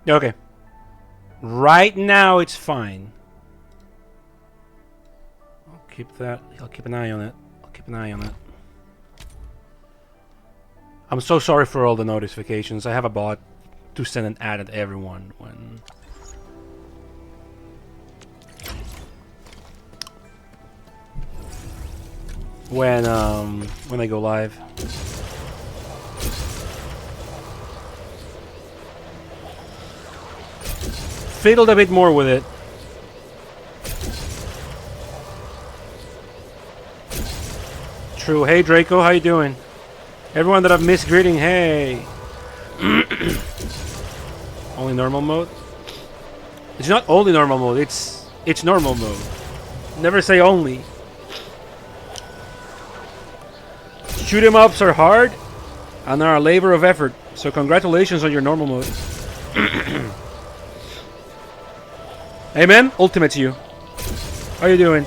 Okay. Right now it's fine. I'll keep an eye on it. I'll keep an eye on it. I'm so sorry for all the notifications. I have a bot to send an ad at everyone when I go live. Fiddled a bit more with it. True. Hey Draco, how you doing? Everyone that I've missed greeting, hey. Only normal mode? It's not only normal mode, it's normal mode. Never say only. Shoot 'em ups are hard and are a labor of effort. So congratulations on your normal mode. Hey man, ultimate to you. How you doing?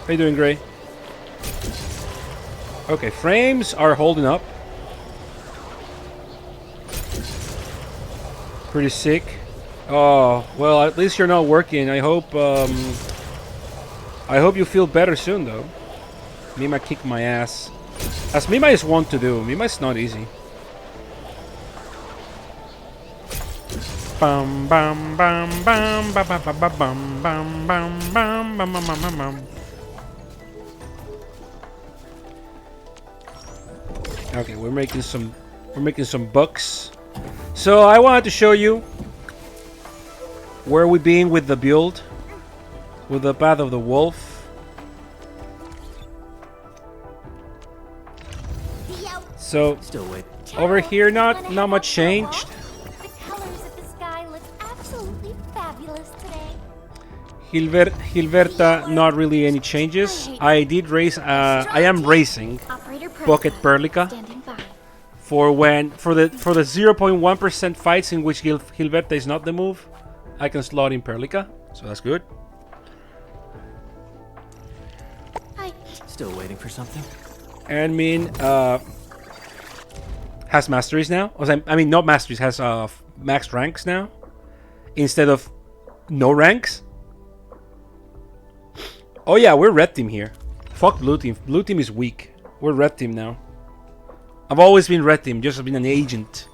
How you doing, Gray? Okay, frames are holding up. Pretty sick. Oh, well, at least you're not working. I hope you feel better soon, though. Mima kicked my ass. As Mima is wont to do. Mima is not easy. Bum bum bum bum bum bum bum bum bum bum bum bum bum bum. Okay, we're making some bucks. So I wanted to show you where we been with the build, with the Path of the Wolf. So over here, not much changed. The colors of the sky look absolutely fabulous today. Hilverta, not really any changes. I did raise. I am racing Bucket Perlica for the 0.1% fights in which Hilverta is not the move. I can slot in Perlica, so that's good. Still waiting for something? And has masteries now. I mean, not masteries, has max ranks now instead of no ranks. Oh yeah, we're red team here. Fuck blue team. Blue team is weak. We're red team now. I've always been red team, just been an agent.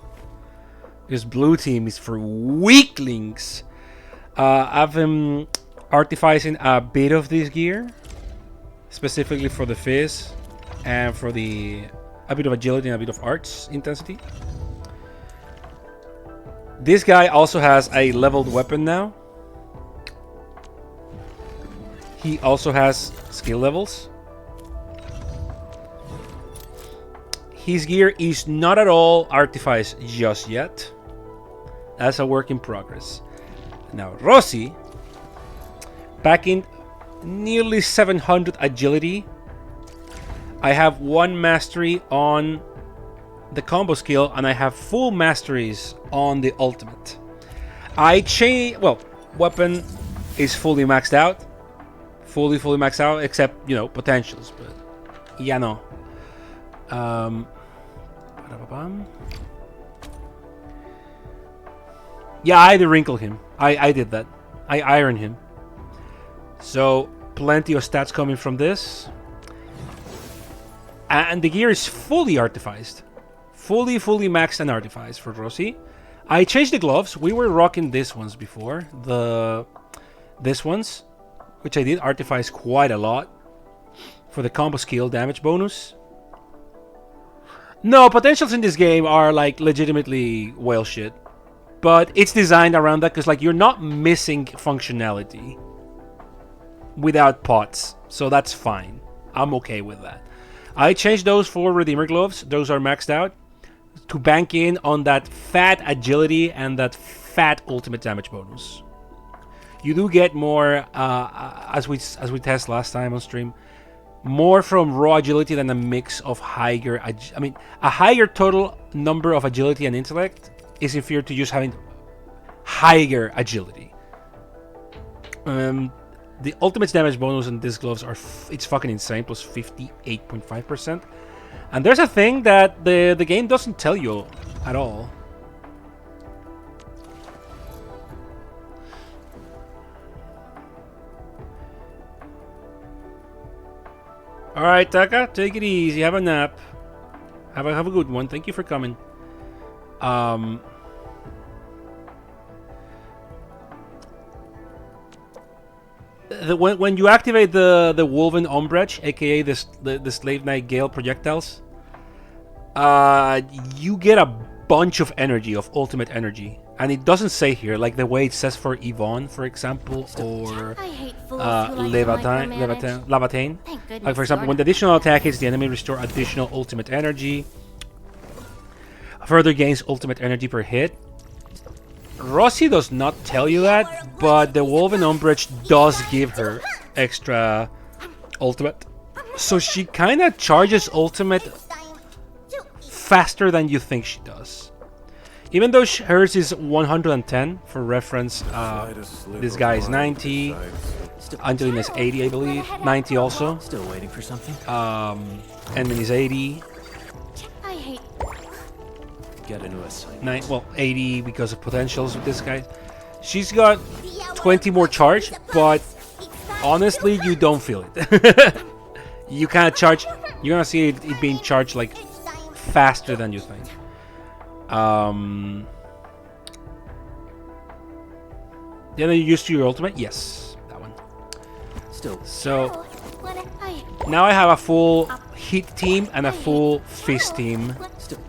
Because blue team is for weaklings. I've been artificing a bit of this gear, specifically for the fizz and for a bit of agility and a bit of arts intensity. This guy also has a leveled weapon now. He also has skill levels. His gear is not at all artifice just yet. That's a work in progress. Now Rossi, packing nearly 700 agility. I have 1 mastery on the combo skill, and I have full masteries on the ultimate. Weapon is fully maxed out. Fully maxed out, except, potentials, but yeah, no. Yeah, I had to wrinkle him. I did that. I ironed him. So, plenty of stats coming from this. And the gear is fully artificed. Fully maxed and artificed for Rossi. I changed the gloves. We were rocking these ones before. These ones, which I did artifice quite a lot for the combo skill damage bonus. No, potentials in this game are like legitimately whale shit. But it's designed around that because you're not missing functionality without pots. So that's fine. I'm okay with that. I changed those for Redeemer Gloves. Those are maxed out to bank in on that fat agility and that fat ultimate damage bonus. You do get more, as we tested last time on stream, more from raw agility than a mix of higher. A higher total number of agility and intellect is inferior to just having higher agility. The ultimate damage bonus in these gloves it's fucking insane, plus 58.5%. And there's a thing that the game doesn't tell you at all. All right, Taka, take it easy. Have a nap. Have a good one. Thank you for coming. When you activate the Woven Umbrage, aka the Slave Knight Gale projectiles, you get a bunch of energy, of ultimate energy, and it doesn't say here, like the way it says for Yvonne, for example, or I hate fools who like to micromanage. Lavataine. Thank goodness Like for example, you're when the not additional like that. attack hits the enemy, restore additional ultimate energy. Further gains ultimate energy per hit. Rossi does not tell you that, but the Woven Umbrage does give her extra ultimate. So she kind of charges ultimate faster than you think she does. Even though hers is 110, for reference, this guy is 90, Angelina is 80, I believe, 90 also, Still waiting for something? Enmin is 80, I hate. Get a new assignment. well, 80 because of potentials with this guy. She's got 20 more charge, but honestly, you don't feel it. You can't charge, you're gonna see it being charged like faster than you think. Then are you used to your ultimate? Yes, that one. Still. So now I have a full heat team and a full fist team, Still.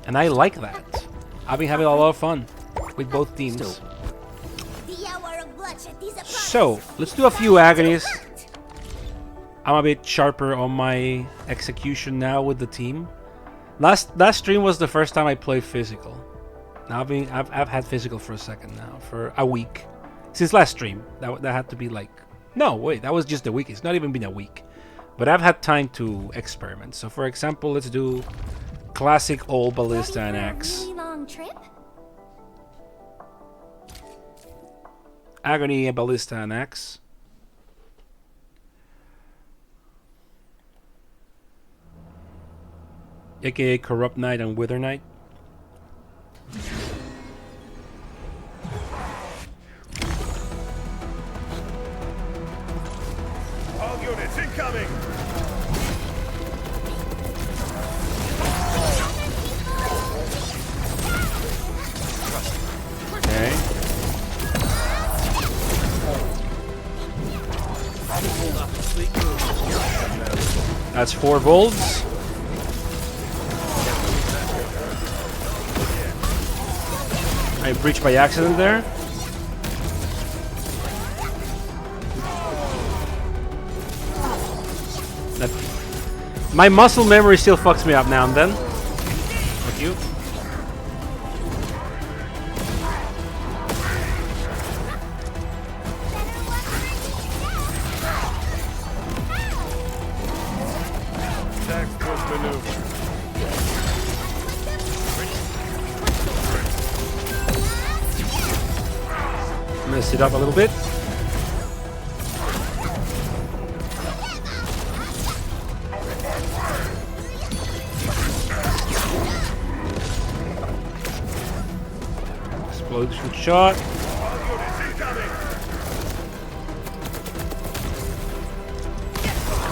and I like that. I've been having a lot of fun with both teams. Still. So let's do a few agonies. I'm a bit sharper on my execution now with the team. Last stream was the first time I played physical. Now I've had physical for a second now, for a week. Since last stream. That had to be like, no wait, that was just a week. It's not even been a week. But I've had time to experiment. So for example, let's do classic old Ballista and Axe. Really long trip? Agony, Ballista and Axe. AKA Corrupt Knight and Wither Knight. All units incoming! Okay. That's 4 volts. I breached by accident there. My muscle memory still fucks me up now and then. Fuck you. Textbook maneuver. I'm gonna sit up a little bit. Explosion shot.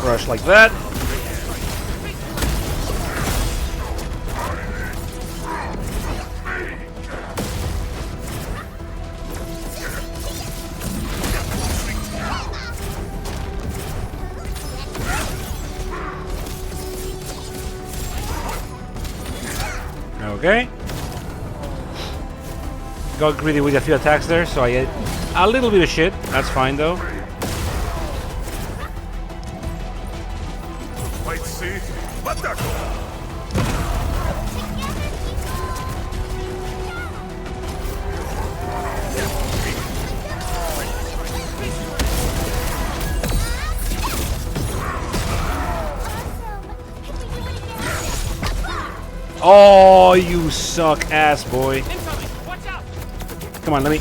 Crush like that. Okay. Got greedy with a few attacks there, so I get a little bit of shit. That's fine though. Wait, see? Let that go! Oh, you suck ass, boy. Come on, let me.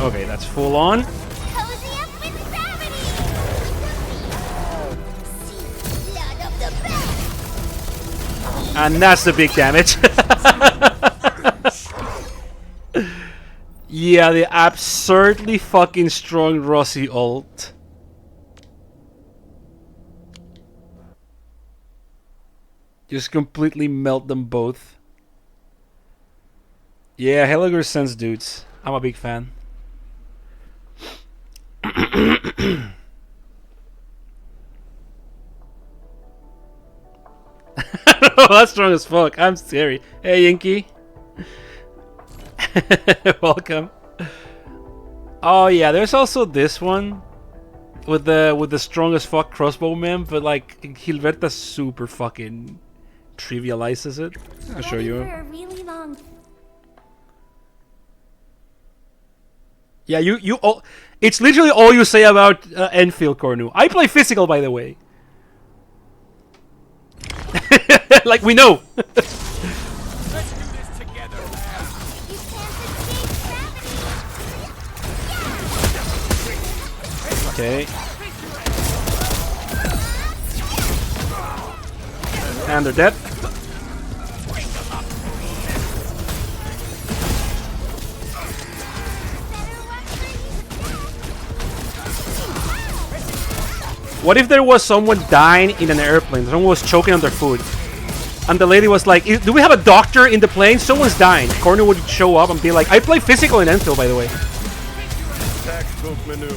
Okay, that's full on. Cozy up with gravity! See blood of the best! And that's the big damage. Yeah, the absurdly fucking strong Rossi ult. Just completely melt them both. Yeah, Heliger Sense dudes. I'm a big fan. That's strong as fuck. I'm scary. Hey, Yinky. Welcome. Oh yeah, there's also this one with the strongest fuck crossbow man, but like Gilberta super fucking trivializes it. I'll show you. For a really long... Yeah, you all. It's literally all you say about Enfield, Cornu. I play physical, by the way. Like we know. Let's do this together, man. You can't escape gravity! Okay. And they're dead. What if there was someone dying in an airplane? Someone was choking on their food. And the lady was like, do we have a doctor in the plane? Someone's dying. Corner would show up and be like, I play physical in Enfield, by the way. Textbook maneuver.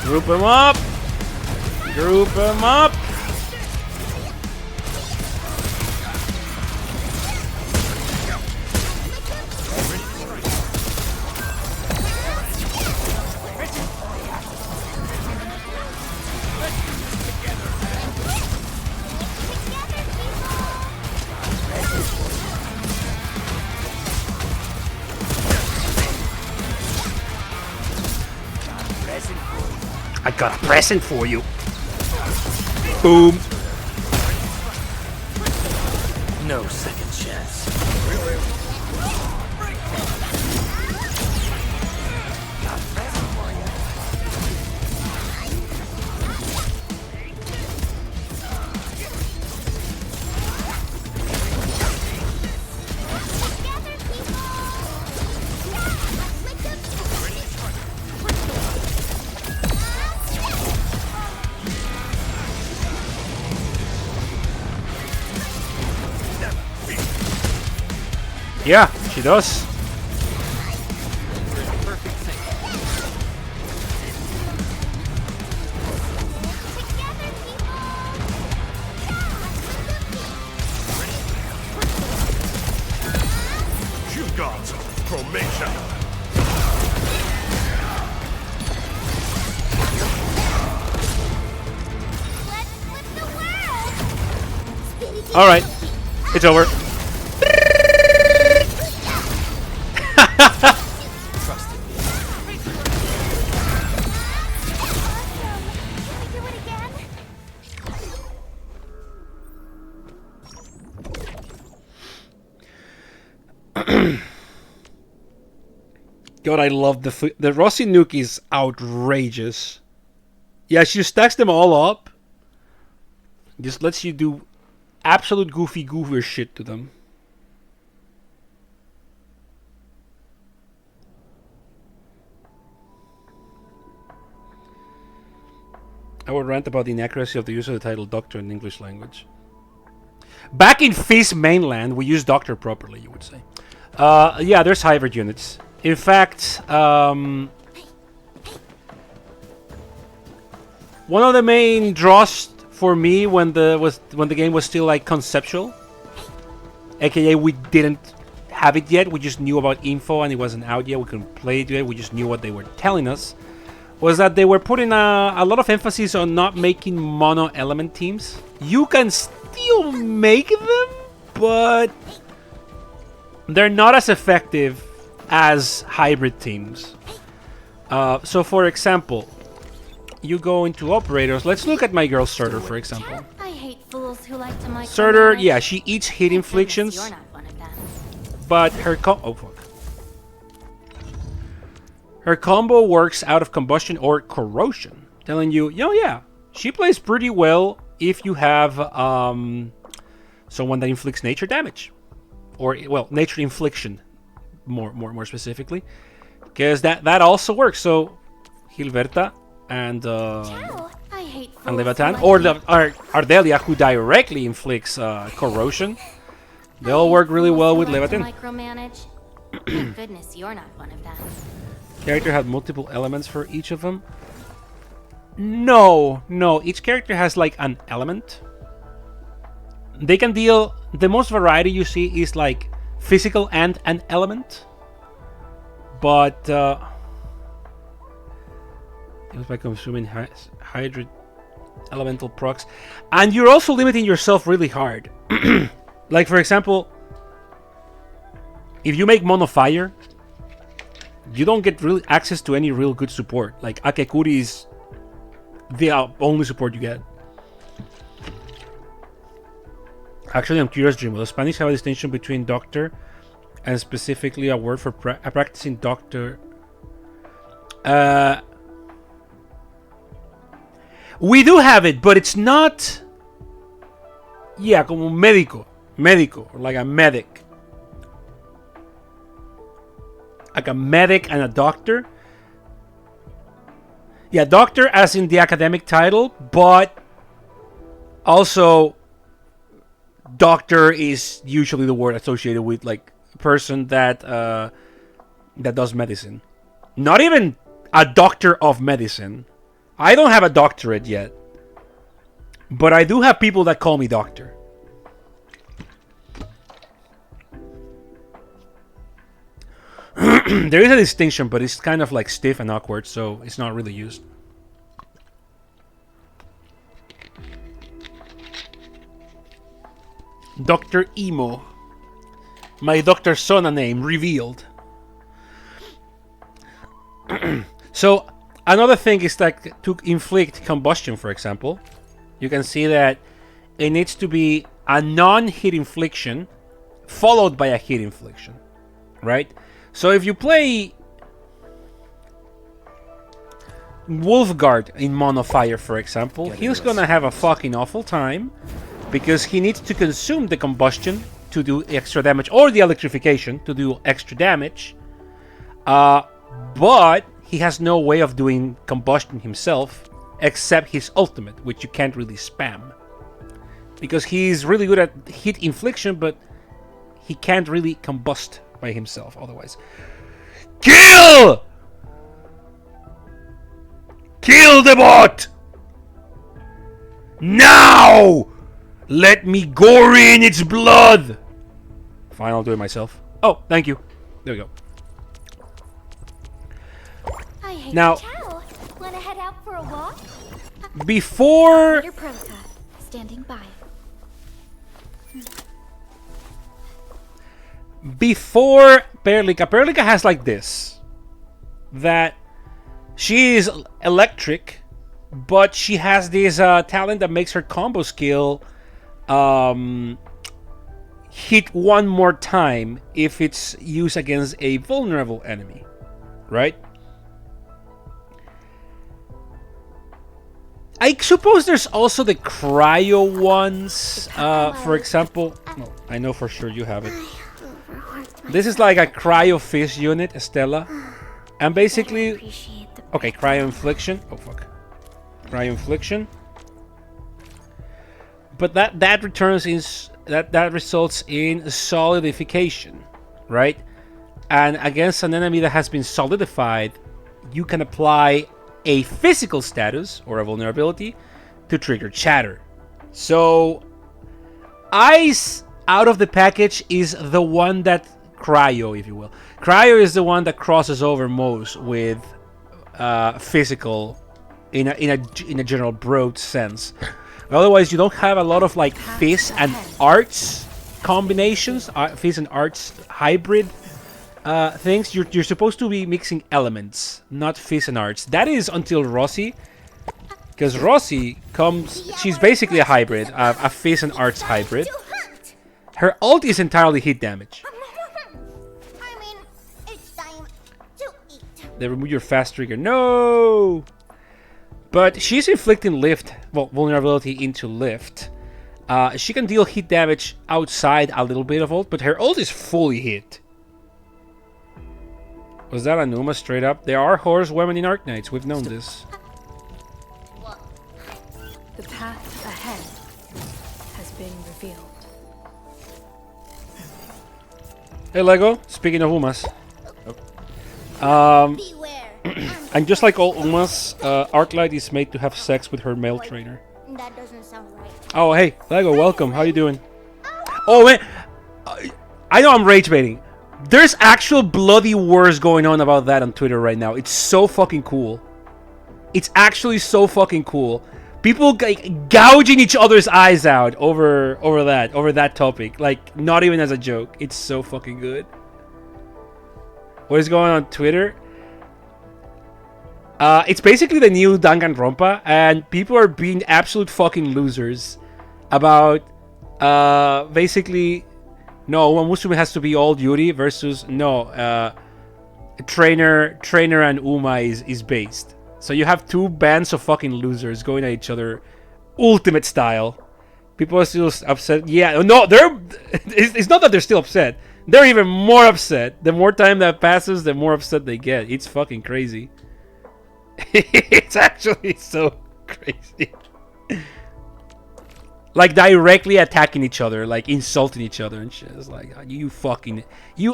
Group him up. Group him up. I got a present for you. Boom. No second chance. Yeah, she does. You got formation. Let's flip the world! All right, it's over. Trusted me. Can we do it again? God, I love the Rossi nuke is outrageous. Yeah, she stacks them all up. Just lets you do absolute goofier shit to them. I would rant about the inaccuracy of the use of the title Doctor in English language. Back in Fizz mainland, we use Doctor properly, you would say. Yeah, there's hybrid units. In fact, one of the main draws for me when the game was still like conceptual, aka we didn't have it yet, we just knew about info and it wasn't out yet, we couldn't play it yet, we just knew what they were telling us, was that they were putting a lot of emphasis on not making mono element teams. You can still make them, but they're not as effective as hybrid teams. So for example, you go into operators. Let's look at my girl Surtur, for example. I hate fools who like to micromanage. Surtur, yeah, she eats hit Thank goodness inflictions, You're not one of them. but her her combo works out of combustion or corrosion, telling you, yeah, she plays pretty well if you have someone that inflicts nature damage, or well, nature infliction, more specifically. Because that also works. So, Gilberta and Ciao. I hate and fools Levatan, like or you. Ardelia, who directly inflicts corrosion. They all work really well with Like to Levatan. micromanage. Thank goodness you're not one of them. Character had multiple elements for each of them. No. Each character has like an element. They can deal. The most variety you see is like physical and an element. But it was by consuming hydrid elemental procs, and you're also limiting yourself really hard. Like for example, if you make mono fire, you don't get really access to any real good support. Like Akekuri is the only support you get. Actually, I'm curious, Dream. Will the Spanish have a distinction between doctor and specifically a word for a practicing doctor? We do have it, but it's not. Yeah, como médico, like a medic. Like a medic and a doctor. Yeah, doctor as in the academic title, but also doctor is usually the word associated with like a person that does medicine. Not even a doctor of medicine. I don't have a doctorate yet, but I do have people that call me doctor. There is a distinction, but it's kind of like stiff and awkward, so it's not really used. Dr. Emo. My Dr. Sona name revealed. So, another thing is that to inflict combustion, for example, you can see that it needs to be a non-hit infliction followed by a hit infliction, right? So if you play Wolfguard in Mono Fire, for example, he's gonna have a fucking awful time because he needs to consume the combustion to do extra damage, or the electrification to do extra damage. But he has no way of doing combustion himself except his ultimate, which you can't really spam. Because he's really good at hit infliction, but he can't really combust by himself otherwise. Kill! Kill the bot! Now! Let me gore in its blood! Fine, I'll do it myself. Oh, thank you. There we go. I hate Now- Ciao. Wanna head out for a walk? Before... Your Proka, standing by. Before Perlica has like this. That she is electric, but she has this talent that makes her combo skill hit one more time if it's used against a vulnerable enemy, right? I suppose there's also the cryo ones. For example, no, I know for sure you have it. This is like a cryo fist unit, Estella, and basically, Appreciate the okay, cryo infliction. Oh fuck, cryo infliction. But that returns in that results in solidification, right? And against an enemy that has been solidified, you can apply a physical status or a vulnerability to trigger chatter. So, ice out of the package is the one that cryo, if you will. Cryo is the one that crosses over most with physical in a general broad sense. Otherwise, you don't have a lot of like Fizz and Arts combinations, Fizz and Arts hybrid things. You're supposed to be mixing elements, not Fizz and Arts. That is until Rossi, because Rossi comes. She's basically a hybrid, a Fizz and Arts hybrid. Her ult is entirely hit damage. I mean, it's time to eat. They remove your fast trigger. No! But she's inflicting vulnerability into lift. She can deal hit damage outside a little bit of ult, but her ult is fully hit. Was that a Numa straight up? There are horsewomen in Arknights. We've known this. The path ahead has been revealed. Hey Lego, speaking of Umas. Beware. And just like all Umas, Arclight is made to have sex with her male trainer. That doesn't sound right. Oh, hey, Lego, welcome. How you doing? Oh, man. I know I'm rage baiting. There's actual bloody wars going on about that on Twitter right now. It's so fucking cool. It's actually so fucking cool. People like, gouging each other's eyes out over that topic. Like, not even as a joke. It's so fucking good. What is going on Twitter? It's basically the new Danganronpa, and people are being absolute fucking losers about basically no, one Musume has to be all Yuri versus no trainer and Uma is based. So you have two bands of fucking losers going at each other, ultimate style. People are still upset. Yeah, no, it's not that they're still upset. They're even more upset. The more time that passes, the more upset they get. It's fucking crazy. It's actually so crazy. Like directly attacking each other, like insulting each other and shit. It's like, you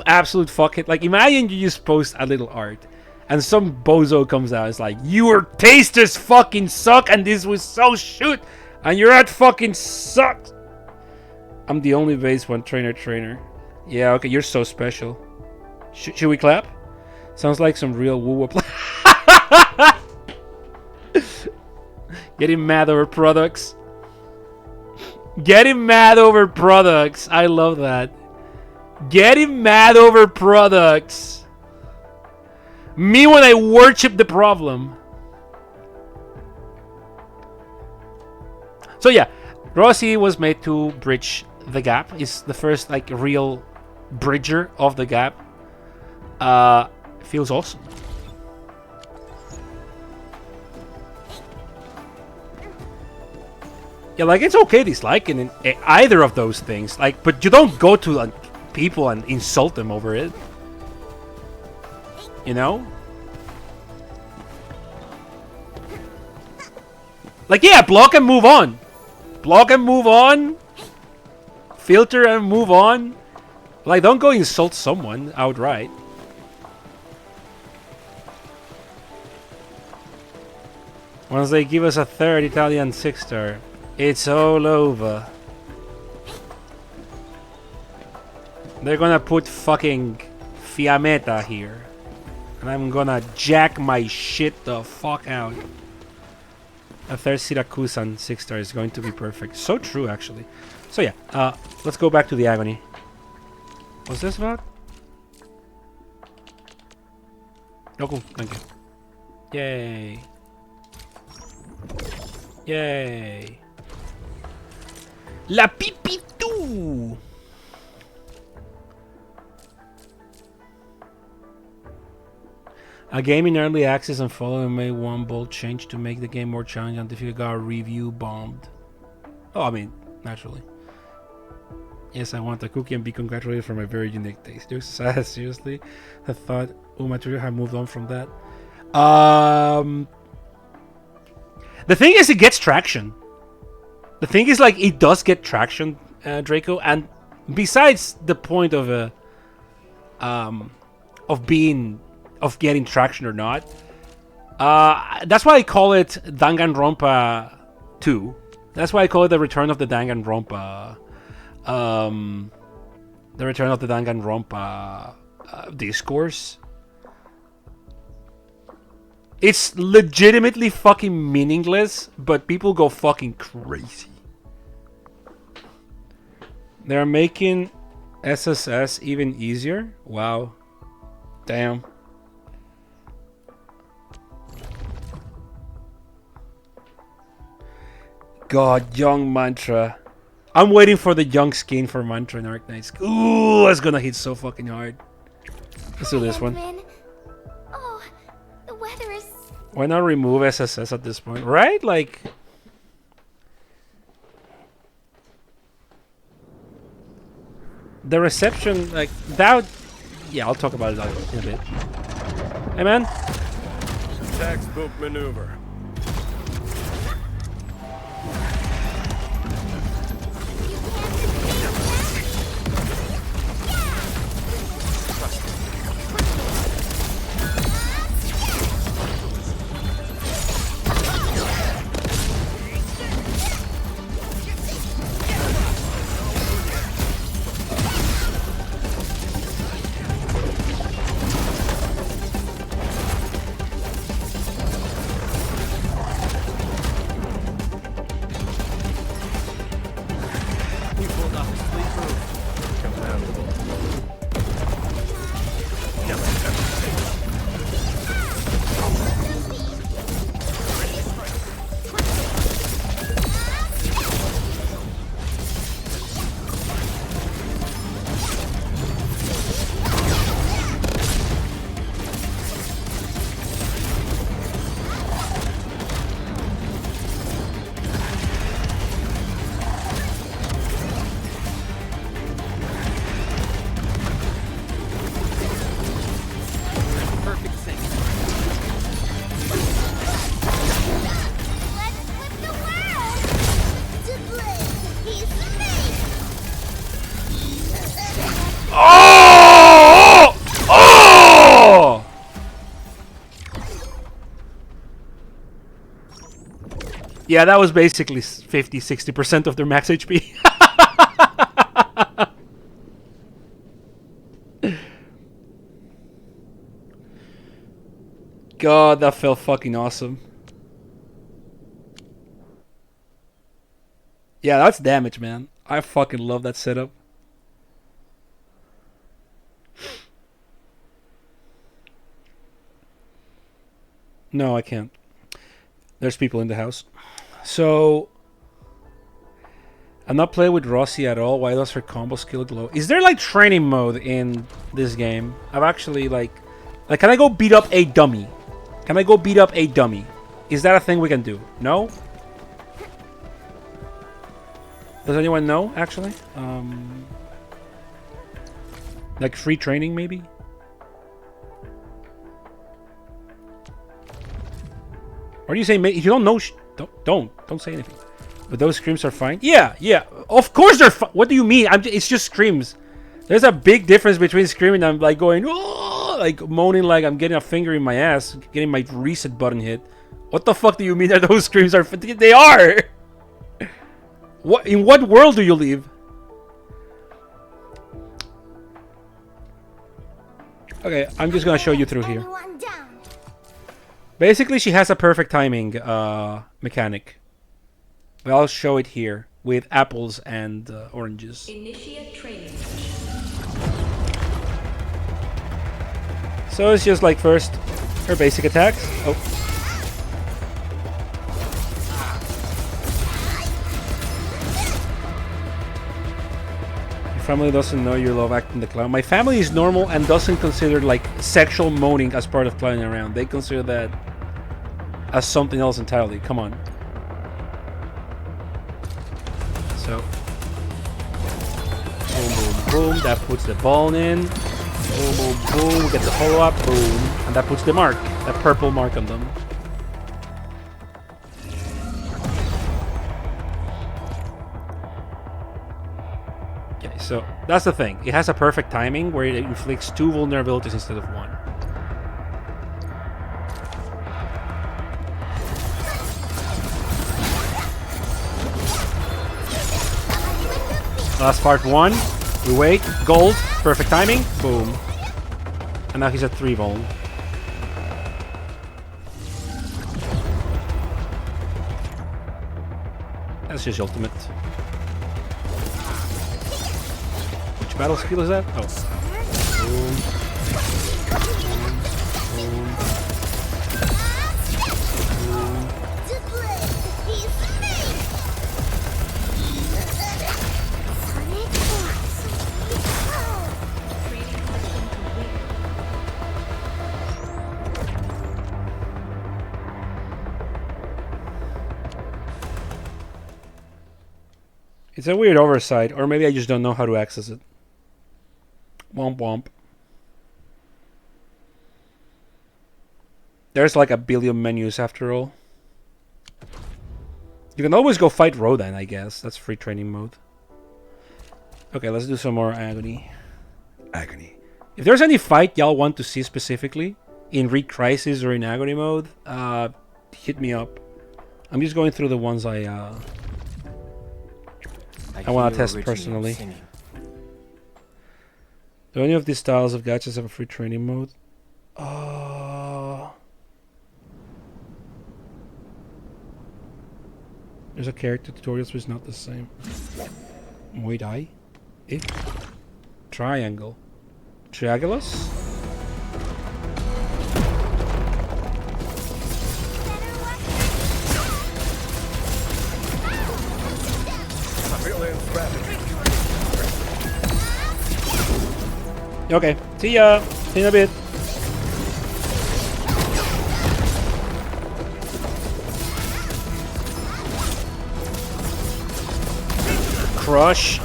absolute fuckhead. Like imagine you just post a little art and some bozo comes out. It's like, your tasters fucking suck and this was so shit and your art fucking sucks. I'm the only base one trainer. Yeah, okay, you're so special. Should we clap? Sounds like some real woo-woo play. Getting mad over products. Getting mad over products. I love that. Getting mad over products. Me when I worship the problem. So yeah, Rossi was made to bridge the gap. It's the first like real bridger of the gap. Feels awesome. Yeah, like it's okay disliking either of those things, like, but you don't go to people and insult them over it. You know? Like, yeah, block and move on. Block and move on. Filter and move on. Like, don't go insult someone outright. Once they give us a third Italian 6-star, it's all over. They're gonna put fucking Fiammetta here. And I'm gonna jack my shit the fuck out. A third Siracusan 6-star is going to be perfect. So true, actually. So yeah, let's go back to the agony. What's this about? Oh, cool. Thank you. Yay. Yay. La Pipitou! A game in early access and following made one bold change to make the game more challenging and difficult. Got a review bombed. Oh, I mean, naturally. Yes, I want a cookie and be congratulated for my very unique taste. Dude, seriously? I thought Umaturu had moved on from that. The thing is, it gets traction. The thing is, like, it does get traction, Draco. And besides the point of getting traction or not, that's why I call it Danganronpa 2. That's why I call it the Return of the Danganronpa. The Return of the Danganronpa discourse. It's legitimately fucking meaningless, but people go fucking crazy. They're making SSS even easier? Wow. Damn. God, young Mantra. I'm waiting for the young skin for Mantra in Arknights. Ooh, that's gonna hit so fucking hard. Let's do this one. Oh, the weather is... Why not remove SSS at this point? Right? Like... the reception, like, that... Yeah, I'll talk about it in a bit. Hey, man. Textbook maneuver. Oh! Oh! Yeah, that was basically 50-60% of their max HP. God, that felt fucking awesome. Yeah, that's damage, man. I fucking love that setup. No, I can't. There's people in the house. So, I'm not playing with Rossi at all. Why does her combo skill look low? Is there like training mode in this game? I've actually like, can I go beat up a dummy? Can I go beat up a dummy? Is that a thing we can do? No? Does anyone know, actually? Like free training, maybe? Or do you say, if you don't know, don't say anything. But those screams are fine? Yeah, yeah. Of course they're fine. What do you mean? It's just screams. There's a big difference between screaming and I'm like going, oh, like moaning like I'm getting a finger in my ass, getting my reset button hit. What the fuck do you mean that those screams are? They are! What? In what world do you live? Okay, I'm just gonna show you through here. Basically, she has a perfect timing mechanic. But I'll show it here with apples and oranges. Initiate training. So it's just like first her basic attacks. Oh. Your family doesn't know you love acting the clown. My family is normal and doesn't consider like sexual moaning as part of clowning around. They consider that as something else entirely. Come on. So, boom, boom, boom. That puts the ball in. Boom, boom, boom. We get the follow up. Boom, and that puts the mark, that purple mark on them. Okay, so that's the thing. It has a perfect timing where it inflicts 2 vulnerabilities instead of 1. Last part 1. We wait. Gold. Perfect timing. Boom. And now he's at 3 vol. That's just ultimate. Which battle skill is that? Oh. Boom. It's a weird oversight, or maybe I just don't know how to access it. Womp womp. There's like a billion menus after all. You can always go fight Rodan, I guess. That's free training mode. Okay, let's do some more Agony. Agony. If there's any fight y'all want to see specifically in Reed Crisis or in Agony mode, hit me up. I'm just going through the ones I want to test personally. Do any of these styles of gachas have a free training mode? There's a character tutorial, so it's not the same. Muay Thai? Triangle. Triangulus? Okay, see ya! See you in a bit. Crush.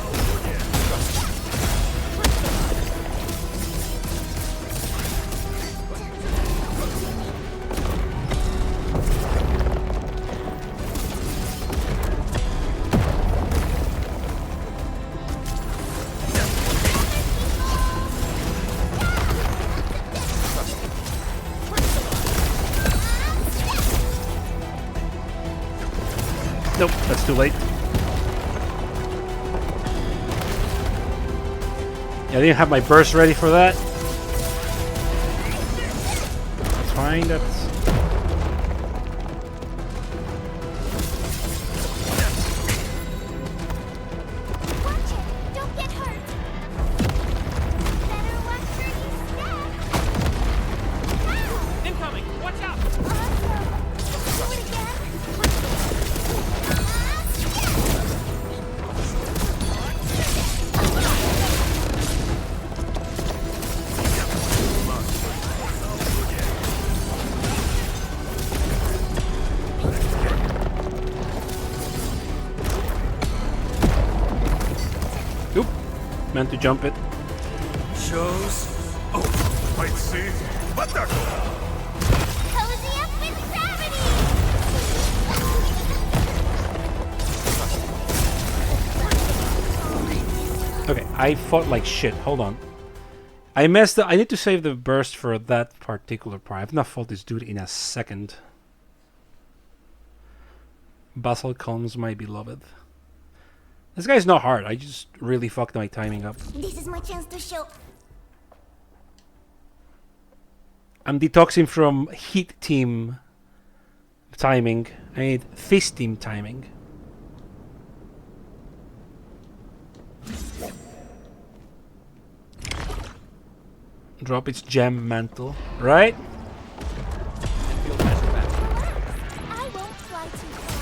Nope, that's too late. Yeah, I didn't have my burst ready for that. That's fine, that's... Watch it! Don't get hurt! Better watch where you step! Ow! Incoming! Watch out! Awesome! Do it again! Oop. Meant to jump it. Shows. Might see. What the? Cozy up with gravity! Okay, I fought like shit. Hold on. I messed up. I need to save the burst for that particular part. I've not fought this dude in a second. Basal calms my beloved. This guy's not hard. I just really fucked my timing up. This is my chance to show. I'm detoxing from Heat Team timing. I need Fist Team timing. Drop its gem mantle, right? I won't fly too far.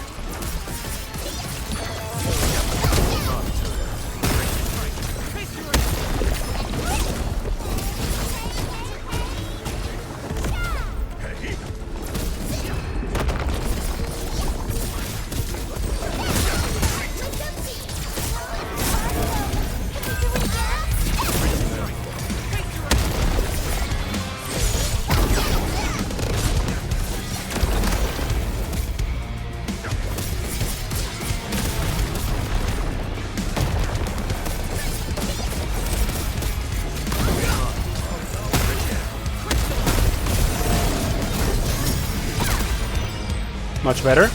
Much better.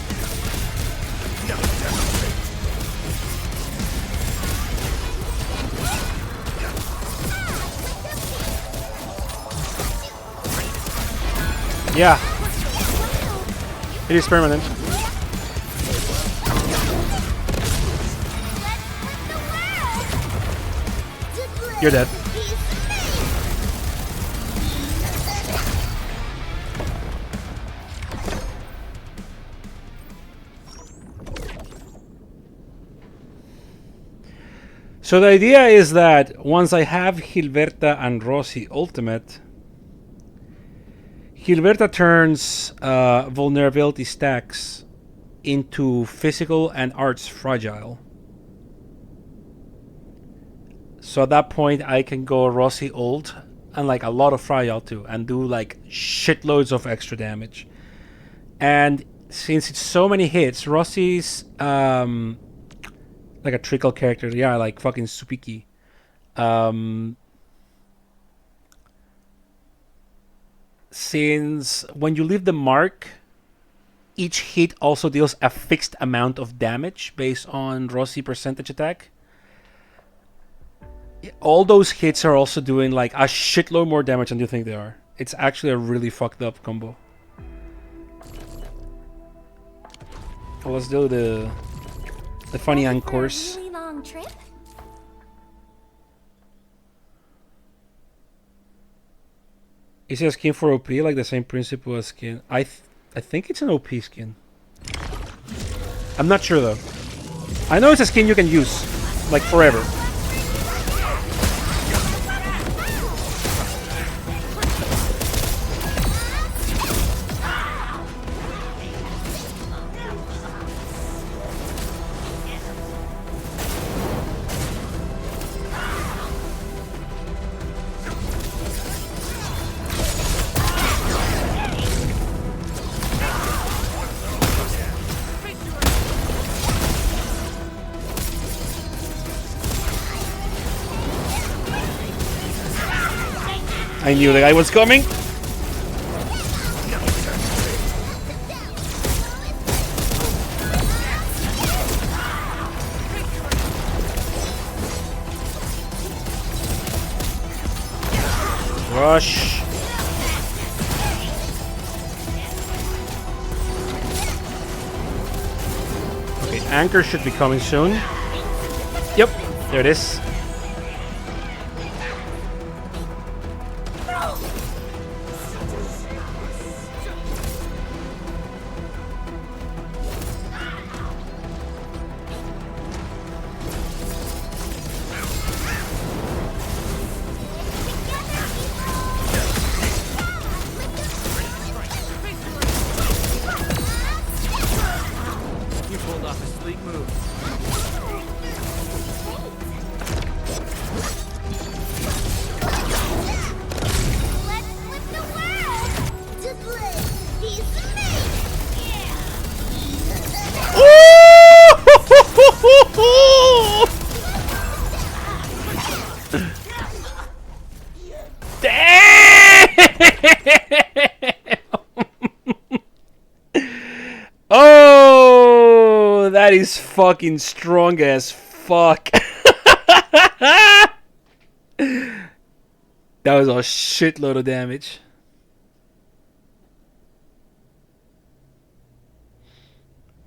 Yeah. It is permanent. You're dead. So the idea is that once I have Gilberta and Rossi ultimate, Gilberta turns vulnerability stacks into physical and arts fragile. So at that point I can go Rossi ult and like a lot of Fragile too, and do like shitloads of extra damage. And since it's so many hits, Rossi's like a trickle character, yeah, like fucking Supiki. Since when you leave the mark, each hit also deals a fixed amount of damage based on Rossi percentage attack. All those hits are also doing like a shitload more damage than you think they are. It's actually a really fucked up combo. Well, let's do the funny encores. Really long trip? Is it a skin for OP, like the same principle as skin? I think it's an OP skin. I'm not sure though. I know it's a skin you can use, like forever. I knew the guy was coming. Rush. Okay, anchor should be coming soon. Yep, there it is. Oh, that is fucking strong as fuck. That was a shitload of damage.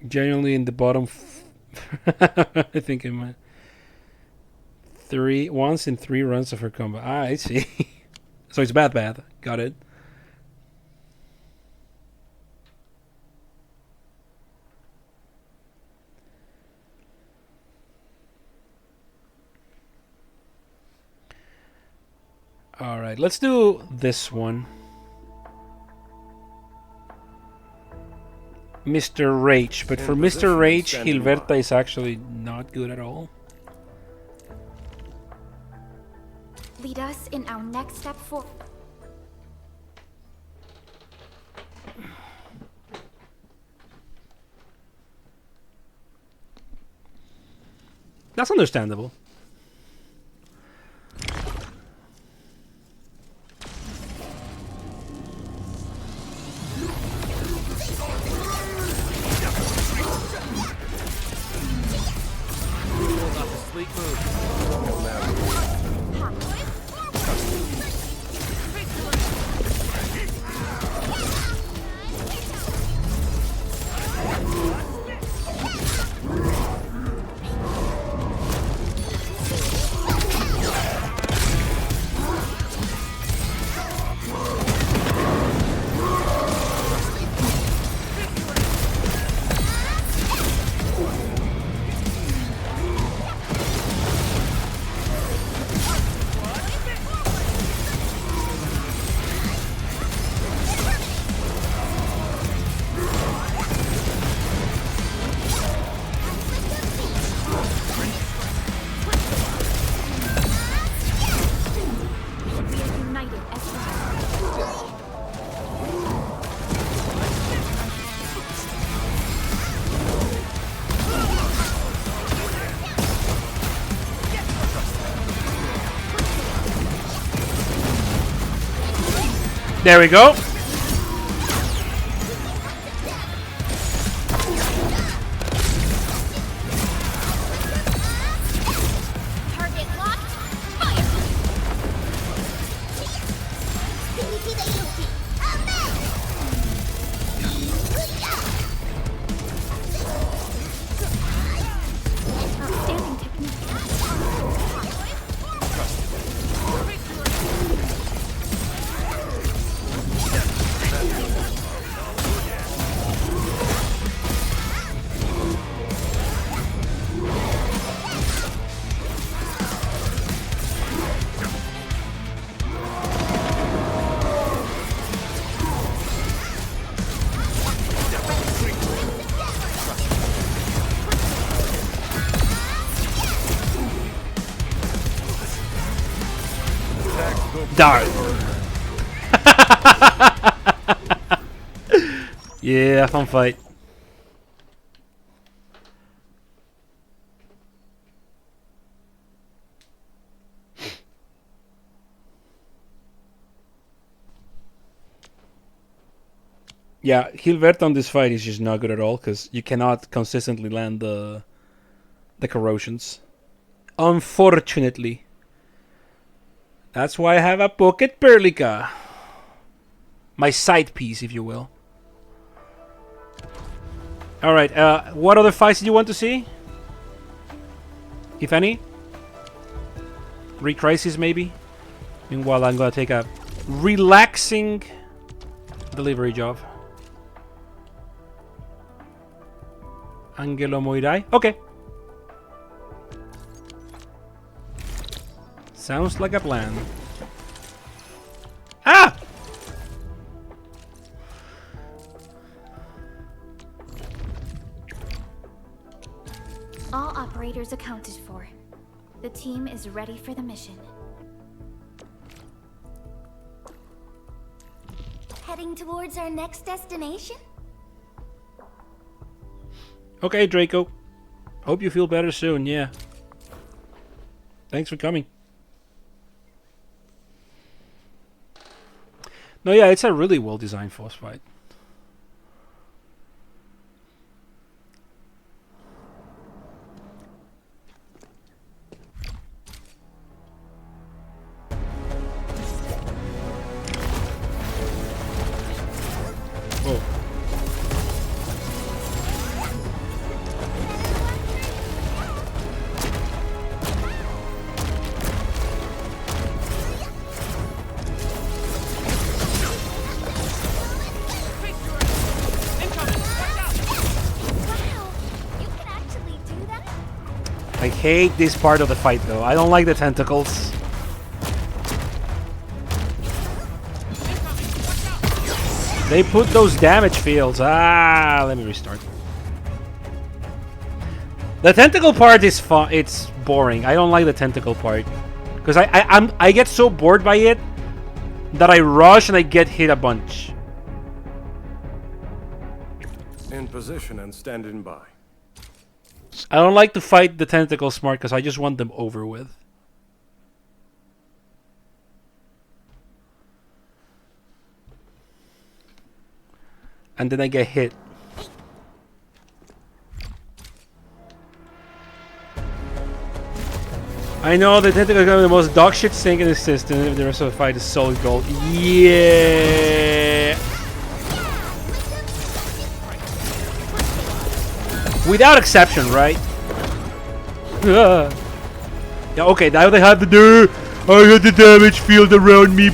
Genuinely in the bottom. I think it might. Once in 3 runs of her combo. Ah, I see. So it's bad. Got it. Alright, let's do this one. Mr. Rage. But for Mr. Rage, Gilberta is actually not good at all. Lead us in our next step forward. That's understandable. There we go. Target locked. Fire. Outstanding technique. Darn. Yeah, fun fight. Yeah, Hilbert on this fight is just not good at all because you cannot consistently land the corrosions. Unfortunately. That's why I have a Pocket Perlica. My side piece, if you will. Alright, what other fights do you want to see? If any? Re-Crisis, maybe? Meanwhile, I'm gonna take a relaxing delivery job. Angelo Moirai? Okay. Sounds like a plan. Ah! All operators accounted for. The team is ready for the mission. Heading towards our next destination? Okay, Draco. Hope you feel better soon, yeah. Thanks for coming. No, yeah, it's a really well-designed boss fight. Oh. Wow, you can actually do that? I hate this part of the fight, though. I don't like the tentacles. They put those damage fields. Ah, let me restart. The tentacle part is fun. It's boring. I don't like the tentacle part because I get so bored by it that I rush and I get hit a bunch. In position and standing by. I don't like to fight the tentacle smart because I just want them over with. And then I get hit. I know the tentacle is gonna be the most dog shit thing in the system if the rest of the fight is solid gold. Yeah. Without exception, right? Yeah, okay, now they have to do. I had the damage field around me.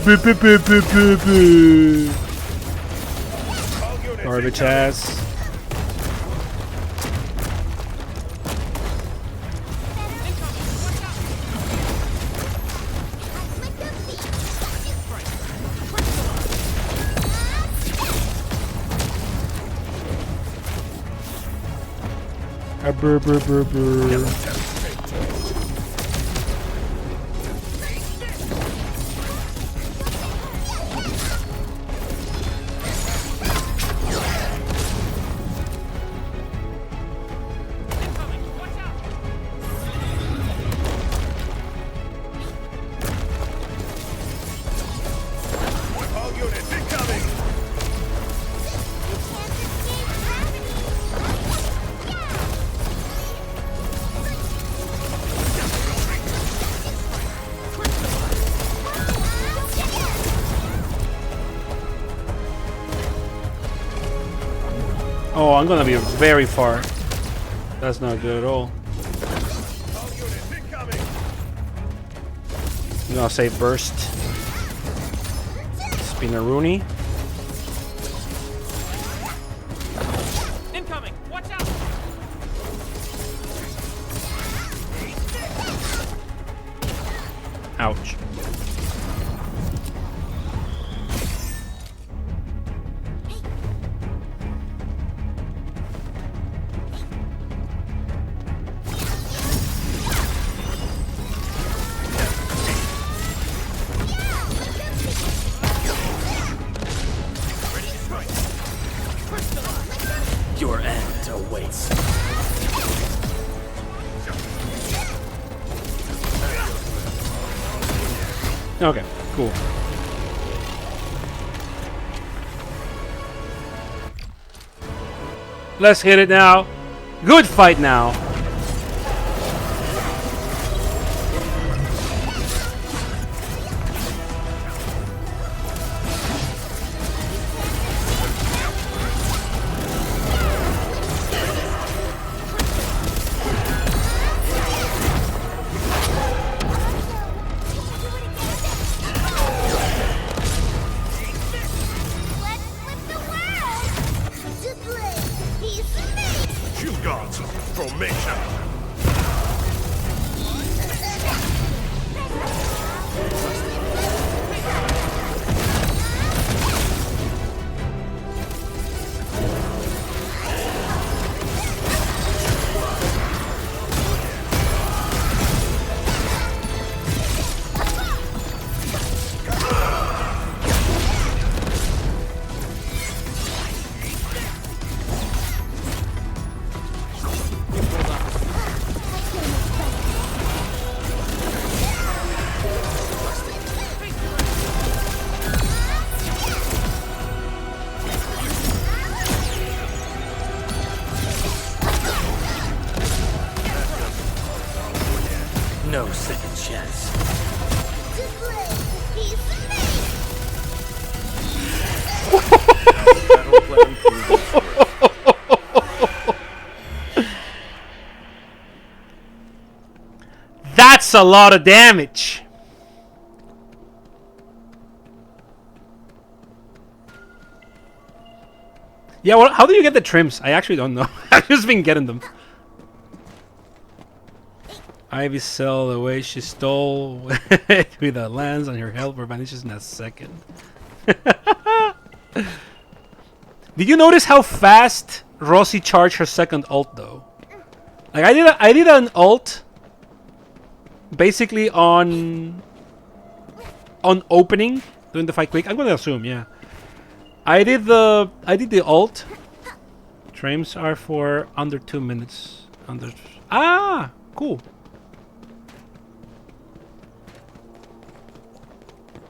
Garbage ass. Brr, brr, brr, brr. All units incoming! Oh, I'm gonna be very far. That's not good at all. I'm gonna say burst. Spinaroonie. Incoming! Watch out! Ouch. Your end awaits. Okay, cool. Let's hit it now. Good fight now. Shield guards, formation. No second chance. Battle plan proven. That's a lot of damage. Yeah, well, how do you get the trims? I actually don't know. I've just been getting them. Ivy Cell, the way she stole with a lance on her helper vanishes in a second. Did you notice how fast Rossi charged her second ult though? Like I did an ult basically on opening doing the fight quick. I'm gonna assume, yeah. I did the ult. Trames are for under 2 minutes. Cool.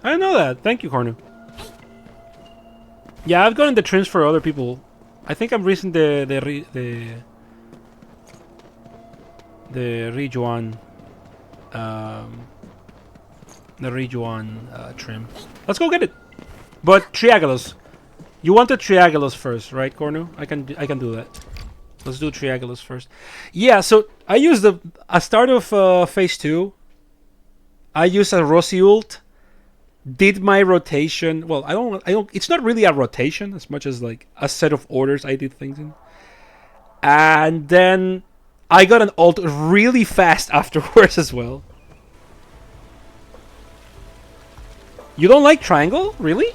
I didn't know that. Thank you, Cornu. Yeah, I've gotten the trims for other people. I think I'm reaching the Rejuan trim. Let's go get it. But Triagalos. You wanted Triagalos first, right, Cornu? I can do that. Let's do Triagalos first. Yeah, so I used a start of phase 2. I used a Rossi ult. Did my rotation. Well, I don't it's not really a rotation as much as like a set of orders I did things in. And then I got an ult really fast afterwards as well. You don't like Triangle? Really?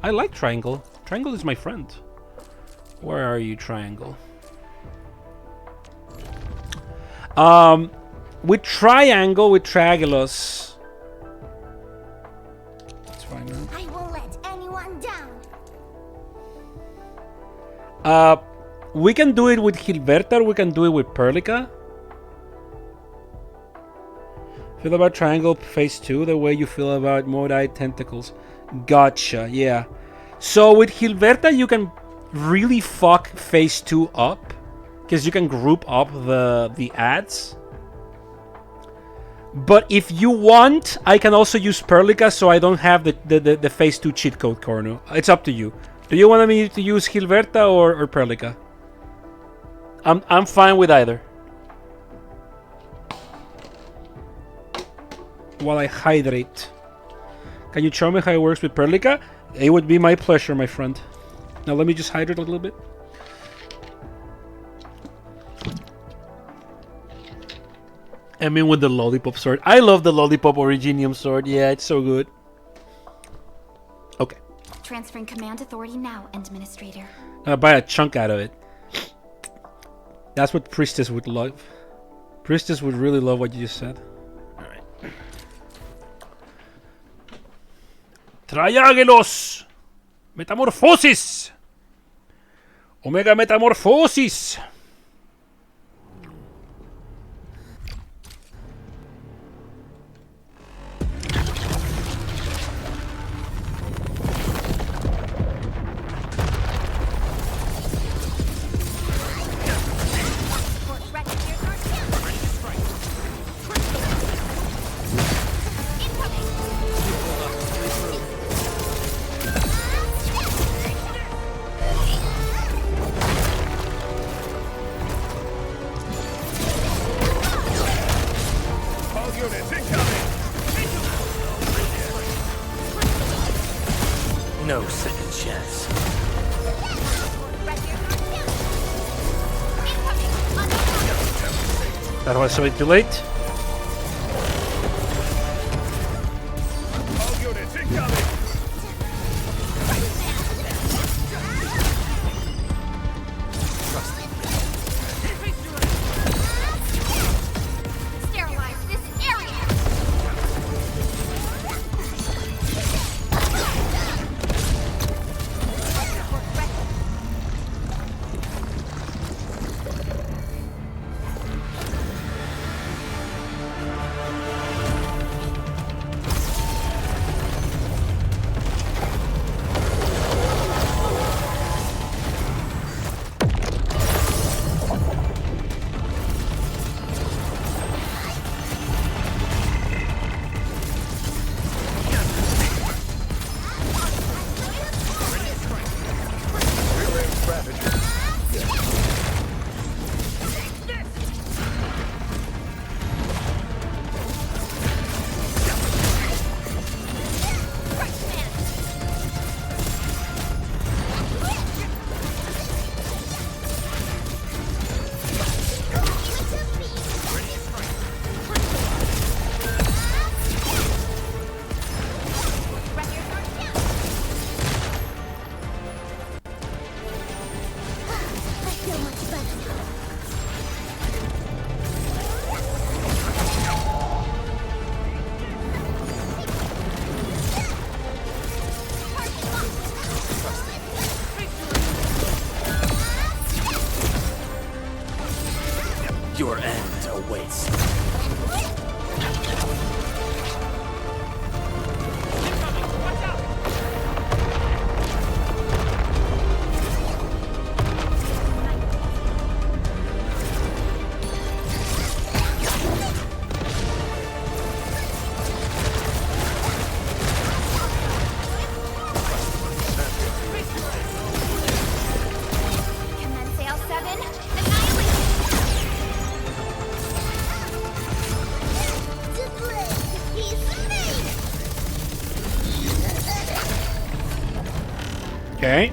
I like Triangle. Triangle is my friend. Where are you, Triangle? With Triangle, with Triagalos. That's fine, man. I won't let anyone down. We can do it with Hilberta, or we can do it with Perlica. Feel about Triangle phase 2 the way you feel about Modai Tentacles. Gotcha, yeah. So with Hilberta you can really fuck phase 2 up, because you can group up the ads. But if you want, I can also use Perlica so I don't have the phase 2 cheat code, Cornu. It's up to you. Do you want me to use Gilberta or Perlica? I'm fine with either. While I hydrate. Can you show me how it works with Perlica? It would be my pleasure, my friend. Now let me just hydrate a little bit. I mean with the lollipop sword. I love the lollipop originium sword. Yeah, it's so good. Okay. Transferring command authority now, Administrator. Buy a chunk out of it. That's what Priestess would love. Priestess would really love what you just said. Alright. Triagelos! Metamorphosis! Omega Metamorphosis! No second chance. That was a bit too late. All units incoming! Sterilize this area! Your end awaits. Commence Sail 7, annihilate! Okay.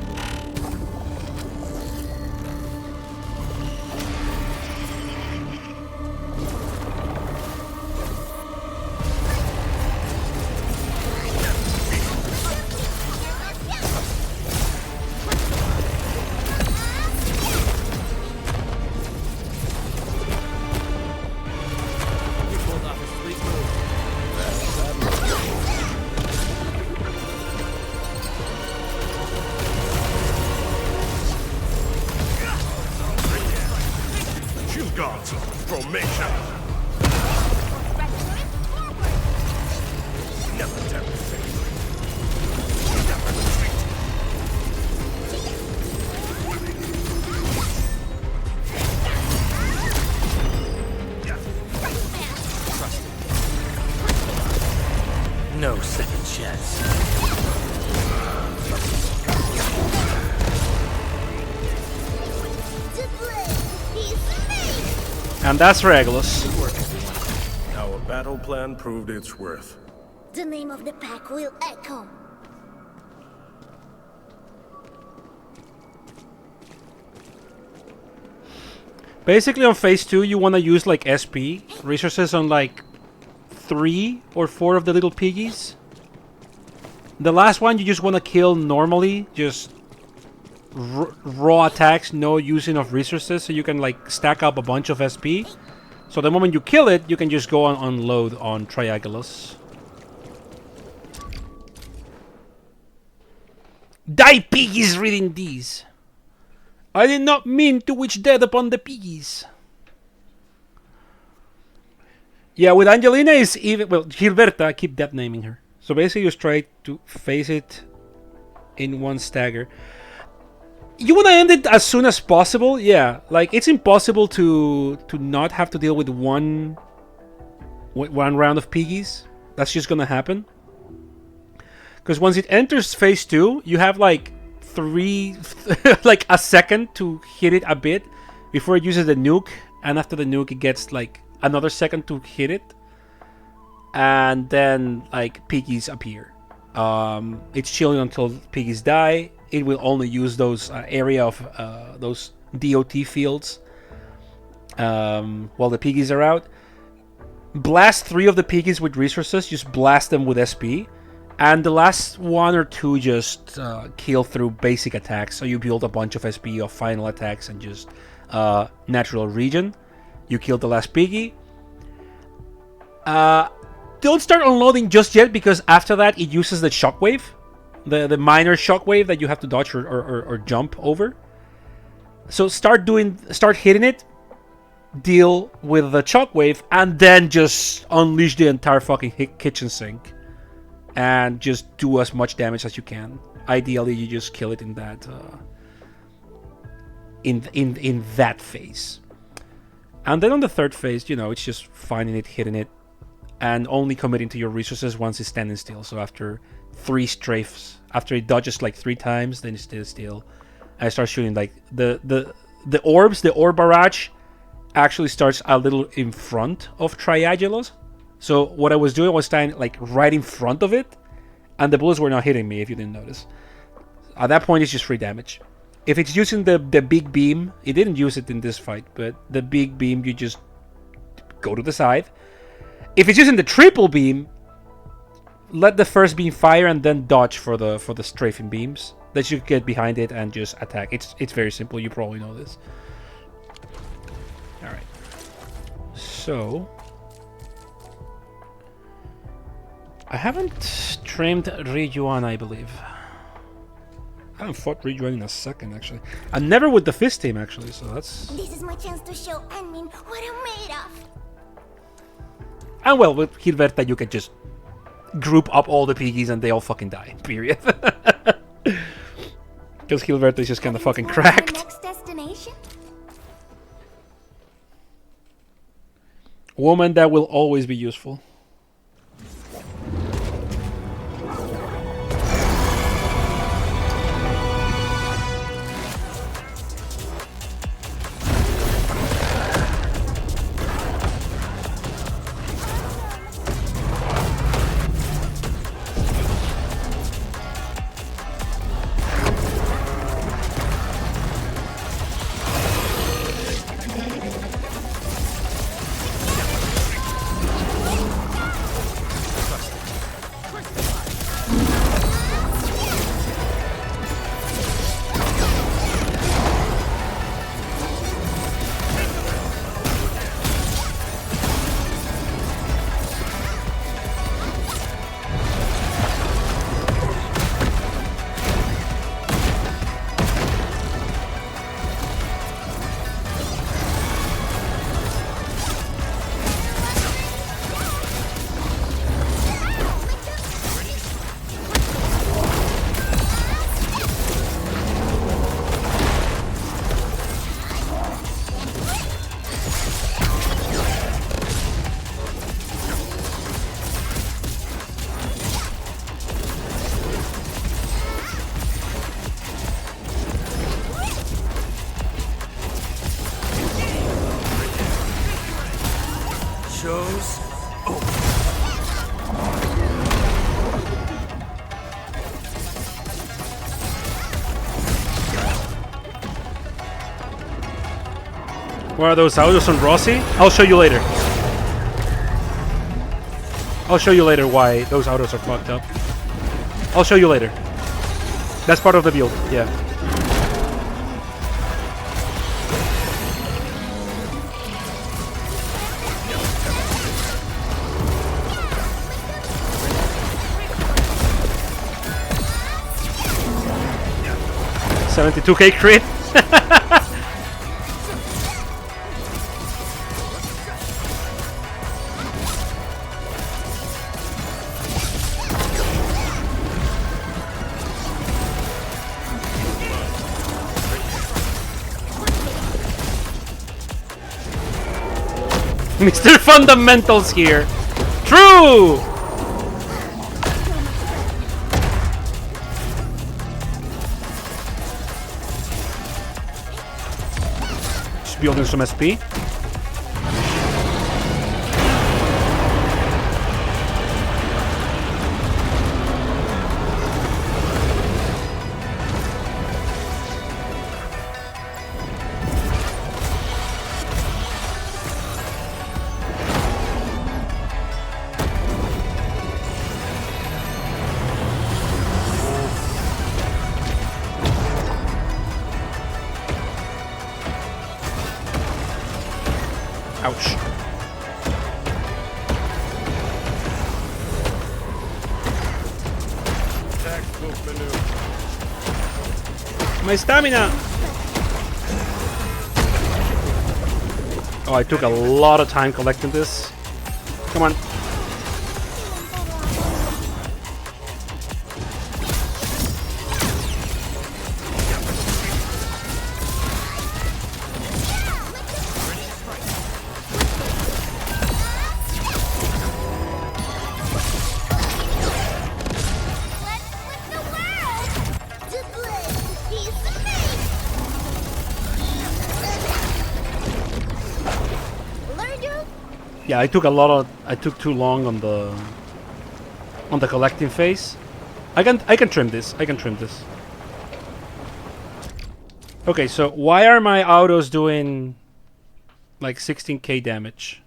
You pulled off a sweet move. Shield guards, formation! Never tempt fate. Never retreat. No second chance. And that's Regulus. Our battle plan proved its worth. The name of the pack will echo. Basically, on phase 2, you want to use like SP resources on like 3 or 4 of the little piggies. The last one, you just want to kill normally, just raw attacks, no using of resources, so you can like stack up a bunch of SP. So the moment you kill it, you can just go and unload on Triagulus. Die, piggies, reading these. I did not mean to wish death upon the piggies. Yeah, with Angelina is even... Well, Gilberta, I keep that naming her. So basically you try to face it in one stagger. You want to end it as soon as possible? Yeah, like it's impossible to not have to deal with one round of piggies. That's just gonna happen. Because once it enters phase 2, you have like like a second to hit it a bit before it uses the nuke, and after the nuke it gets like another second to hit it, and then like piggies appear. It's chilling until piggies die. It will only use those area of those DOT fields while the piggies are out. Blast 3 of the piggies with resources, just blast them with SP. And the last 1 or 2 just kill through basic attacks. So you build a bunch of SP of final attacks and just natural regen. You kill the last piggy. Don't start unloading just yet, because after that it uses the shockwave. The minor shockwave that you have to dodge or jump over. So start hitting it. Deal with the shockwave. And then just unleash the entire fucking kitchen sink. And just do as much damage as you can. Ideally, you just kill it in that in that phase. And then on the third phase, you know, it's just finding it, hitting it, and only committing to your resources once it's standing still. So after 3 strafes, after it dodges like 3 times, then it stays still. And I start shooting like the orbs. The orb barrage actually starts a little in front of Triagelos. So what I was doing was standing like right in front of it, and the bullets were not hitting me, if you didn't notice. At that point, it's just free damage. If it's using the big beam, it didn't use it in this fight, but the big beam, you just go to the side. If it's using the triple beam, let the first beam fire and then dodge for the strafing beams. That you get behind it and just attack. It's very simple. You probably know this. All right. So I haven't trained Rijuan, I believe. I haven't fought Rijuan in a second, actually. I'm never with the Fist team, actually, so that's... This is my chance to show Anmin what I'm made of. And well, with Gilberta, you can just group up all the piggies and they all fucking die, period. Because Gilberta is just kind of fucking cracked. Next destination? Woman that will always be useful. Where are those autos on Rossi? I'll show you later. I'll show you later why those autos are fucked up. I'll show you later. That's part of the build, yeah. $72K crit. Mr. Fundamentals here. True! Just building some SP. Ouch. Textbook maneuver. My stamina! Oh, I took a lot of time collecting this. Come on. Yeah, I took too long on the collecting phase. I can trim this. I can trim this. Okay, so why are my autos doing like 16k damage?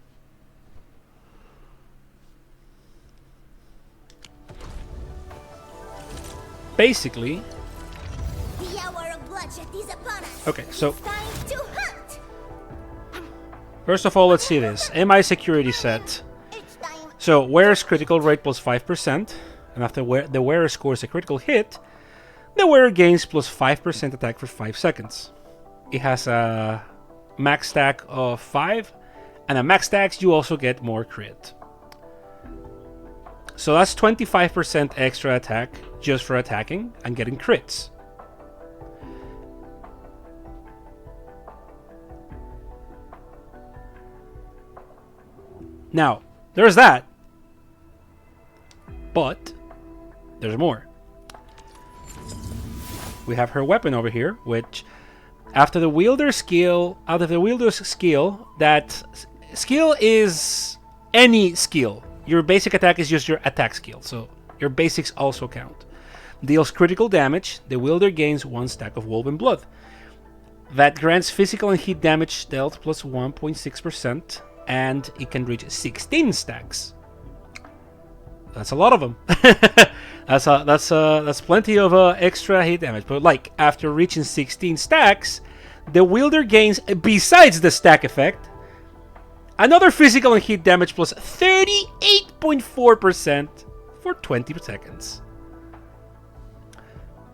Basically. The hour of bloodshed is upon us. Okay, so Time to hunt. first of all, let's see this. MI security set. It's time. So, wearer's critical rate plus 5%, and after the wearer scores a critical hit, the wearer gains plus 5% attack for 5 seconds. It has a max stack of 5, and at max stacks you also get more crit. So that's 25% extra attack just for attacking and getting crits. Now, there's that. But there's more. We have her weapon over here, which after the wielder's skill, that skill is any skill. Your basic attack is just your attack skill, so your basics also count. Deals critical damage, the wielder gains 1 stack of Woven Blood. That grants physical and hit damage dealt plus 1.6%, and it can reach 16 stacks. That's a lot of them. That's plenty of extra hit damage. But like after reaching 16 stacks, the wielder gains, besides the stack effect, another physical and hit damage plus 38.4% for 20 seconds.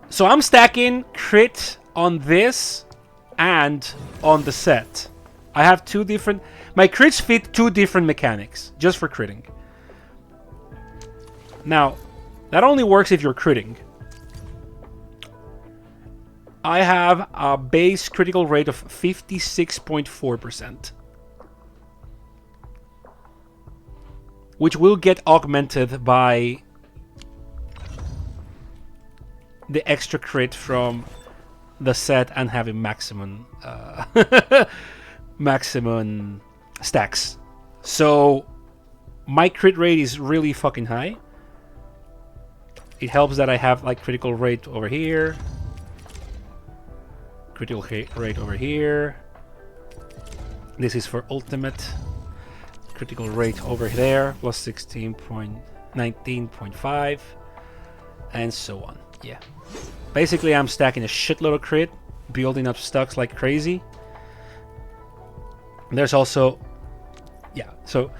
So I'm stacking crit on this and on the set. I have two different... My crits fit 2 different mechanics, just for critting. Now, that only works if you're critting. I have a base critical rate of 56.4%. Which will get augmented by the extra crit from the set and having maximum maximum stacks. So my crit rate is really fucking high. It helps that I have like critical rate over here, critical rate over here, This is for ultimate. Critical rate over there, plus 19.5, and so on. Yeah. Basically, I'm stacking a shitload of crit, building up stocks like crazy. There's also, yeah, so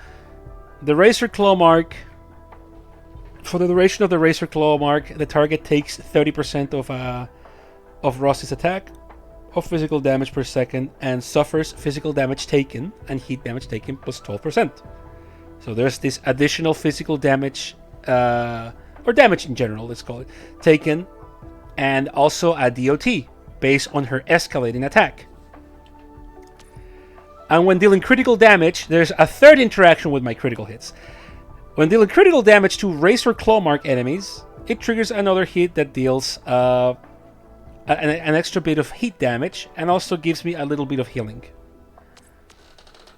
the Razor Claw mark, for the duration of the Razor Claw mark, the target takes 30% of Rossi's attack, of physical damage per second, and suffers physical damage taken and heat damage taken plus 12%. So there's this additional physical damage, or damage in general, let's call it, taken, and also a DOT based on her escalating attack. And when dealing critical damage, there's a third interaction with my critical hits. When dealing critical damage to Razor Claw mark enemies, it triggers another hit that deals an extra bit of heat damage and also gives me a little bit of healing.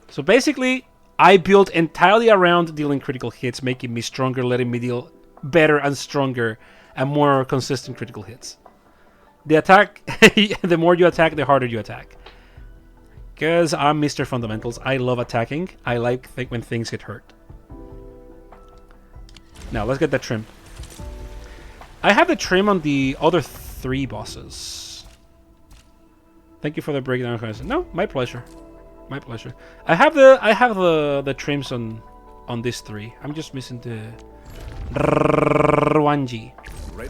So basically, I built entirely around dealing critical hits, making me stronger, letting me deal better and stronger and more consistent critical hits. The attack, the more you attack, the harder you attack. Because I'm Mr. Fundamentals. I love attacking. I like when things get hurt. Now, let's get that trim. I have the trim on the other 3 bosses. Thank you for the breakdown. No, my pleasure. My pleasure. I have the trims on these 3. I'm just missing the Rwanji.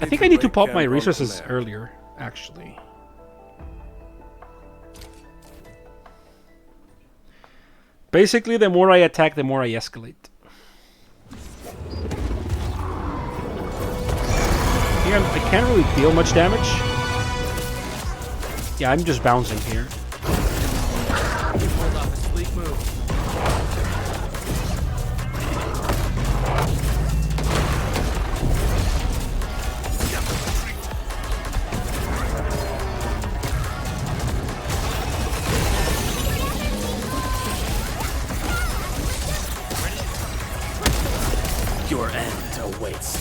I think I need to pop my resources earlier, actually. Basically, the more I attack, the more I escalate. Here, I can't really deal much damage. Yeah, I'm just bouncing here. Pulled off a sleek move. Your end awaits.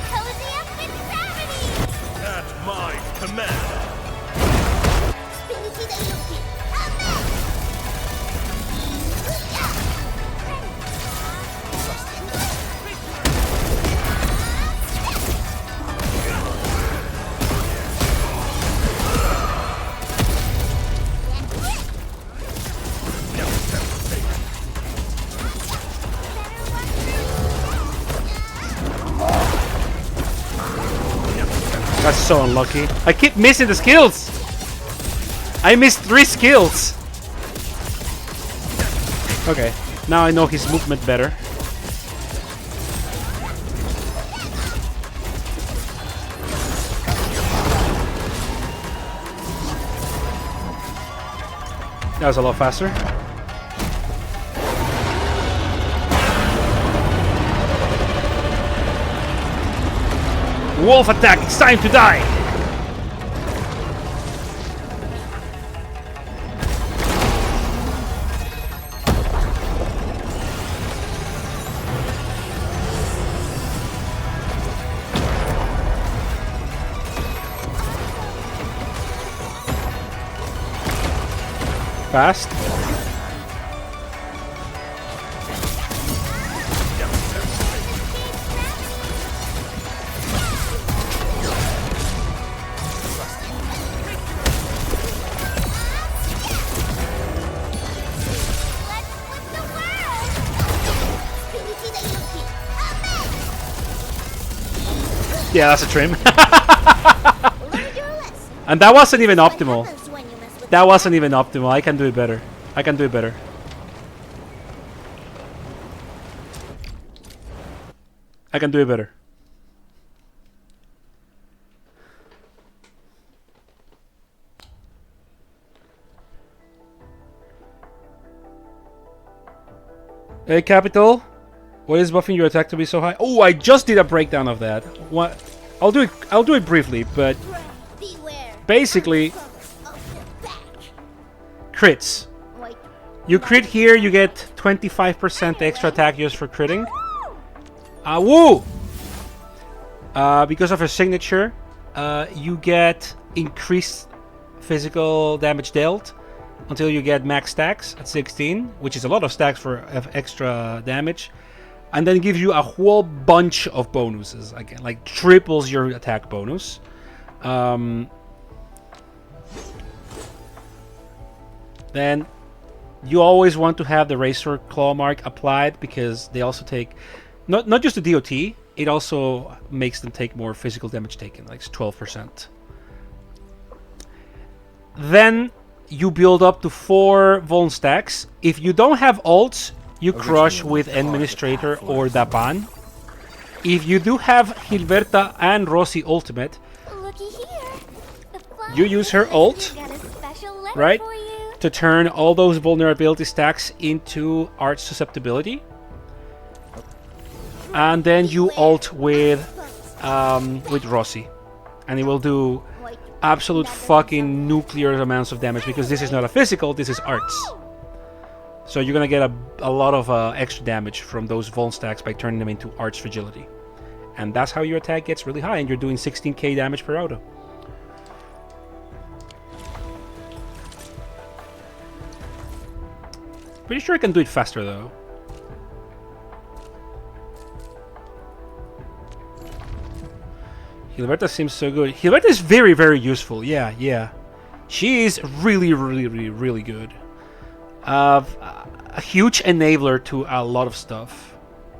Cozy up with gravity! At my command. Spiriti dei lupi! Amen! That's so unlucky. I keep missing the skills. I missed 3 skills. Okay, now I know his movement better. That was a lot faster. Wolf attack, it's time to die! Fast. Yeah, that's a trim. And that wasn't even optimal. That wasn't even optimal. I can do it better. I can do it better. I can do it better. Hey, Capital. What is buffing your attack to be so high? Oh, I just did a breakdown of that. What? I'll do it briefly, but basically crits. You crit here, you get 25% extra attack just for critting. Woo! Because of her signature, you get increased physical damage dealt until you get max stacks at 16, which is a lot of stacks for extra damage, and then gives you a whole bunch of bonuses again, like triples your attack bonus. Then you always want to have the Razor Claw mark applied because they also take not just the DOT, it also makes them take more physical damage taken, like 12%. Then you build up to 4 Vuln stacks. If you don't have ults, you crush with Administrator or Daban. If you do have Gilberta and Rossi ultimate, Looky here. The you use her ult, got a special letter right, for you. to turn all those vulnerability stacks into Arch Susceptibility. And then you ult with Rossi, and it will do absolute fucking nuclear amounts of damage because this is not a physical, this is arts. So you're gonna get a lot of extra damage from those Vuln stacks by turning them into Arch Fragility. And that's how your attack gets really high, and you're doing 16k damage per auto. Pretty sure I can do it faster though. Gilberta seems so good. Gilberta is very, very useful. Yeah, yeah. She is really, really, really, really good. A huge enabler to a lot of stuff.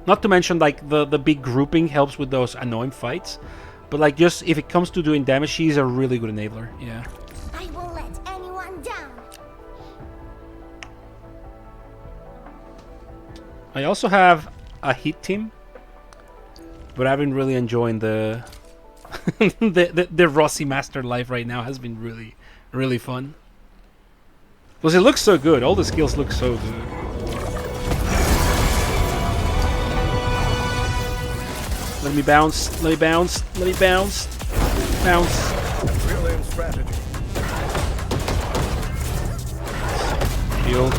Not to mention, like, the big grouping helps with those annoying fights. But, like, just if it comes to doing damage, she's a really good enabler. Yeah. I won't let anyone down. I also have a hit team. But I've been really enjoying the... the Rossi Master life right now has been really, really fun. Because it looks so good. All the skills look so good. Let me bounce. Let me bounce. Let me bounce. Bounce. Real-aim strategy. Shield.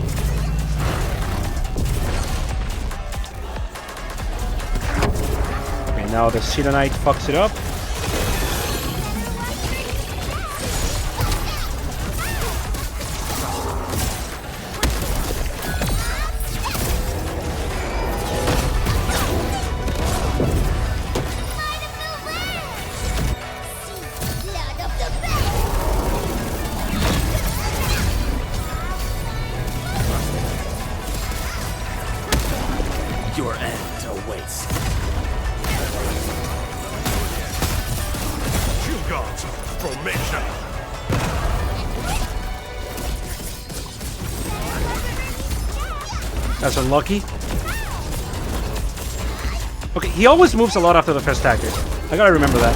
Okay, now the Sidonite fucks it up. Blood of the best. Your end awaits. You got formation. That's unlucky. Okay, he always moves a lot after the first attack. I gotta remember that.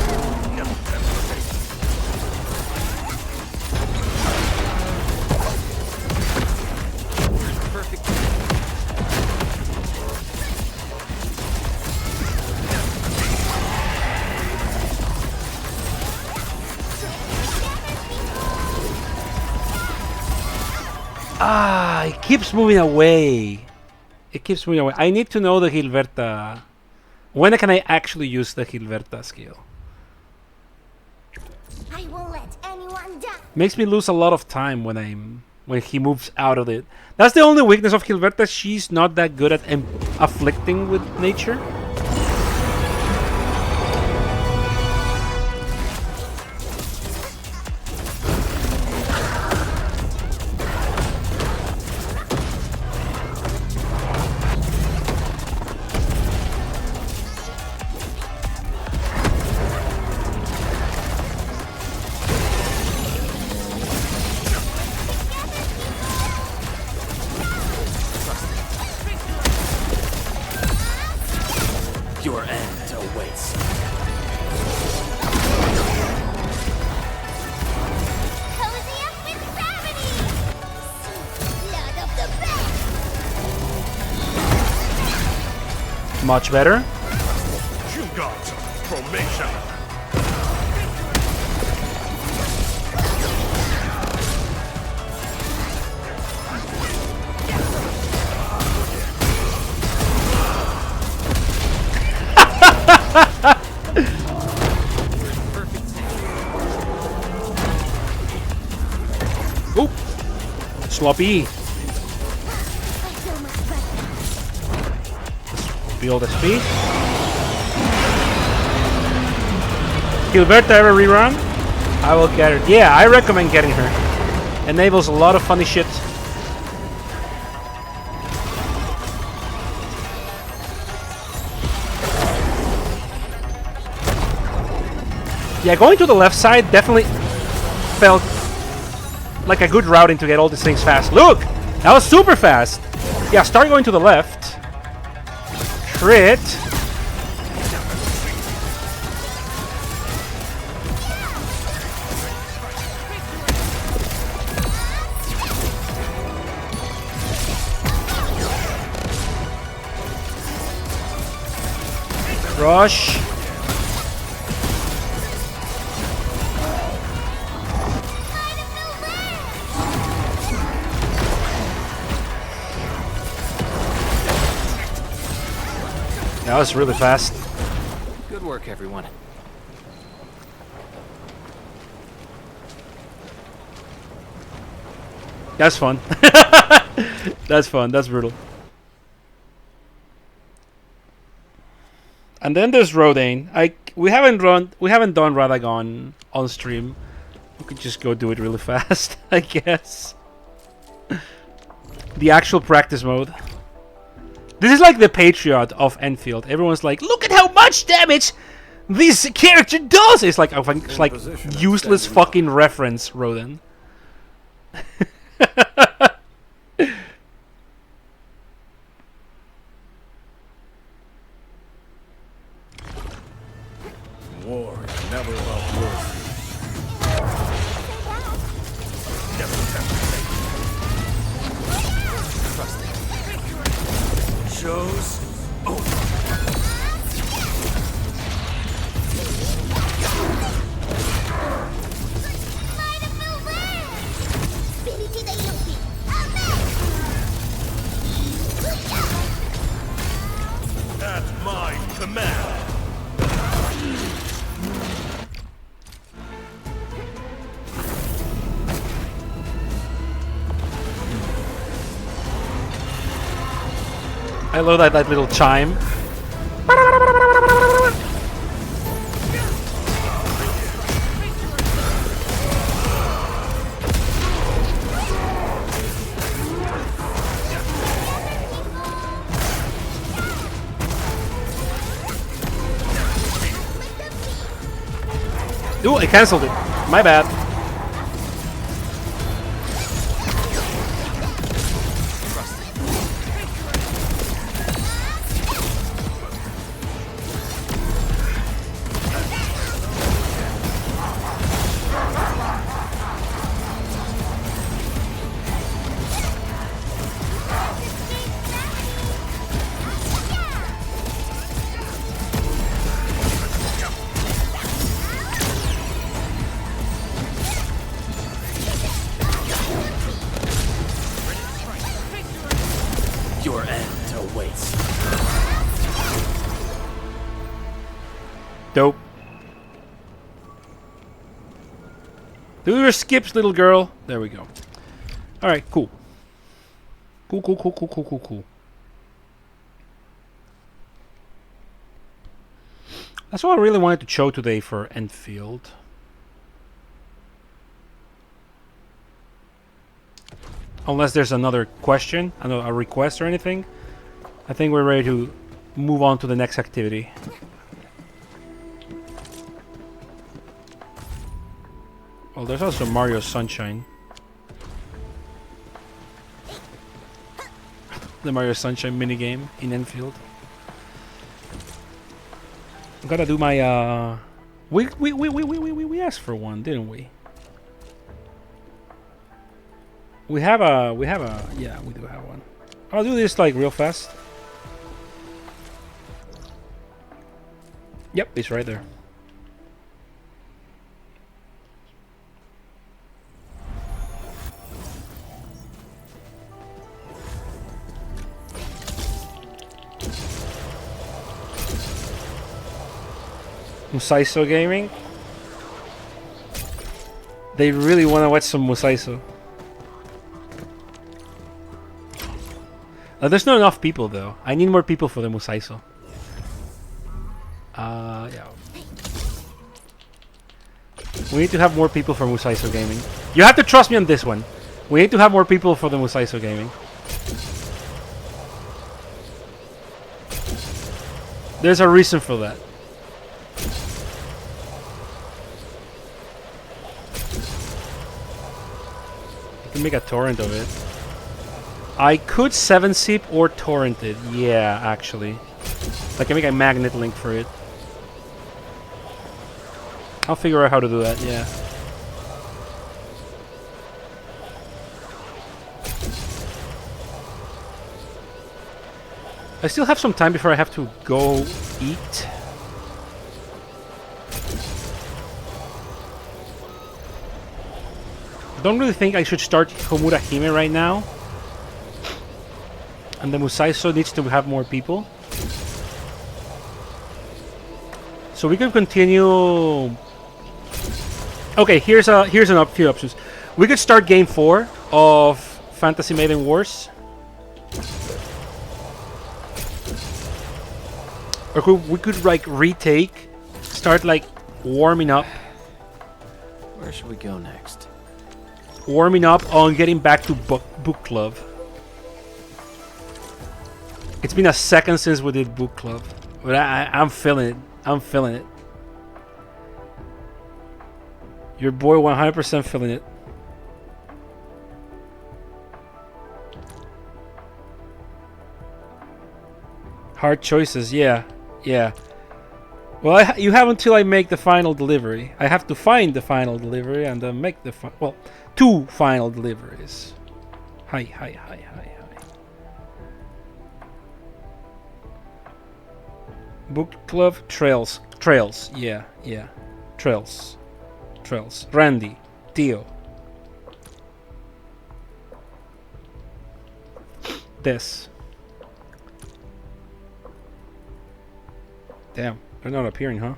Ah, it keeps moving away. It keeps moving away. I need to know the Gilberta. When can I actually use the Gilberta skill? I won't let anyone down. Makes me lose a lot of time when he moves out of it. That's the only weakness of Gilberta. She's not that good at afflicting with nature. Your end awaits. Cozy up with gravity. Blood of the best. Much better. You got formation. Sloppy. I feel much better. Build SP. Gilberta ever rerun? I will get her. Yeah, I recommend getting her. Enables a lot of funny shit. Yeah, going to the left side definitely felt like a good routing to get all these things fast. Look! That was super fast! Yeah, start going to the left. Crit. Rush. That was really fast. Good work, everyone. That's fun. That's fun. That's brutal. And then there's Rodane. We haven't done Radagon on stream. We could just go do it really fast, I guess. The actual practice mode. This is like the Patriot of Enfield. Everyone's like, look at how much damage this character does! It's like useless fucking reference, Rodin. War is never about mercy. Never shows over. At my command. I love that little chime. Ooh, I cancelled it. My bad. Your end awaits. Dope. Do your skips, little girl. There we go. Alright, cool. Cool. That's what I really wanted to show today for Enfield. Unless there's another question, a request or anything. I think we're ready to move on to the next activity. Well, there's also Mario Sunshine. The Mario Sunshine minigame in Enfield. I'm gonna do my we asked for one, didn't we? We have a yeah, we do have one. I'll do this like real fast. Yep, it's right there. Musaiso Gaming. They really want to watch some Musaiso. There's not enough people though. I need more people for the Musaiso. Yeah. We need to have more people for Musaiso Gaming. You have to trust me on this one. We need to have more people for the Musaiso Gaming. There's a reason for that. You can make a torrent of it. I could 7-zip or torrent it. Yeah, actually. I can make a magnet link for it. I'll figure out how to do that, yeah. I still have some time before I have to go eat. Don't really think I should start Homura Hime right now. And the Musaiso needs to have more people. So we could continue. Okay, here's a few options. We could start game 4 of Fantasy Maiden Wars. Or we could like retake, start like warming up. Where should we go next? Warming up on getting back to book club. It's been a second since we did book club, but I'm feeling it. I'm feeling it. Your boy 100% feeling it. Hard choices, yeah. Yeah. Well, you have until I make the final delivery. I have to find the final delivery and then make the well, 2 final deliveries. Hi. Book club trails. Yeah. Trails. Randy, Tio. This. Damn, they're not appearing, huh?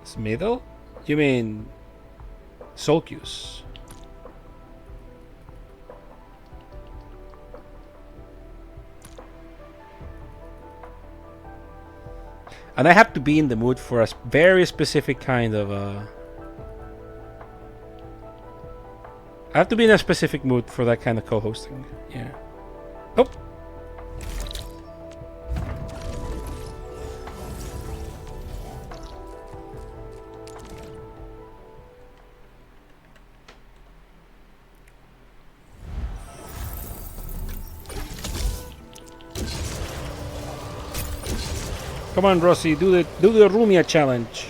Smithel? You mean Solcus? And I have to be in the mood for a very specific kind of I have to be in a specific mood for that kind of co-hosting. Yeah. Oh. Come on, Rossi, do the Rumia challenge.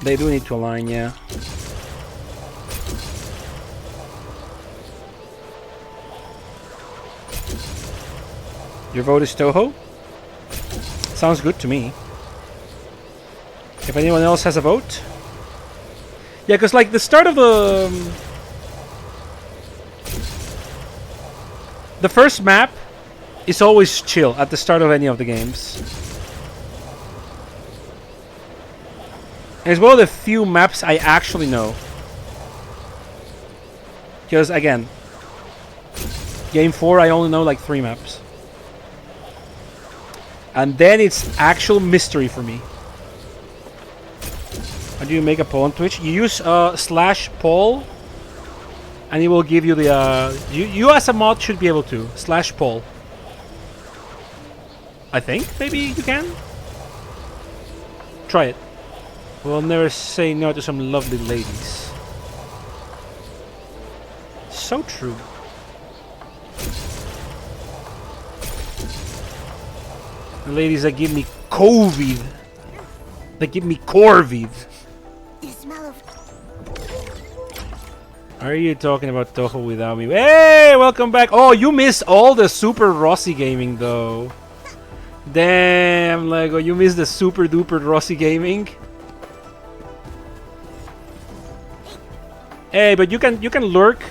They do need to align, yeah. Your vote is Toho? Sounds good to me. If anyone else has a vote? Yeah, because like the start of the first map is always chill at the start of any of the games. And it's one of the few maps I actually know. Because again, game 4 I only know like 3 maps. And then it's actual mystery for me. How do you make a poll on Twitch? You use /poll and it will give you the you as a mod should be able to /poll. I think maybe you can. Try it. We'll never say no to some lovely ladies. So true. The ladies that give me COVID. They give me Corvid. The smell of... Are you talking about Toho without me? Hey, welcome back. Oh, you missed all the Super Rossi gaming though. Damn, Lego, you missed the super duper Rossi gaming. Hey, but you can lurk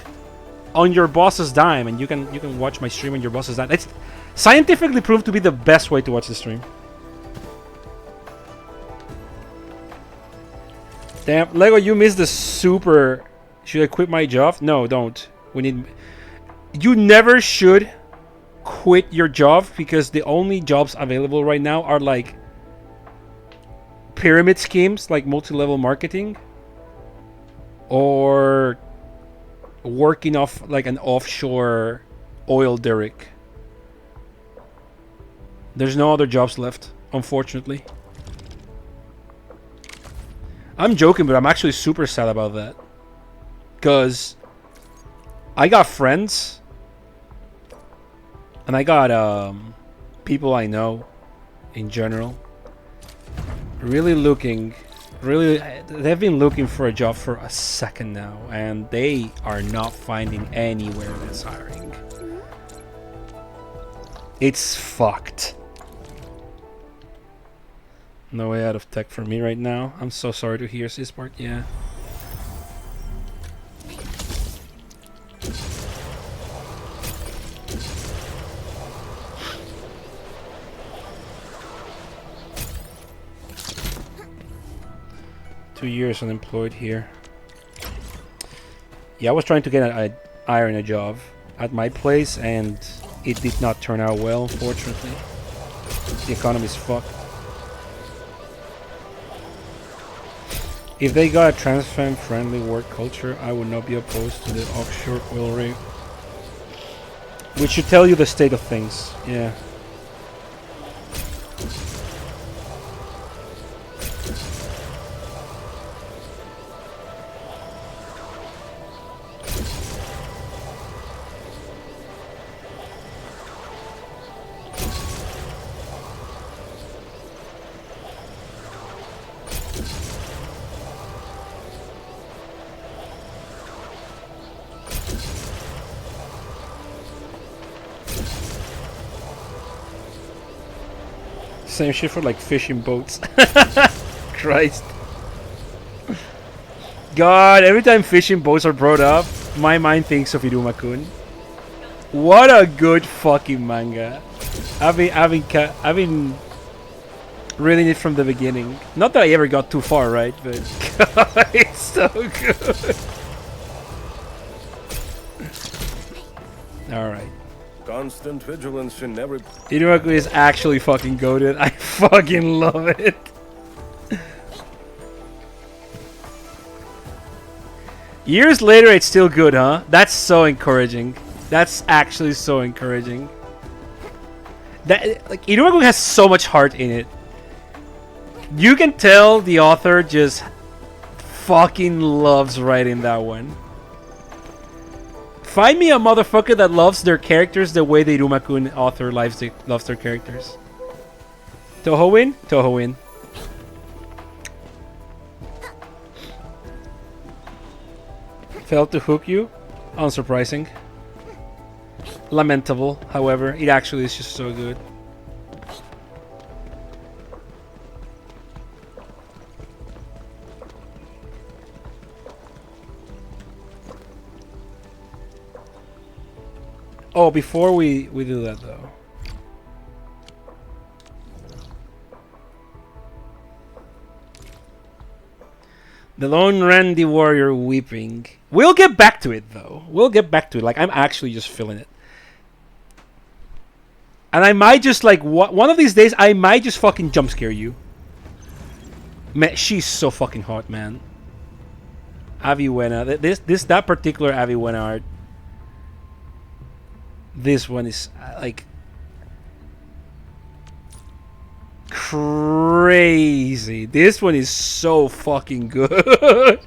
on your boss's dime, and you can watch my stream on your boss's dime. Scientifically proved to be the best way to watch the stream. Damn, Lego, you missed the super. Should I quit my job? No, don't. We need. You never should quit your job because the only jobs available right now are like pyramid schemes, like multi-level marketing, or working off like an offshore oil derrick. There's no other jobs left, unfortunately. I'm joking, but I'm actually super sad about that. Because I got friends. And I got people I know in general. Really looking. They've been looking for a job for a second now. And they are not finding anywhere that's hiring. It's fucked. No way out of tech for me right now. I'm so sorry to hear, Sispark. Yeah. Two years unemployed here. Yeah, I was trying to get an iron a job at my place, and it did not turn out well, unfortunately. The economy's fucked. If they got a trans-femme-friendly work culture, I would not be opposed to the offshore oil rig. Which should tell you the state of things. Yeah. Same shit for like fishing boats. Christ. God, every time fishing boats are brought up, my mind thinks of Iruma-kun. What a good fucking manga. I've been reading it from the beginning. Not that I ever got too far, right? But God, it's so good. Alright. Constant vigilance in every... Inumaku is actually fucking goated. I fucking love it. Years later, it's still good, huh? That's so encouraging. That's actually so encouraging. That like Inumaku has so much heart in it. You can tell the author just fucking loves writing that one. Find me a motherfucker that loves their characters the way the Iruma-kun author loves their characters. Toho win? Toho win. Failed to hook you? Unsurprising. Lamentable, however. It actually is just so good. Oh, before we do that though. The Lone Randy Warrior weeping. We'll get back to it though. We'll get back to it. Like I'm actually just feeling it. And I might just like one of these days I might just fucking jump scare you. Man, she's so fucking hot, man. Aviwena. That particular Aviwena art. This one is like crazy. This one is so fucking good.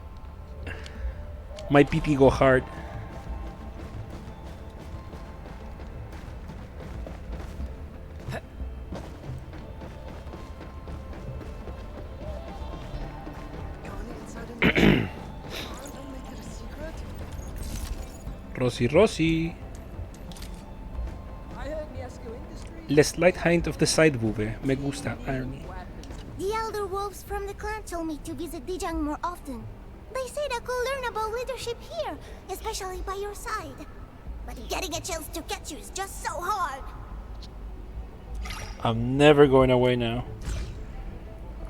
My pee go hard. Rosy. Le slight hint of the sideboobe. Me gusta irony. The elder wolves from the clan told me to visit Dijang more often. They said I could learn about leadership here, especially by your side. But getting a chance to catch you is just so hard. I'm never going away now.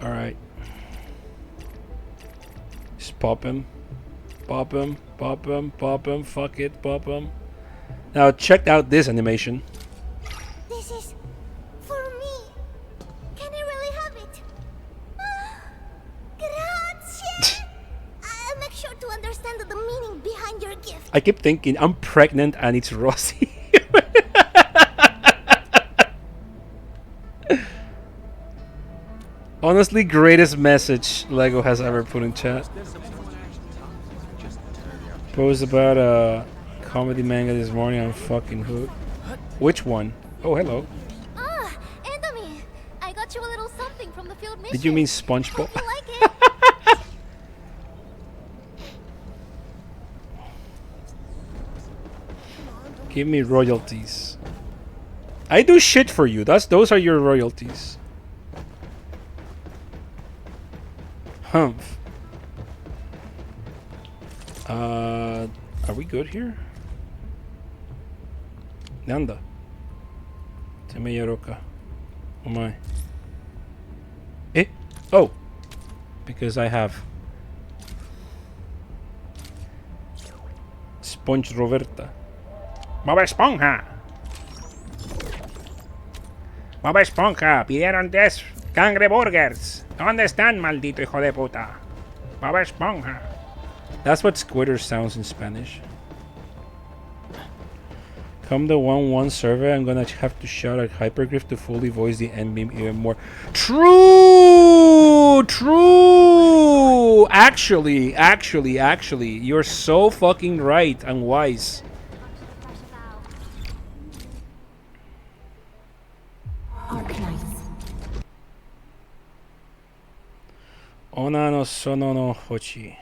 Alright. Just pop him. Pop him. Pop him. Pop him. Fuck it. Pop him. Now check out this animation. This is for me. Can I really have it? Grazie! I'll make sure to understand the meaning behind your gift. I keep thinking I'm pregnant and it's Rossi. Honestly, greatest message Lego has ever put in chat. Post about a comedy manga this morning. I'm fucking hooked. Which one? Oh, hello. Ah, Endomi! I got you a little something from the field mission. Did you mean SpongeBob? Hope you like it. Give me royalties. I do shit for you. Those are your royalties. Humph. Are we good here? Nanda. Teme Yaroka. Oh my. Eh? Oh! Because I have Sponge Roberta. Bob Esponja. Bob Esponja, pidieron 10 cangreburgers. ¿Dónde están, maldito hijo de puta? Bob Esponja. That's what Squidder sounds in Spanish. Come the 1-1 server, I'm gonna have to shout at Hypergriff to fully voice the N-beam even more. True! True! Actually, you're so fucking right and wise. Ona no sono no hochi.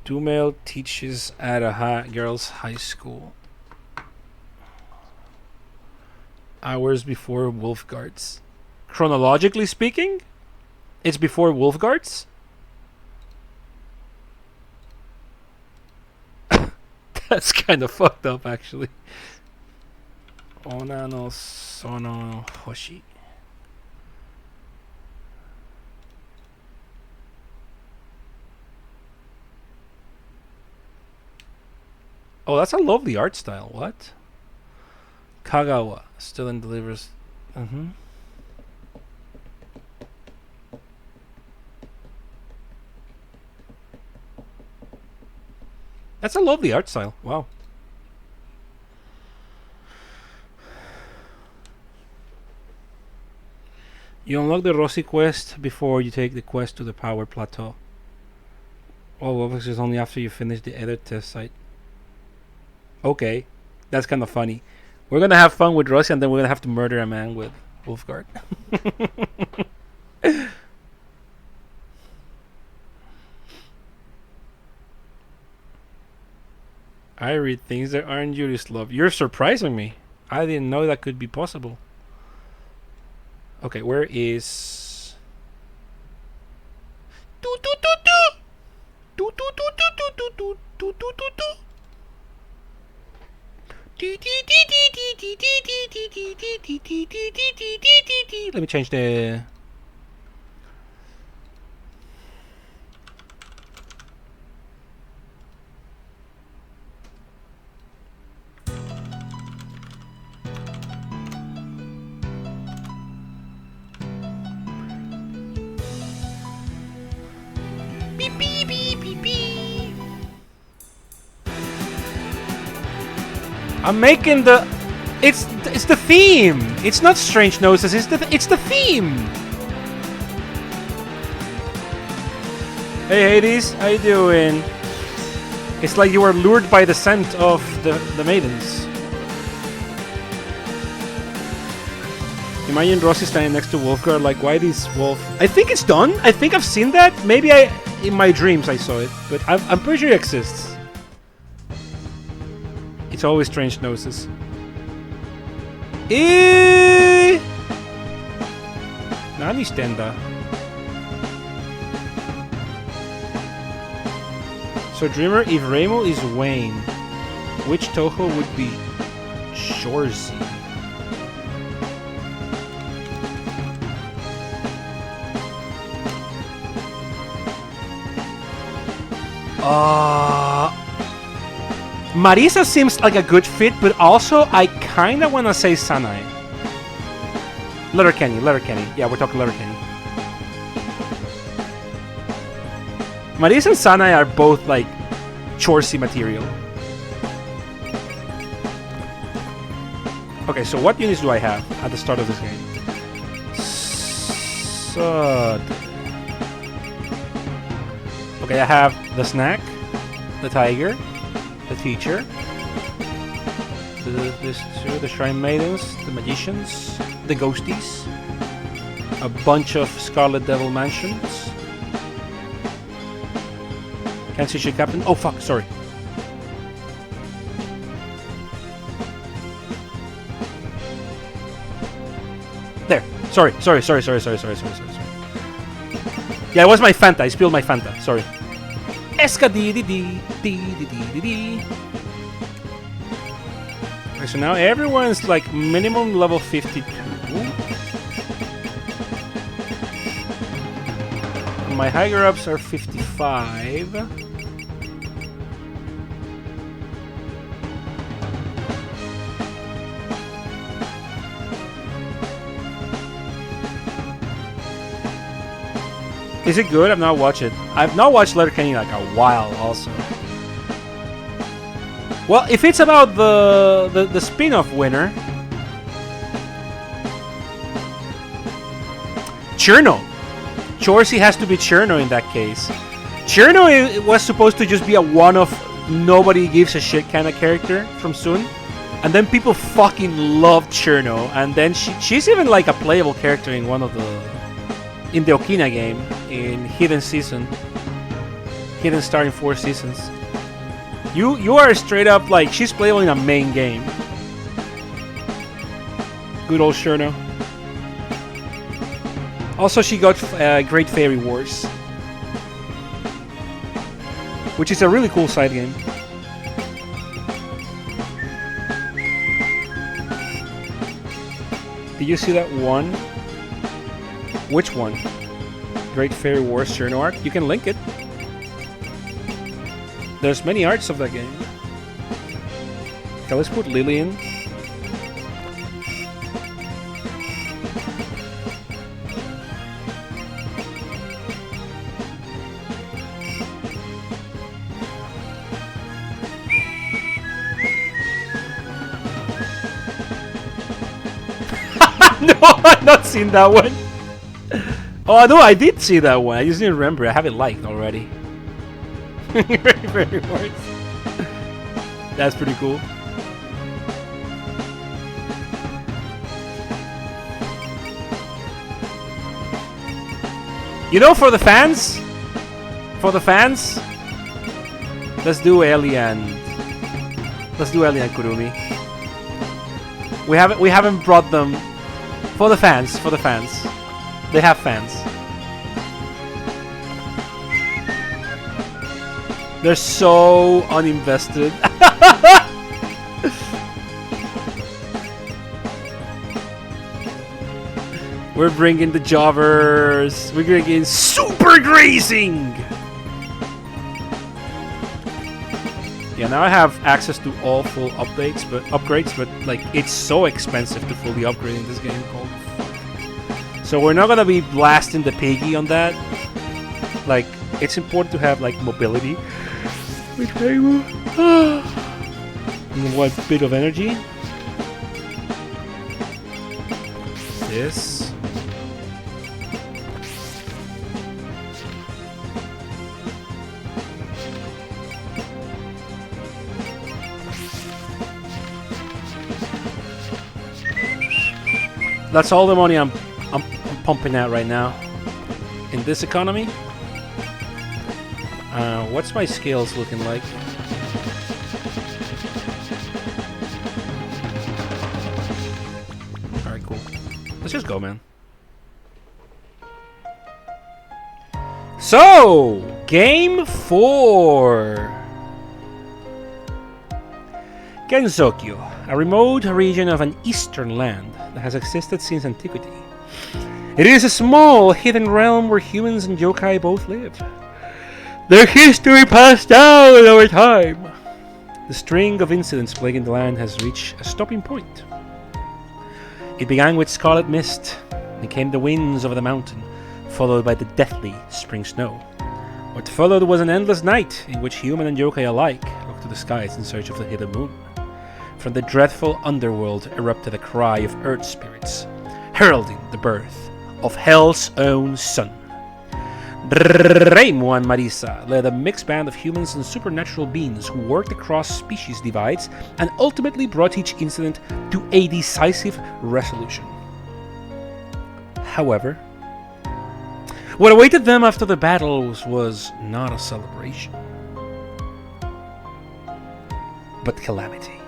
2 male teaches at a girls' high school. Hours before Wolfguards. Chronologically speaking, it's before Wolfguards. That's kind of fucked up, actually. Ona no sono hoshi. Oh, that's a lovely art style. What? Kagawa still in delivers. That's a lovely art style. Wow. You unlock the Rossi quest before you take the quest to the power plateau. Oh, obviously it's only after you finish the other test site. Okay, that's kind of funny. We're gonna have fun with Rossi and then we're gonna have to murder a man with Wolfguard. I read things that aren't Yurislav. You're surprising me. I didn't know that could be possible. Okay, where is... Let me change the... I'm making the... It's the theme. It's not Strange Noses. It's the theme. Hey Hades, how you doing? It's like you were lured by the scent of the maidens. Imagine Rossi standing next to Wolfguard like, why this wolf? I think it's done. I think I've seen that. Maybe in my dreams I saw it, but I'm pretty sure it exists. It's always Strange Noses. Nani stenda? So Dreamer, if Raymond is Wayne, which Toho would be Shorzy? Marisa seems like a good fit, but also I kind of want to say Sanae. Letterkenny. Yeah, we're talking Letterkenny. Marisa and Sanae are both like Chorsey material. Okay, so what units do I have at the start of this game? Sud. Okay, I have the snack, the tiger, the teacher, the shrine maidens, the magicians, the ghosties, a bunch of Scarlet Devil mansions. Can't see shit, Captain. Oh fuck, sorry. There. Sorry. Yeah, it was my Fanta. I spilled my Fanta. Sorry. Esca-dee-dee-dee-dee-dee-dee-dee. Okay, so now everyone's like minimum level 52. My higher ups are 55. Is it good? I've not watched it. I've not watched Letterkenny in like a while also. Well, if it's about the spin-off winner, Cherno. Chorsey has to be Cherno in that case. Cherno was supposed to just be a one-off, nobody gives a shit kind of character from Sun. And then people fucking loved Cherno. And then she's even like a playable character in one of the... in the Okina game, in Hidden Season. Hidden Star in 4 seasons. You are straight up like, she's playable in a main game. Good old Cherno. Also, she got Great Fairy Wars, which is a really cool side game. Did you see that one? Which one? Great Fairy Wars Cherno art? You can link it. There's many arts of that game. Okay, let's put Lillian. No, I've not seen that one. Oh no, I did see that one. I just didn't remember. I have it liked already. Very words. That's pretty cool. You know, for the fans, let's do Ellie and Kurumi. We haven't brought them for the fans. They have fans. They're so uninvested. We're bringing the jobbers. We're bringing super grazing. Yeah, now I have access to all full upgrades, but like it's so expensive to fully upgrade in this game. Holy fuck. So we're not gonna be blasting the piggy on that. Like, it's important to have like mobility. Okay, what bit of energy? This. That's all the money I'm pumping out right now in this economy. What's my scales looking like? Alright, cool. Let's just go, man. So, game 4. Genzokyo, a remote region of an eastern land that has existed since antiquity. It is a small, hidden realm where humans and yokai both live. Their history passed down over time. The string of incidents plaguing the land has reached a stopping point. It began with scarlet mist, then came the winds over the mountain, followed by the deathly spring snow. What followed was an endless night in which human and yokai alike looked to the skies in search of the hidden moon. From the dreadful underworld erupted a cry of earth spirits, heralding the birth of Hell's own son. Reimu and Marisa led a mixed band of humans and supernatural beings who worked across species divides and ultimately brought each incident to a decisive resolution. However, what awaited them after the battles was not a celebration, but calamity.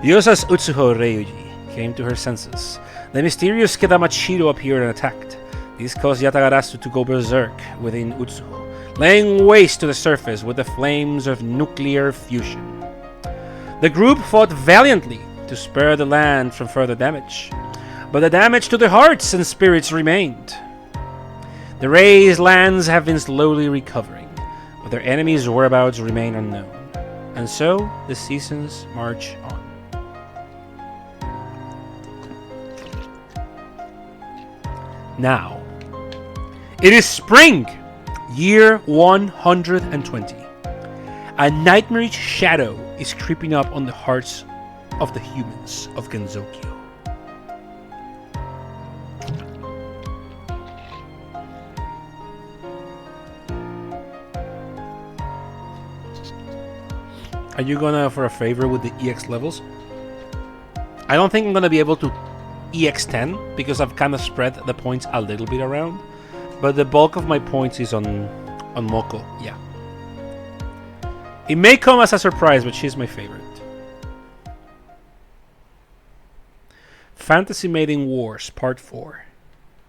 Yosa's Utsuho Ryuji came to her senses. The mysterious Kedamachiro appeared and attacked. This caused Yatagarasu to go berserk within Utsuho, laying waste to the surface with the flames of nuclear fusion. The group fought valiantly to spare the land from further damage, but the damage to their hearts and spirits remained. The raised lands have been slowly recovering, but their enemies' whereabouts remain unknown, and so the seasons march on. Now, it is spring, year 120. A nightmarish shadow is creeping up on the hearts of the humans of Genzokyo. Are you gonna for a favor with the EX levels? I don't think I'm gonna be able to EX10 because I've kind of spread the points a little bit around. But the bulk of my points is on Moko, yeah. It may come as a surprise, but she's my favorite. Fantasy Mating Wars, Part 4.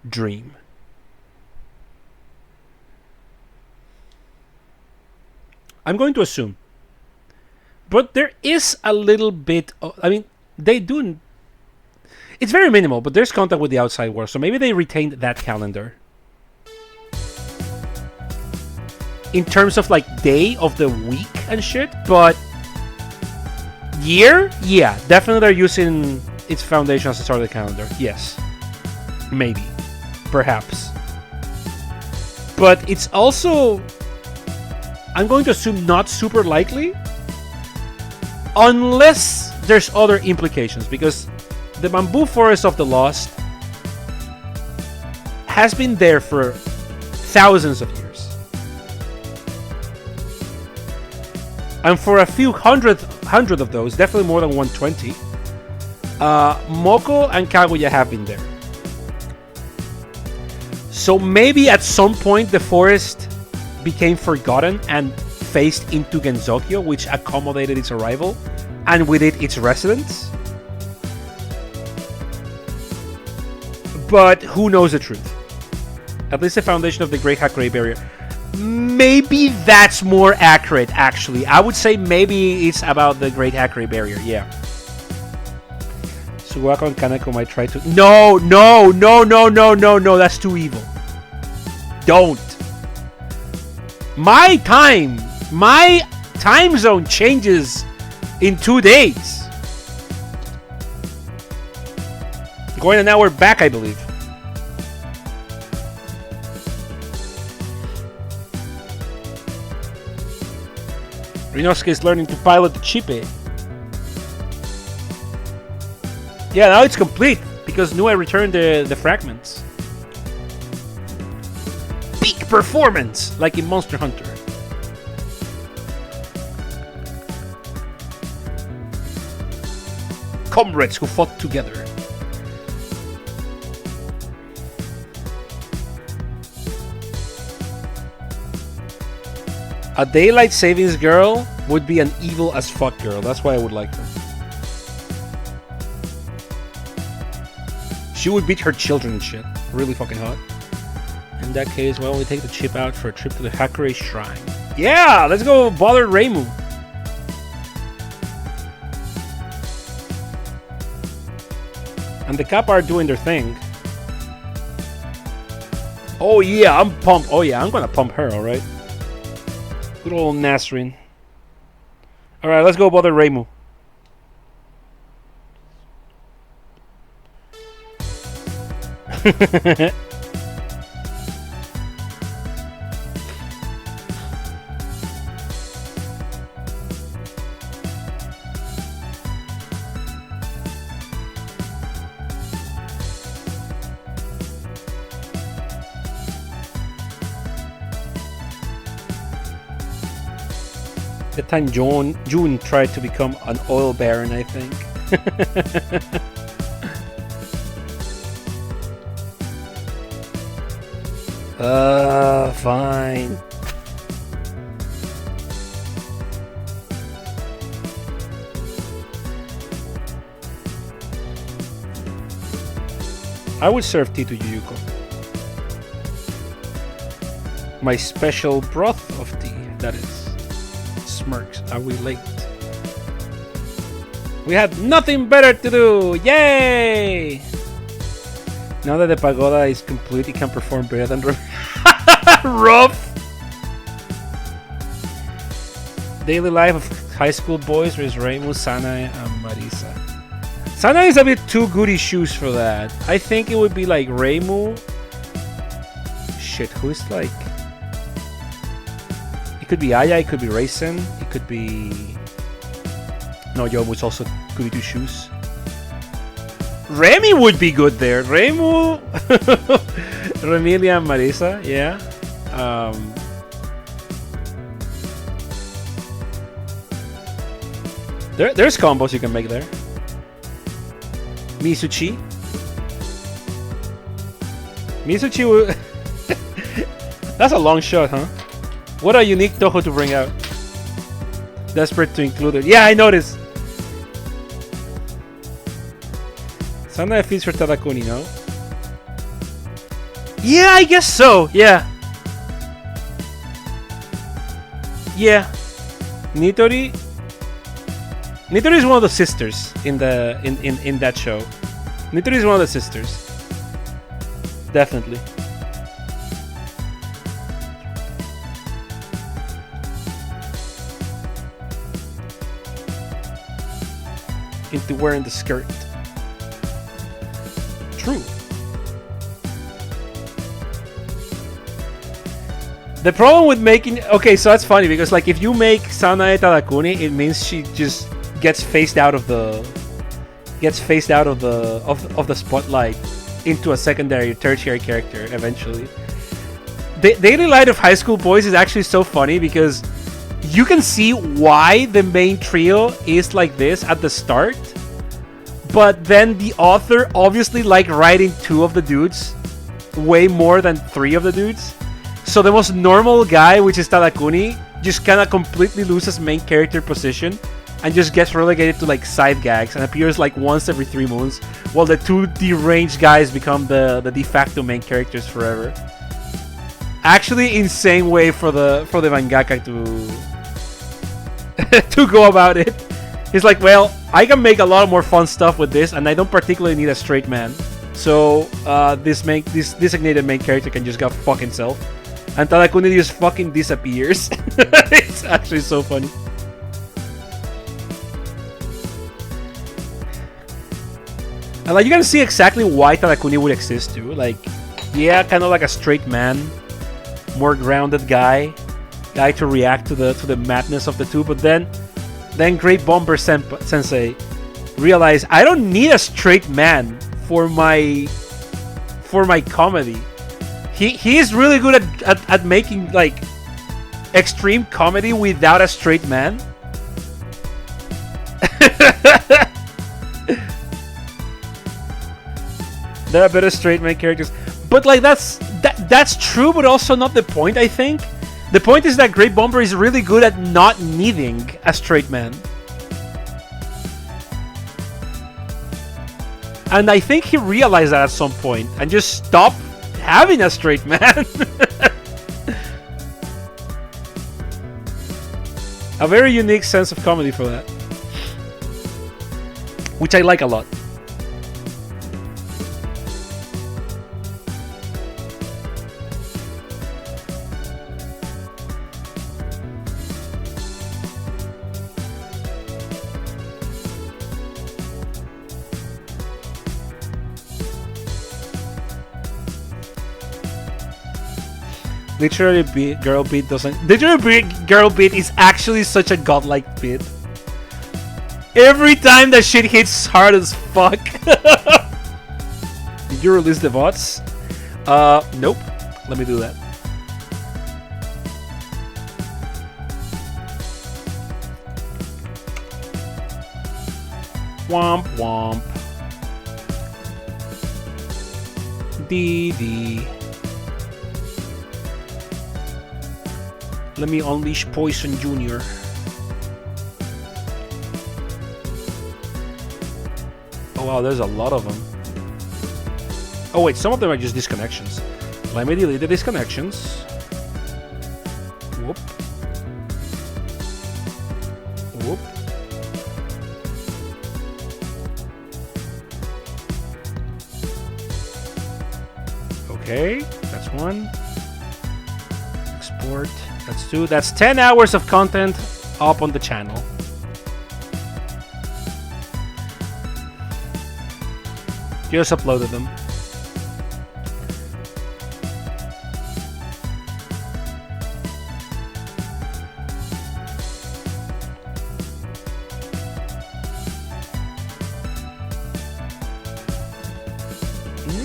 Dream. I'm going to assume. But there is a little bit of... I mean, they do... It's very minimal, but there's contact with the outside world, so maybe they retained that calendar. In terms of like day of the week and shit, but year? Yeah, definitely they're using its foundation as the start of the calendar. Yes. Maybe. Perhaps. But it's also, I'm going to assume, not super likely. Unless there's other implications, because the bamboo forest of the lost has been there for thousands of years. And for a few hundred of those, definitely more than 120, Moko and Kaguya have been there. So maybe at some point the forest became forgotten and phased into Genzokyo, which accommodated its arrival, and with it its residents. But who knows the truth? At least the foundation of the Great Hakurei Barrier. Maybe that's more accurate, actually. I would say maybe it's about the Great Hakurei Barrier, yeah. Sugawako and Kaneko might try to... No, that's too evil. Don't. My time zone changes in 2 days. Going an hour back, I believe. Rinosuke is learning to pilot the Chipe. Yeah, now it's complete because Nue returned the fragments. Peak performance, like in Monster Hunter. Comrades who fought together. A daylight savings girl would be an evil as fuck girl. That's why I would like her. She would beat her children and shit. Really fucking hot. In that case, why don't we take the chip out for a trip to the Hakurei Shrine? Yeah! Let's go bother Reimu. And the Kappa are doing their thing. Oh yeah, I'm pumped. Oh yeah, I'm gonna pump her, alright? Good old Nasrin. Alright, let's go bother Reimu. The time June tried to become an oil baron, I think. Fine. I would serve tea to Yuyuko. My special broth of tea, that is. Smirks, are we late? We had nothing better to do! Yay! Now that the pagoda is complete, it can perform better than rough! Daily life of high school boys with Reimu, Sanae, and Marisa. Sanae is a bit too goody shoes for that. I think it would be like Reimu. Shit, who's like... It could be Aya, it could be Raisin, it could be... No, Yomu's also goody two shoes. Remy would be good there. Reimu, Remilia, and Marisa, yeah. There's combos you can make there. Misuchi. Misuchi. That's a long shot, huh? What a unique Toho to bring out. Desperate to include it. Yeah, I noticed. Sanae fits for Tadakuni, no? Yeah, I guess so. Yeah. Yeah. Nitori. Nitori is one of the sisters in the in that show. Nitori is one of the sisters. Definitely. Into wearing the skirt. True. The problem with making... Okay, so that's funny because like if you make Sanae Tadakuni, it means she just gets phased out of the spotlight into a secondary, tertiary character eventually. The Daily Light of High School Boys is actually so funny because you can see why the main trio is like this at the start, but then the author obviously like writing 2 of the dudes way more than 3 of the dudes. So the most normal guy, which is Tadakuni, just kind of completely loses main character position and just gets relegated to like side gags and appears like once every 3 moons, while the 2 deranged guys become the de facto main characters forever. Actually, insane way for the mangaka to go about it. He's like, well, I can make a lot more fun stuff with this, and I don't particularly need a straight man. So this designated main character can just go fuck himself, and Tadakuni just fucking disappears. It's actually so funny. And like you can see exactly why Tadakuni would exist too. Like, yeah, kind of like a straight man, more grounded guy to react to the madness of the 2. But then Great Bomber Sensei realized I don't need a straight man for my comedy. He is really good at making like extreme comedy without a straight man. There are better straight man characters, but like that's true, but also not the point. I think the point is that Great Bomber is really good at not needing a straight man, and I think he realized that at some point and just stopped having a straight man. A very unique sense of comedy for that, which I like a lot. Literally girl beat doesn't. Literally girl beat is actually such a godlike beat. Every time that shit hits hard as fuck. Did you release the VODs? Nope. Let me do that. Womp womp. DD. Let me unleash Poison Jr. Oh wow, there's a lot of them. Oh wait, some of them are just disconnections. Let me delete the disconnections. Whoop. Whoop. Okay, that's one. Export. That's two. That's 10 hours of content up on the channel. Just uploaded them.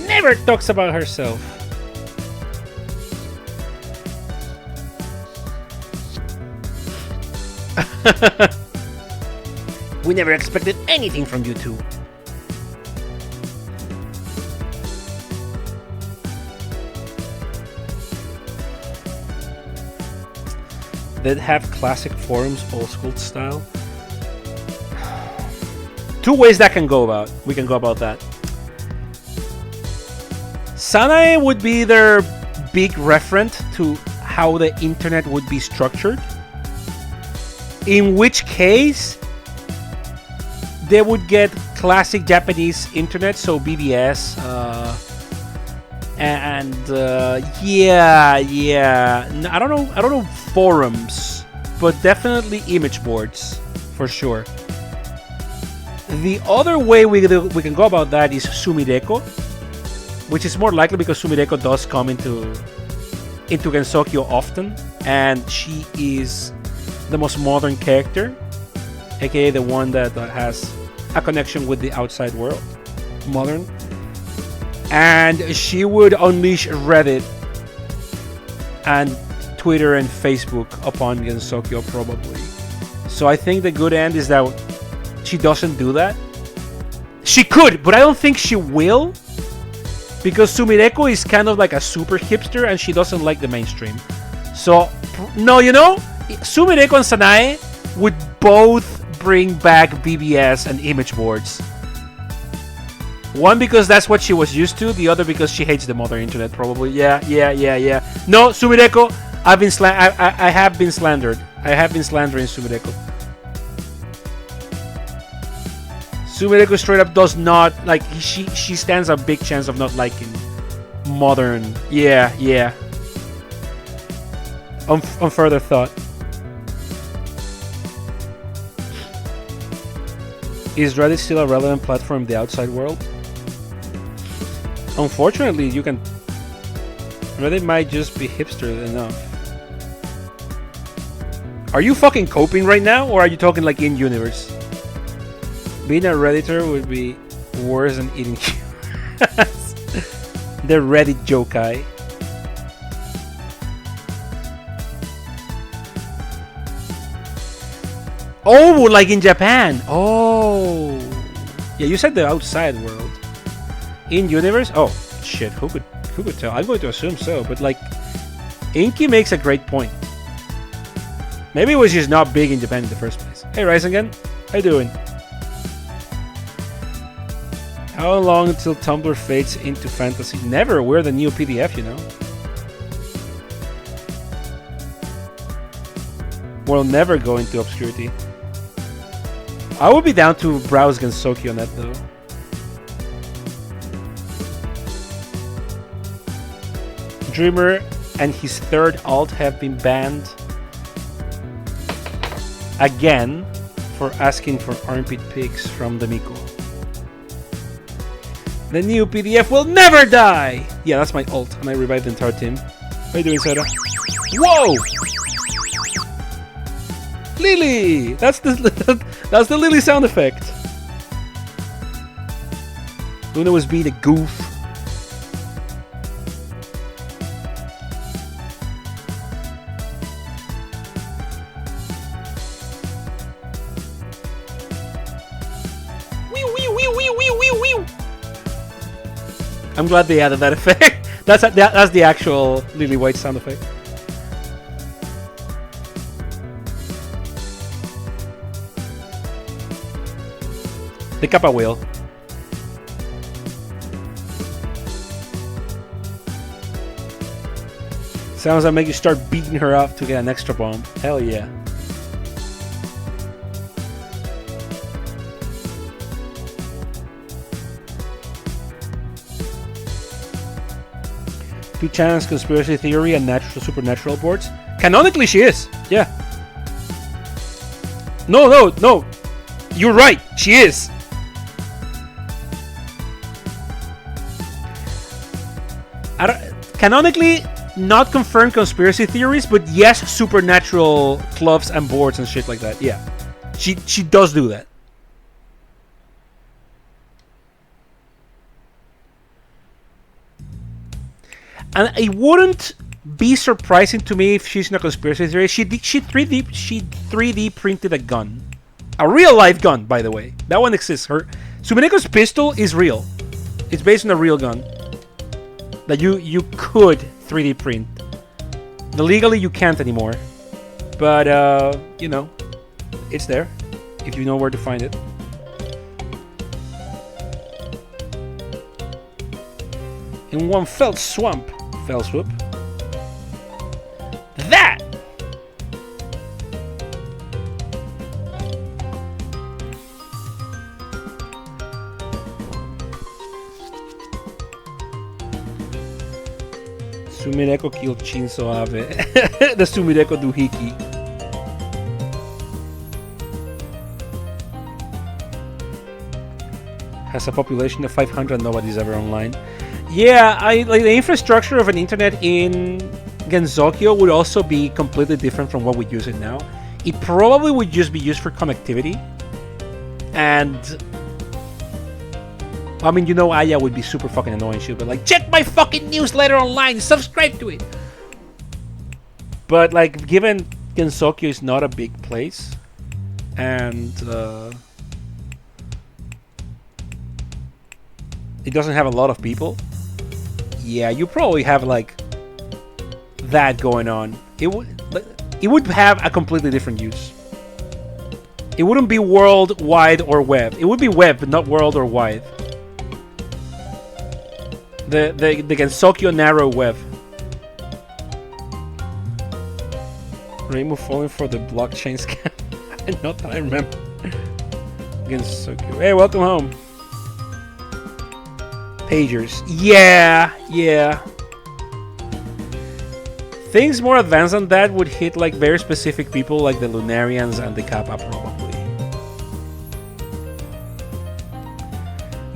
Never talks about herself. We never expected anything from you two. That have classic forums, old school style. Two ways that can go about. We can go about that. Sanae would be their big referent to how the internet would be structured. In which case, they would get classic Japanese internet, so BBS, yeah. I don't know forums, but definitely image boards for sure. The other way we can go about that is Sumideko, which is more likely because Sumideko does come into Gensokyo often, and she is the most modern character, aka the one that has a connection with the outside world, modern. And she would unleash Reddit and Twitter and Facebook upon Gensokyo probably. So I think the good end is that she doesn't do that. She could, but I don't think she will, because Sumideko is kind of like a super hipster and she doesn't like the mainstream. So no, you know, Sumideko and Sanae would both bring back BBS and image boards. One because that's what she was used to, the other because she hates the modern internet probably. Yeah. No, Sumideko, I have been slandered. I have been slandering Sumideko. Sumideko straight up does not like, she stands a big chance of not liking modern. Yeah. On further thought. Is Reddit still a relevant platform in the outside world? Unfortunately, Reddit might just be hipster enough. Are you fucking coping right now, or are you talking like in universe? Being a Redditor would be worse than eating humans. The Reddit Jokai. Oh, like in Japan. Oh. Yeah, you said the outside world. In universe? Oh, shit. Who could tell? I'm going to assume so, but like Inky makes a great point. Maybe it was just not big in Japan in the first place. Hey, Rise again. How you doing? How long until Tumblr fades into fantasy? Never. We're the new PDF, you know. We'll never go into obscurity. I would be down to browse Gensokyo on that though. Dreamer and his third alt have been banned again for asking for armpit pics from the Miko. The new PDF will never die! Yeah, that's my ult, and I revived the entire team. How you doing, Sarah? Whoa! Lily! That's the Lily sound effect. Luna was being a goof. I'm glad they added that effect. That's the actual Lily White sound effect. The Kappa wheel. Sounds that make you start beating her up to get an extra bomb. Hell yeah. Two channels, conspiracy theory and natural supernatural boards. Canonically, she is. Yeah. No. You're right. She is. Canonically, not confirmed conspiracy theories, but yes, supernatural clubs and boards and shit like that. Yeah. She does do that. And it wouldn't be surprising to me if she's in a conspiracy theory. She 3D printed a gun, a real life gun, by the way. That one exists. Her Sumineko's pistol is real. It's based on a real gun that you could 3D print. Legally, you can't anymore, but you know, it's there if you know where to find it. In one fell swoop. That! Sumireko killed Shinzo Abe. The Sumireko Doohickey. Has a population of 500, nobody's ever online. Yeah, like the infrastructure of an internet in Genzokyo would also be completely different from what we use it now. It probably would just be used for connectivity. And I mean, you know, Aya would be super fucking annoying. She'd be like, check my fucking newsletter online, subscribe to it. But like, given Genzokyo is not a big place, and it doesn't have a lot of people, yeah, you probably have like that going on. It would have a completely different use. It wouldn't be world, wide, or web. It would be web, but not world or wide. The Gensokyo narrow web. Rainbow falling for the blockchain scam. Not that I remember. Gensokyo. Hey, welcome home. Pagers. Yeah. Things more advanced than that would hit like very specific people like the Lunarians and the Kappa probably.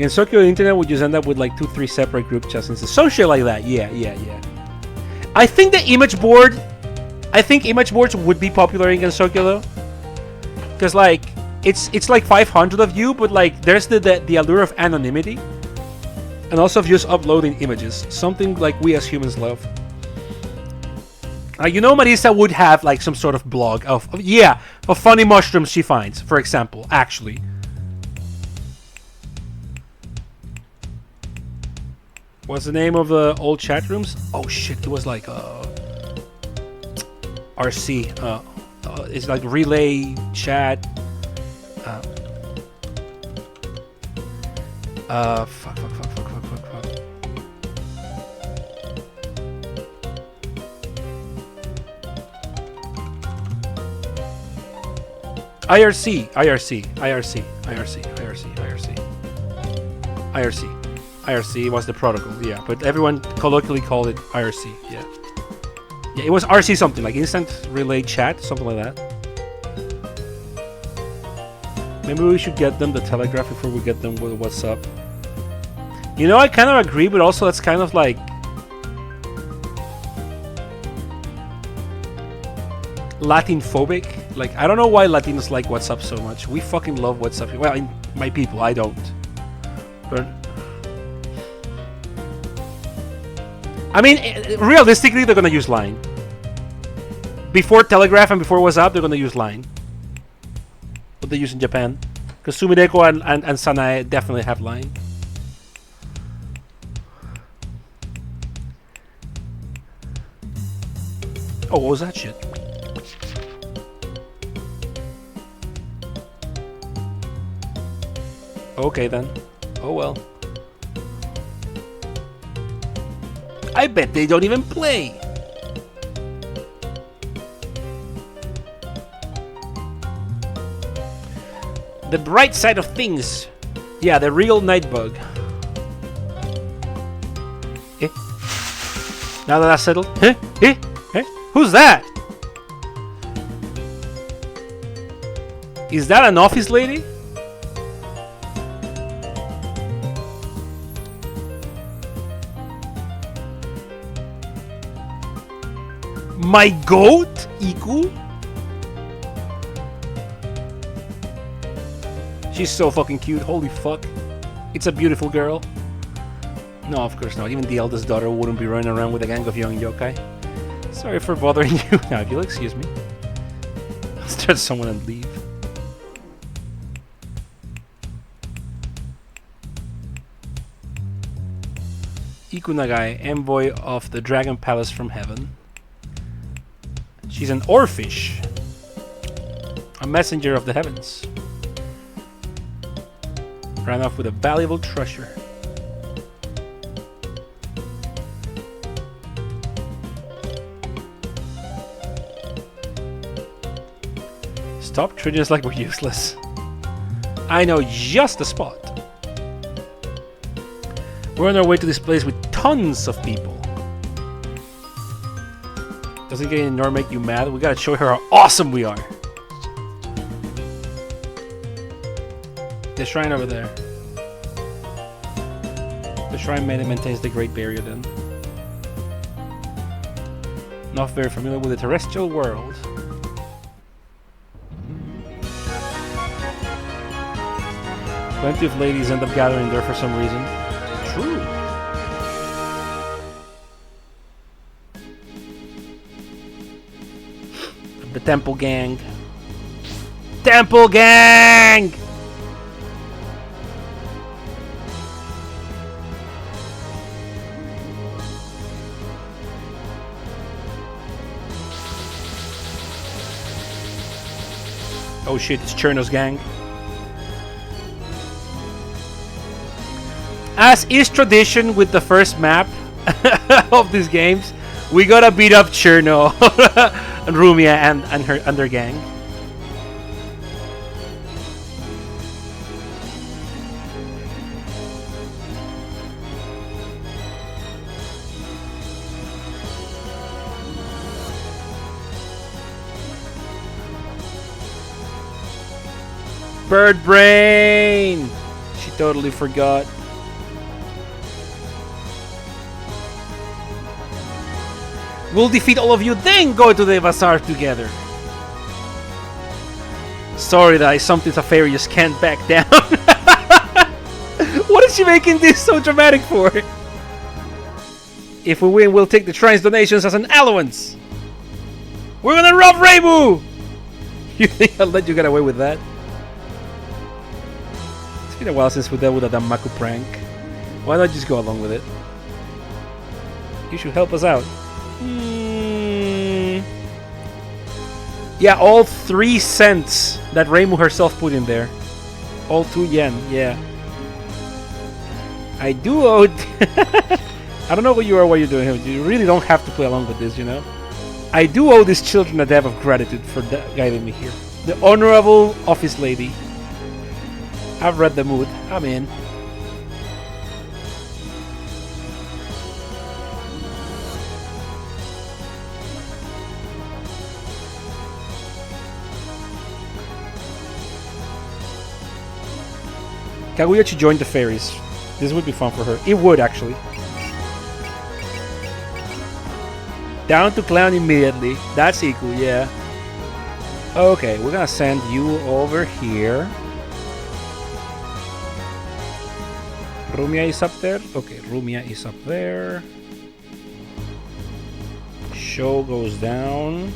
In circular internet would just end up with like 2-3 separate group chats and some shit like that. Yeah. I think the image boards would be popular in Gensokyo though. Cause like it's like 500 of you, but like there's the allure of anonymity. And also of just uploading images. Something like we as humans love. You know, Marisa would have like some sort of blog of funny mushrooms she finds, for example, actually. What's the name of the old chat rooms? Oh shit, it was like RC. It's like relay chat. Fuck. IRC was the protocol, yeah, but everyone colloquially called it IRC, yeah. Yeah, it was RC something, like instant relay chat, something like that. Maybe we should get them the Telegraph before we get them with what's up. You know, I kind of agree, but also that's kind of like Latin phobic. Like, I don't know why Latinos like What's Up so much. We fucking love What's Up. Well, my people, I don't. But I mean, realistically, they're gonna use Line. Before Telegraph and before What's Up, they're gonna use Line. What they use in Japan. Because Sumideko and Sanae definitely have Line. Oh, what was that shit? Okay then. Oh well. I bet they don't even play. The bright side of things. Yeah, the real Nightbug. Eh? Now that that's settled. Eh? Eh? Eh? Who's that? Is that an office lady? My goat, Iku? She's so fucking cute, holy fuck. It's a beautiful girl. No, of course not. Even the eldest daughter wouldn't be running around with a gang of young yokai. Sorry for bothering you. Now, if you'll excuse me. I'll start someone and leave. Iku Nagai, envoy of the Dragon Palace from Heaven. She's an oarfish. A messenger of the heavens. Ran off with a valuable treasure. Stop treating us like we're useless. I know just the spot. We're on our way to this place with tons of people. Doesn't getting Nor make you mad? We gotta show her how awesome we are. The shrine over there. The shrine maintains the Great Barrier then. Not very familiar with the terrestrial world. Plenty of ladies end up gathering there for some reason. True. The Temple Gang. Temple Gang! Oh shit, it's Cherno's gang. As is tradition with the first map of these games, we gotta beat up Cherno and Rumia and their gang. Bird brain! She totally forgot. We'll defeat all of you, then go to the bazaar together. Sorry that something Safarius can't back down. What is she making this so dramatic for? If we win, we'll take the shrine's donations as an allowance. We're gonna rob Reimu! You think I'll let you get away with that? It's been a while since we dealt with a Danmaku prank. Why not just go along with it? You should help us out. Yeah, all 3 cents that Reimu herself put in there. All 2 yen, yeah. I do owe... I don't know who you are, what you're doing here. You really don't have to play along with this, you know? I do owe these children a debt of gratitude for guiding me here. The Honorable Office Lady. I've read the mood. I'm in. Kaguya should join the fairies. This would be fun for her. It would, actually. Down to clown immediately. That's Iku, yeah. Okay, we're gonna send you over here. Rumia is up there. Okay, Rumia is up there. Show goes down.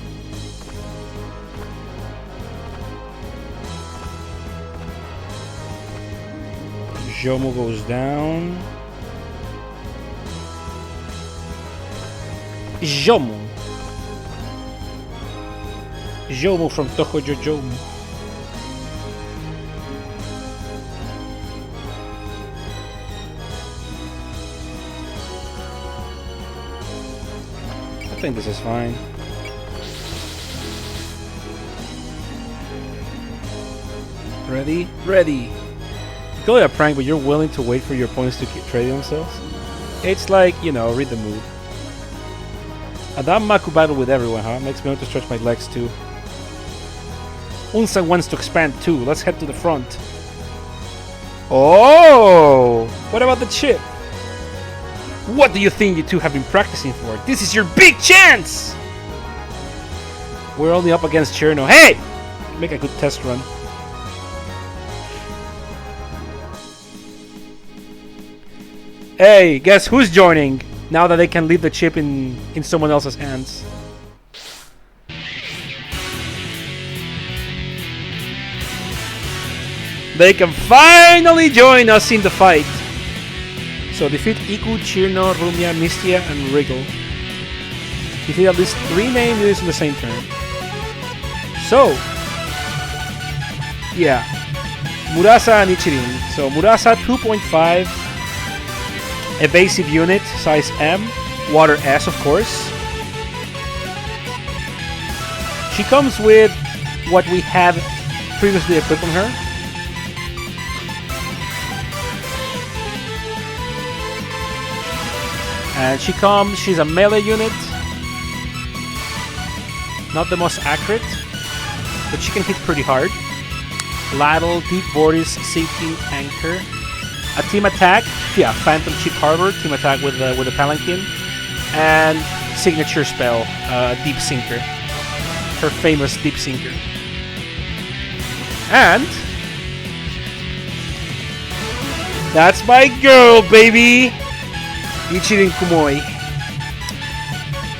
Jomu goes down. Jomu. Jomu from Tohojo Jomu. I think this is fine. Ready? Ready. You call it a prank, but you're willing to wait for your opponents to trade themselves? It's like, you know, read the mood. Adam Maku battle with everyone, huh? Makes me want to stretch my legs too. Unsan wants to expand too. Let's head to the front. Oh! What about the chip? What do you think you two have been practicing for? This is your big chance! We're only up against Cherno. Hey! Make a good test run. Hey, guess who's joining? Now that they can leave the chip in someone else's hands. They can finally join us in the fight. So defeat Iku, Chirno, Rumia, Mistia, and Wriggle. Defeat at least 3 main units in the same turn. So, yeah. Murasa and Ichirin. So Murasa 2.5. Evasive unit, size M, water S of course. She comes with what we have previously equipped on her. And she's a melee unit. Not the most accurate, but she can hit pretty hard. Ladle, Deep Vortis, Sinking Anchor. A team attack, yeah, Phantom Chip Harbor, team attack with the Palanquin, and signature spell, Deep Sinker, her famous Deep Sinker, and that's my girl, baby, Ichirin Kumoi.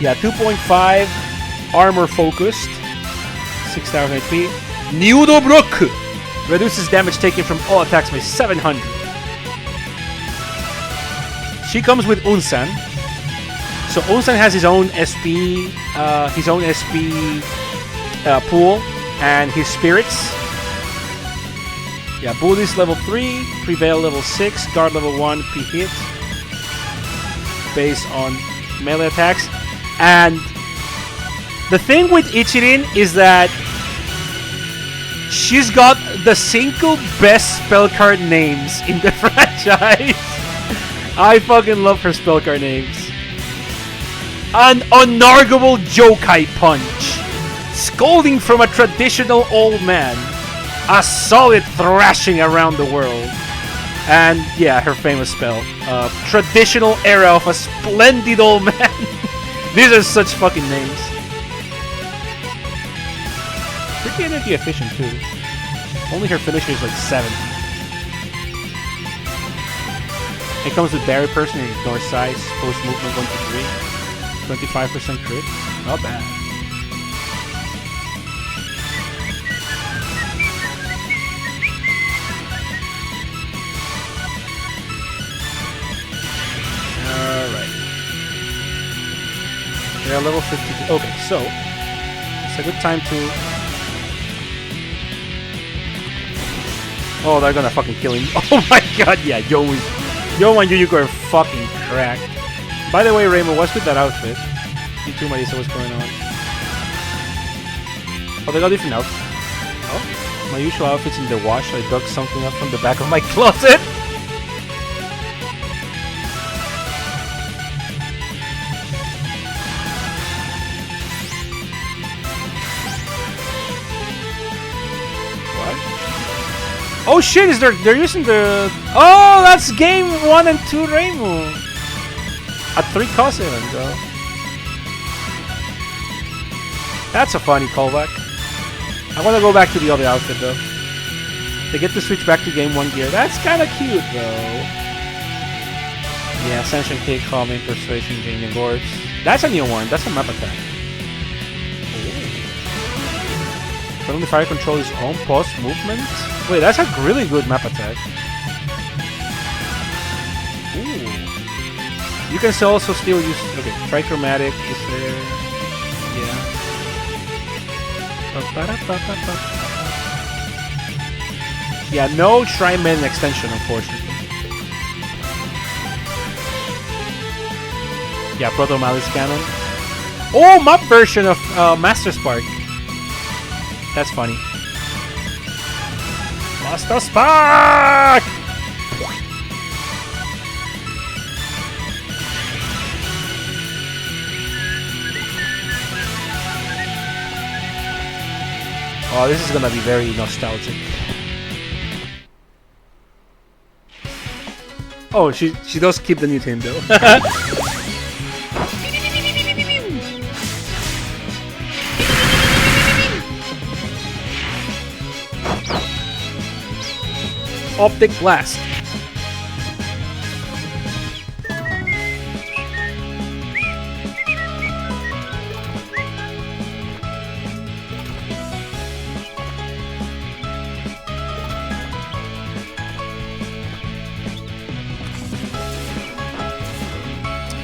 Yeah, 2.5, armor focused, 6,000 HP. Niudo Brook reduces damage taken from all attacks by 700. She comes with Unsan. So Unsan has his own SP, pool and his spirits. Yeah, Buddhist level 3, Prevail level 6, Guard level 1, pre-hit, based on melee attacks. And the thing with Ichirin is that she's got the single best spell card names in the franchise. I fucking love her spell card names. An Unarguable Jokai Punch. Scolding from a traditional old man. A solid thrashing around the world. And yeah, her famous spell. Traditional era of a splendid old man. These are such fucking names. Pretty energy efficient too. Only her finisher is like 7. It comes with Barrier Person and Ignore Size, Post Movement 1 to 3, 25% crit. Not bad. Alright. They're level 52. Okay, so it's a good time to. Oh, they're gonna fucking kill him. Oh my god, yeah, Yo and Yuyuko are fucking cracked. By the way, Rainbow, what's with that outfit? You too, Marisa, what's going on? Oh, they got different outfits. Oh, my usual outfit's in the wash. I dug something up from the back of my closet. Oh shit, they're using the... Oh, that's game 1 and 2 Rainbow. At 3 cost event, though. That's a funny callback. I want to go back to the other outfit though. They get to switch back to Game 1 gear. That's kind of cute though. Yeah, Ascension Cake, Calming, Persuasion, Jane Gorge. That's a new one. That's a map attack. Friendly fire control his own pause movement. Wait, that's a really good map attack. Ooh. You can also still use. Okay, Trichromatic is there. Yeah. Yeah, no Shrine Maiden extension, unfortunately. Yeah, Proto Malice Cannon. Oh, map version of Master Spark. That's funny. Master Spark! Oh, this is gonna be very nostalgic. Oh, she does keep the Nintendo. Optic Blast.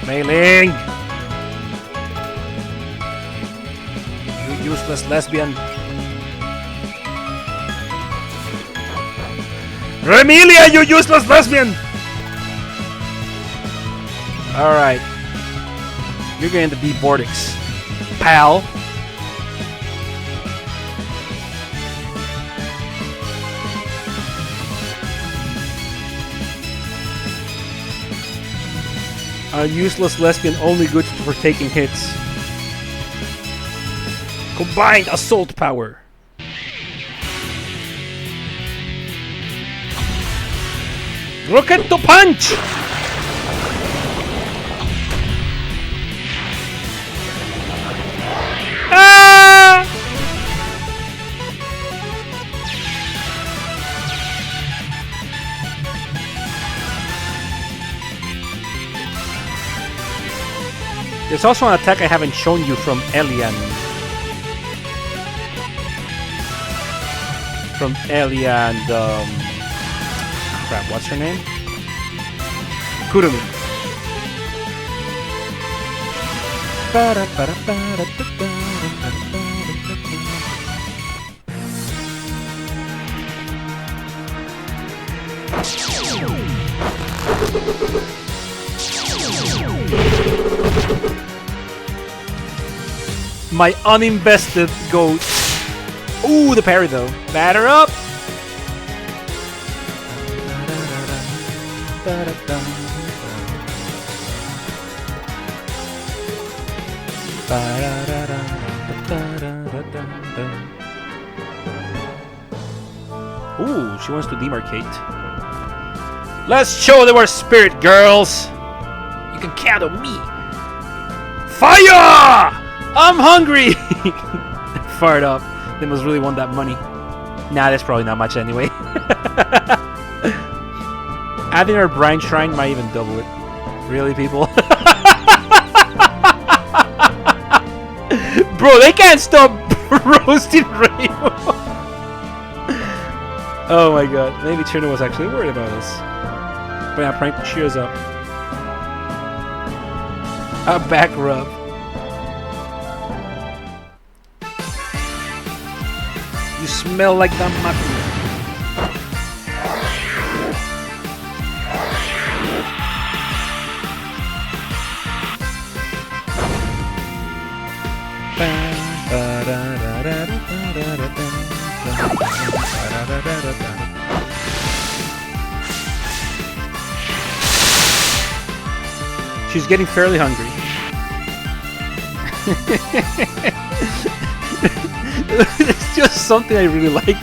Mei-Ling! You useless lesbian. Remilia, you useless lesbian! Alright. You're going to be Vortex. Pal. A useless lesbian only good for taking hits. Combined assault power. Rocket to punch! Ah! There's also an attack I haven't shown you from Elian. From Elian, crap, what's her name? Kurumi. My uninvested goat. Ooh, the parry though. Batter up! Ooh, she wants to demarcate. Let's show them our spirit, girls! You can count on me! Fire! I'm hungry! Fired up. They must really want that money. Nah, that's probably not much anyway. Adding our Brine Shrine might even double it. Really, people? Bro, they can't stop roasting Rainbow. Oh my god. Maybe Trina was actually worried about us. But yeah, prank cheers up. A back rub. You smell like the mafia. She's getting fairly hungry. It's just something I really like.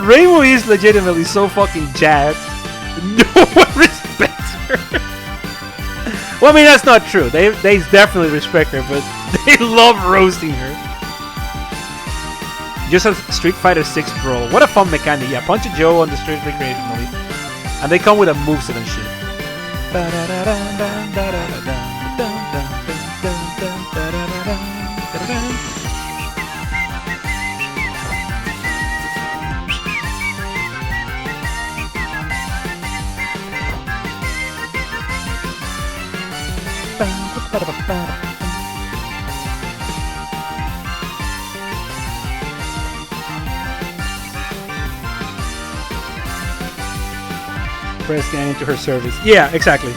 Rainbow is legitimately so fucking jazzed. No one respects her. Well, I mean, that's not true. They definitely respect her, but they love roasting her. Just a Street Fighter 6 brawl. What a fun mechanic. Yeah, Punch a Joe on the street recreationally. And they come with a moveset and shit. Press gang into her service. Yeah, exactly.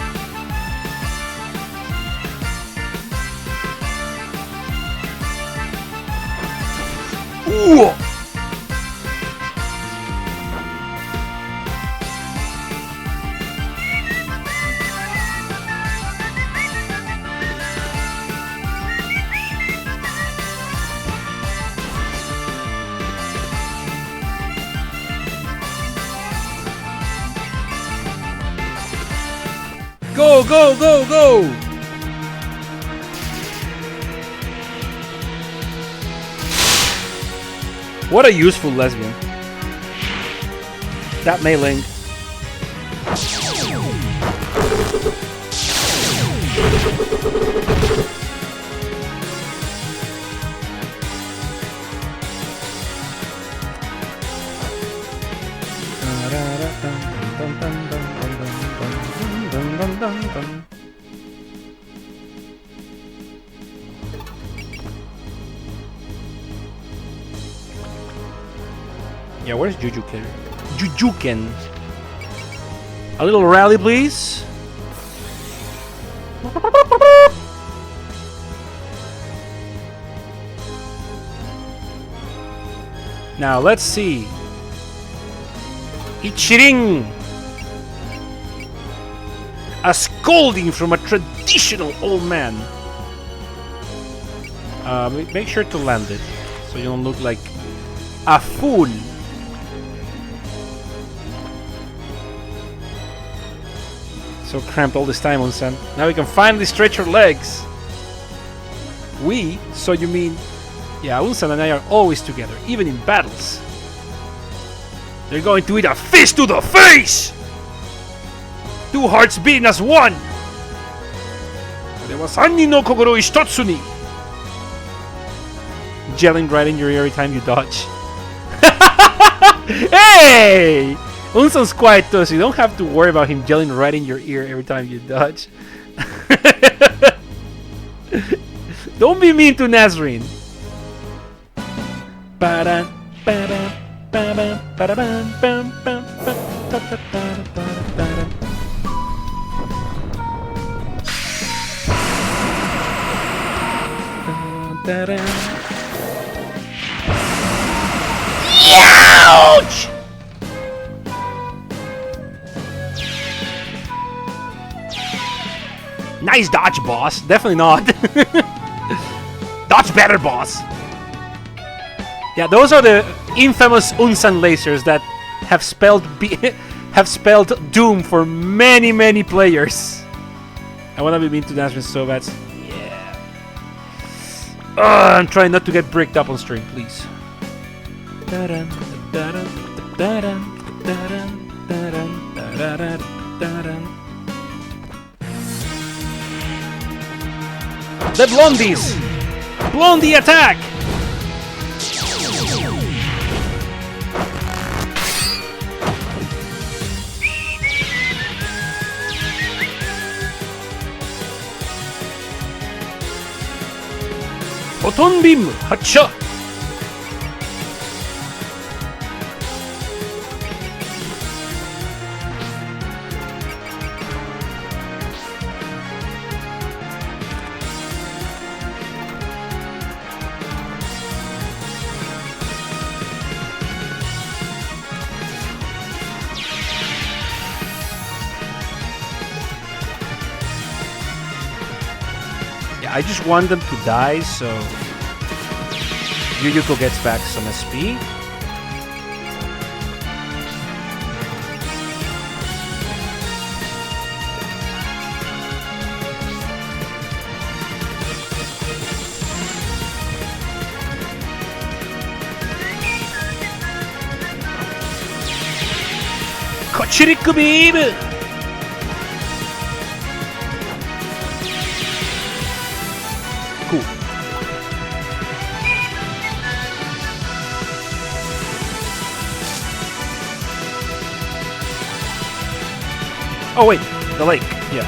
Ooh. Go, go, go, go! What a useful lesbian. That Mei Ling. Yeah, where's Jujuken? Jujuken. A little rally, please. Now let's see. Ichirin. A scolding from a traditional old man. Make sure to land it so you don't look like a fool. So cramped all this time, Unsan. Now we can finally stretch your legs. We? So you mean... Yeah, Unsan and I are always together, even in battles. They're going to eat a fist to the face! Two hearts beating as one! Sanni no kokoro ishitotsu ni! Gelling right in your ear every time you dodge. Hey! Unsan's quiet though, so you don't have to worry about him gelling right in your ear every time you dodge. Don't be mean to Nazreen. Ouch! Nice dodge, boss. Definitely not. Dodge better, boss. Yeah, those are the infamous Unsan lasers that have spelled doom for many, many players. I wanna be mean to Nazreen so bad. Yeah. I'm trying not to get bricked up on stream, please. The Blondies! Blondie attack! Photon beam! Hacha! I just want them to die so Yuyuko gets back some SP. Chiriku baby! Cool. Oh wait, the lake. Yeah.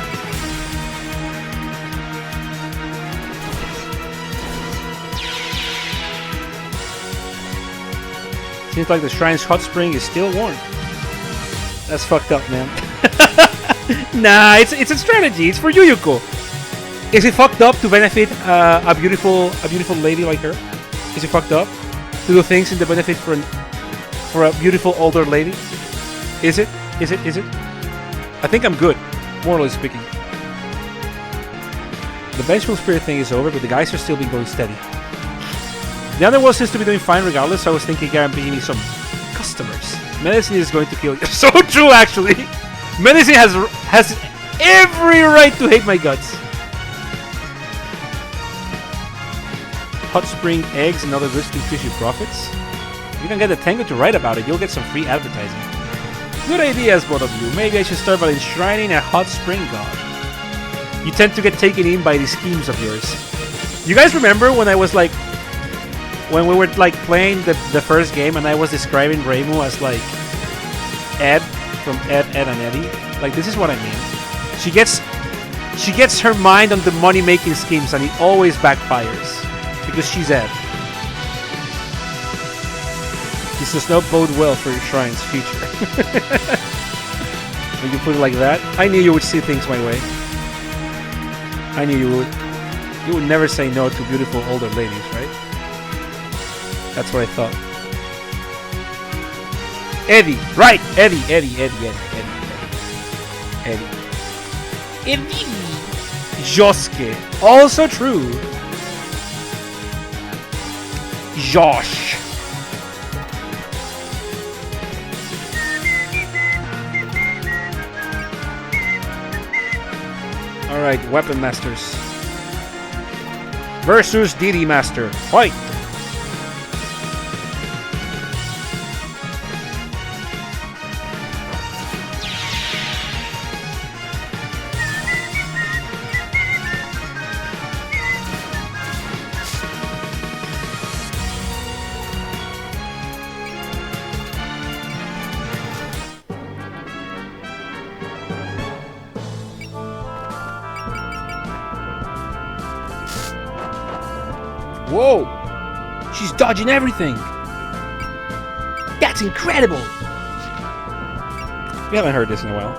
Seems like the shrine's hot spring is still warm. That's fucked up, man. Nah, it's a strategy. It's for Yuyuko. Is it fucked up to benefit a beautiful lady like her? Is it fucked up to do things in the benefit for a beautiful older lady? Is it? Is it? Is it? I think I'm good, morally speaking. The vengeful spirit thing is over, but the guys are still been going steady. The underworld seems to be doing fine regardless, so I was thinking guarantee me some customers. Medicine is going to kill you. So true, actually. Medicine has every right to hate my guts. Hot spring eggs and other goods to increase your profits. You can get the Tango to write about it. You'll get some free advertising. Good ideas, both of you. Maybe I should start by enshrining a hot spring god. You tend to get taken in by these schemes of yours. You guys remember when I was like, when we were like playing the first game and I was describing Reimu as like Ed from Ed, Ed and Eddie? Like, this is what I mean. She gets her mind on the money-making schemes and it always backfires because she's Ed. This does not bode well for your shrine's future. When you put it like that, I knew you would see things my way. I knew you would. You would never say no to beautiful older ladies, right? That's what I thought. Eddie, right? Eddie. Josuke, also true. Josh. Alright, Weapon Masters versus DD Master. Fight! Whoa! She's dodging everything! That's incredible! We haven't heard this in a while.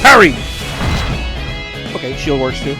Parry! Okay, shield works too.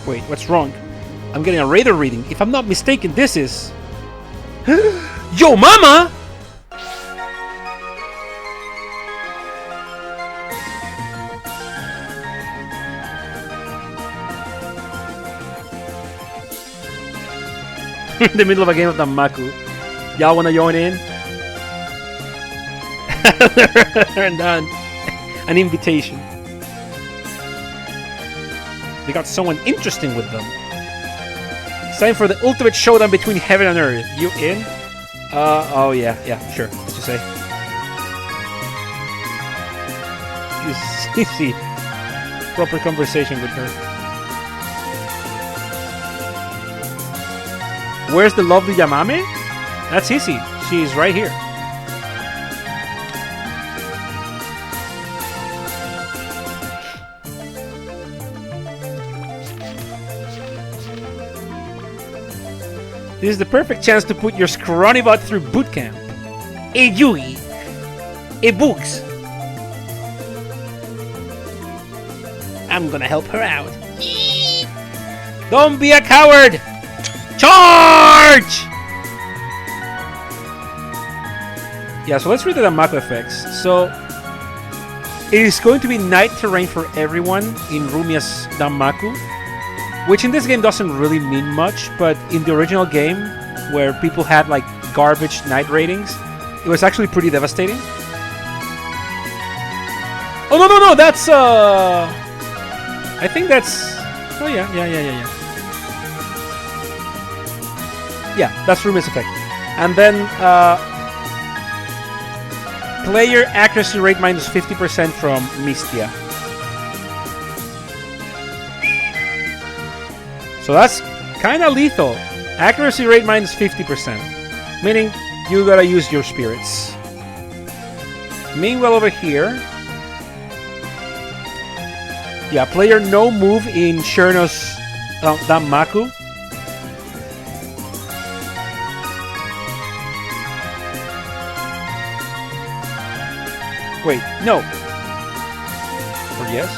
Wait, what's wrong? I'm getting a radar reading. If I'm not mistaken, this is... Yo, mama! In the middle of a game of Danmaku. Y'all wanna join in? And done. An invitation. They got someone interesting with them. It's time for the ultimate showdown between heaven and earth. You in? Oh yeah, sure. What you say? You see, proper conversation with her. Where's the lovely Yamame? That's Hissy. She's right here. This is the perfect chance to put your scrawny butt through boot camp. Hey, Yui. Hey, Boogs. I'm gonna help her out. Don't be a coward! Charge! Yeah, so let's read the Danmaku effects. So, it is going to be night terrain for everyone in Rumia's Danmaku, which in this game doesn't really mean much, but in the original game, where people had like garbage night ratings, it was actually pretty devastating. Oh no, that's I think that's oh yeah. Yeah, that's Rumia's effect. And then player accuracy rate minus 50% from Mistia. So that's kind of lethal. Accuracy rate minus 50%. Meaning you gotta use your spirits. Meanwhile over here... Yeah, player no move in Cherno's Danmaku. Wait, no. Or yes?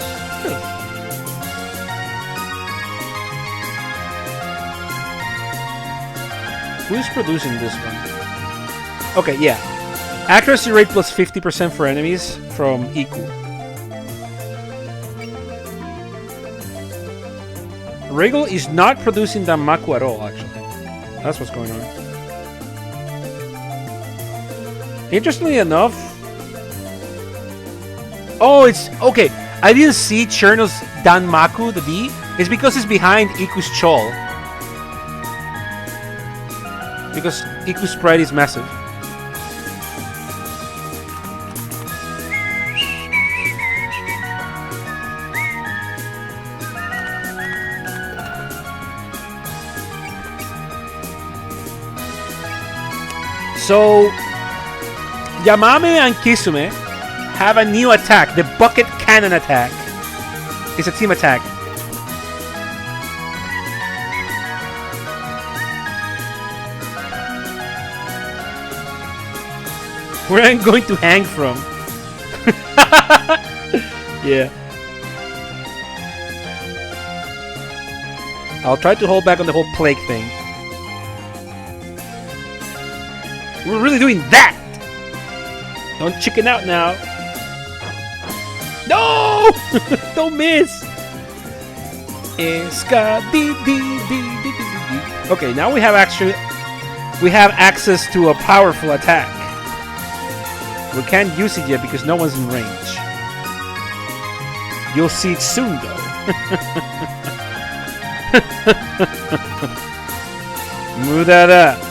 Really? Who's producing this one? Okay, yeah. Accuracy rate plus 50% for enemies from Iku. Regal is not producing Danmaku at all, actually. That's what's going on. Interestingly enough... Oh, it's... Okay, I didn't see Cherno's Danmaku, the D. It's because it's behind Iku's Chol. Because Iku's spread is massive. So, Yamame and Kisume have a new attack, the Bucket Cannon attack. It's a team attack. Where I'm going to hang from. Yeah. I'll try to hold back on the whole plague thing. We're really doing that! Don't chicken out now. No! Don't miss! Okay, now we have access to a powerful attack. We can't use it yet because no one's in range. You'll see it soon, though. Move that up.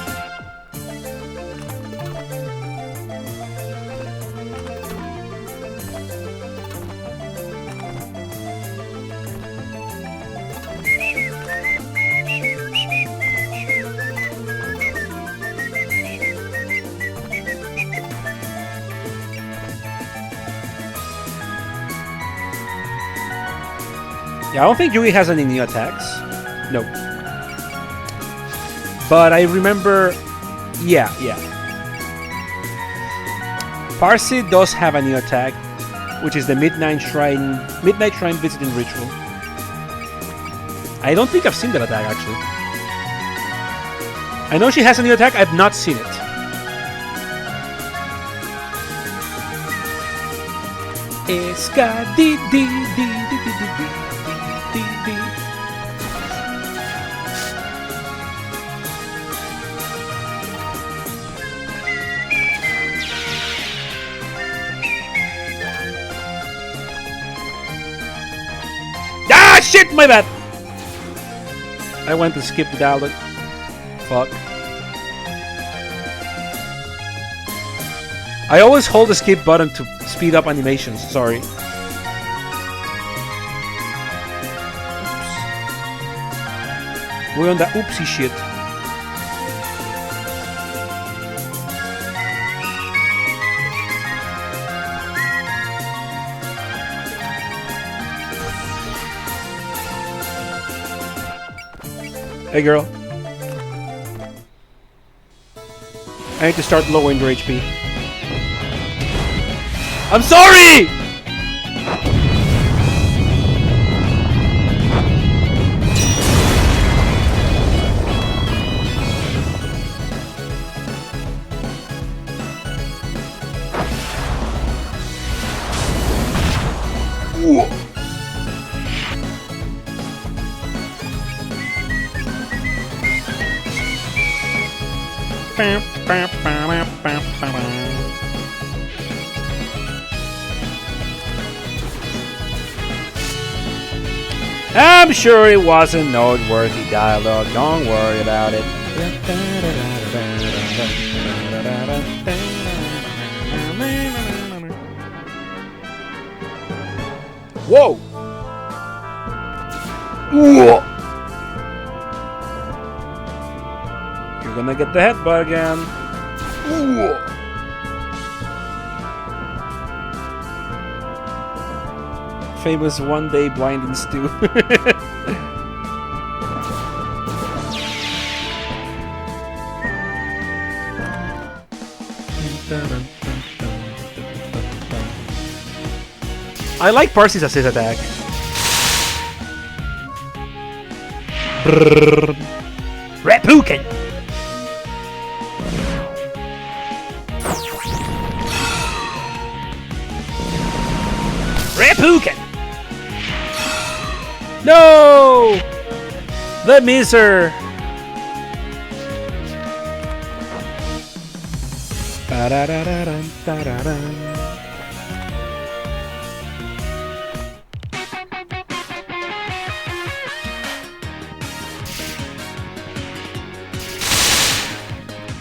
Yeah, I don't think Yui has any new attacks. No. But I remember... Yeah. Parsi does have a new attack, which is the Midnight Shrine Visiting Ritual. I don't think I've seen that attack, actually. I know she has a new attack, I've not seen it. Ah, shit, my bad. I went to skip the dialogue. Fuck. I always hold the skip button to speed up animations, sorry. Oops. We're on that oopsie shit. Hey girl. I need to start lowering their HP. I'm sorry! I'm sure it wasn't noteworthy dialogue. Don't worry about it. Whoa! Whoa! You're gonna get the headbutt again. Whoa! Famous one-day blinding stew. I like Parsy's assist attack. Reppuken! Reppuken! No! The miser!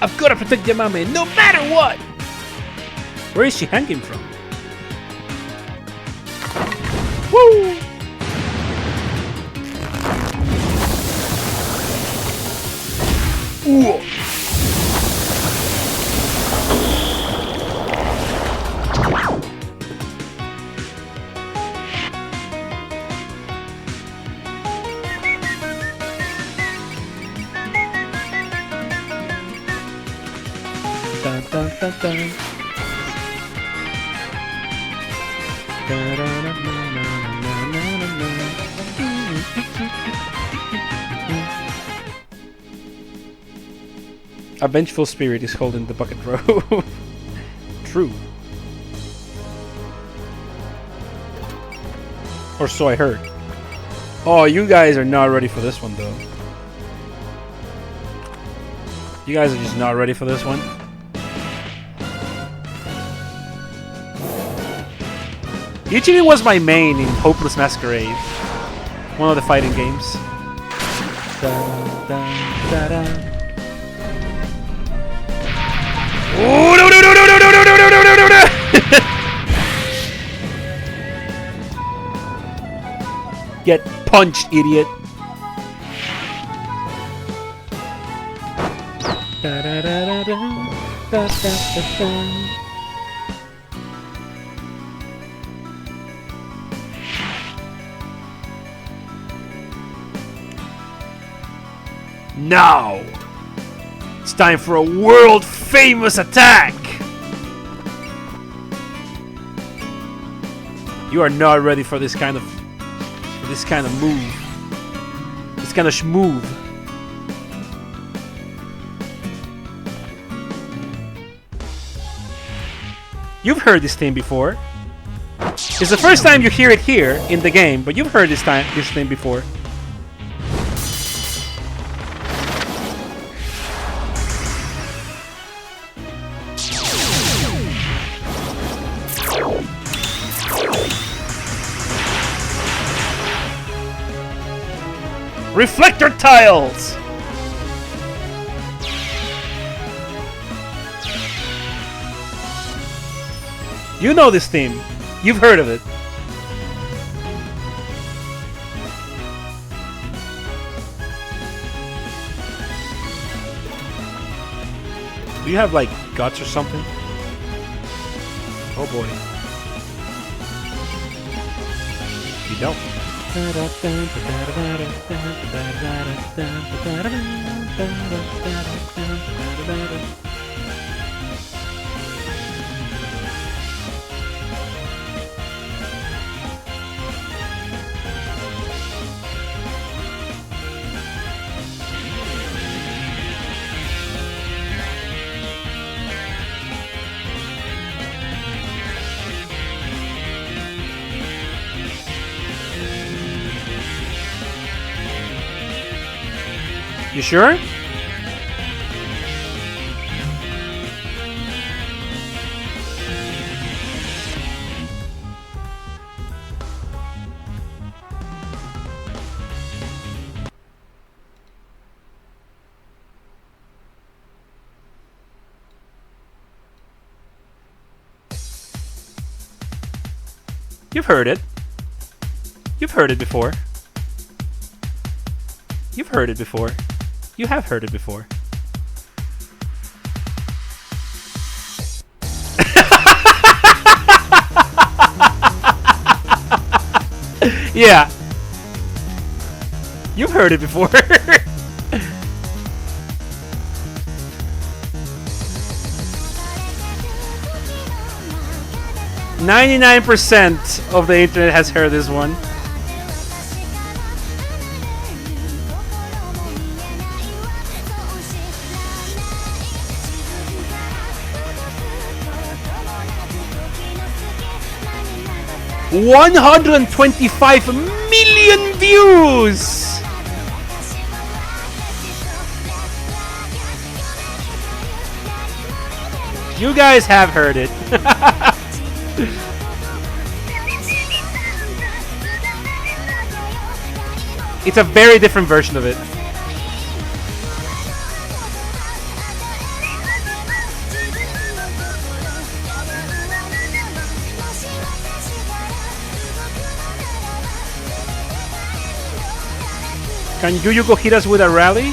I've got to protect your mommy no matter what! Where is she hanging from? Woo! Ooh. Dun, dun, dun, dun. A vengeful spirit is holding the bucket row. True. Or so I heard. Oh, you guys are not ready for this one, though. You guys are just not ready for this one. Ichini was my main in Hopeless Masquerade. One of the fighting games. Dun, dun, da, da. Oh, no, no, no, no, no, no, no, no, no, no, no, no. Get punched, idiot. Da, da, da, da, da, da, da, da. Now, it's time for a world-famous attack! You are not ready for this kind of move. This kind of schmoove. You've heard this theme before. It's the first time you hear it here in the game, but you've heard this theme before. Reflector tiles! You know this theme. You've heard of it. Do you have, like, guts or something? Oh boy. You don't. You sure? You've heard it. You've heard it before. You've heard it before. You have heard it before. Yeah. You've heard it before. 99% of the internet has heard this one. $125 million views. You guys have heard it. It's a very different version of it. Can Yuyuko hit us with a rally?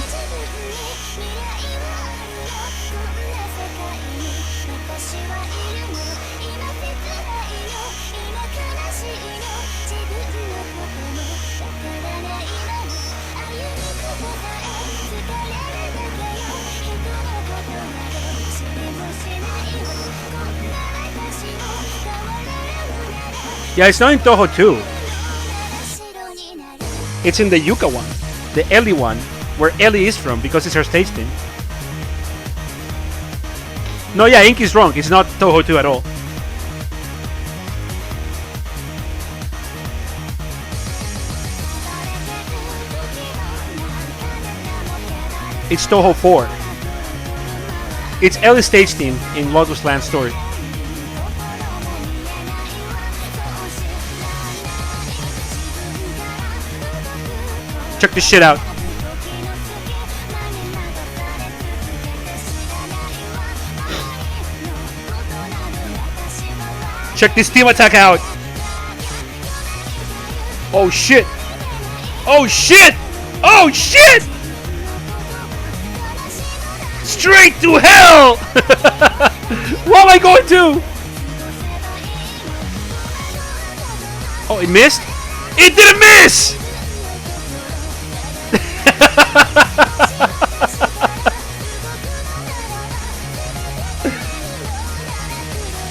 Yeah, it's not in Toho 2. It's in the Yuka one. The Ellie one, where Ellie is from, because it's her stage theme. No, yeah, Ink is wrong. It's not Toho 2 at all. It's Toho 4. It's Ellie's stage theme in Lotus Land Story. Check this shit out. Check this team attack out. Oh shit. Oh shit. Oh shit. Straight to hell. What am I going to? Oh, it missed? It didn't miss.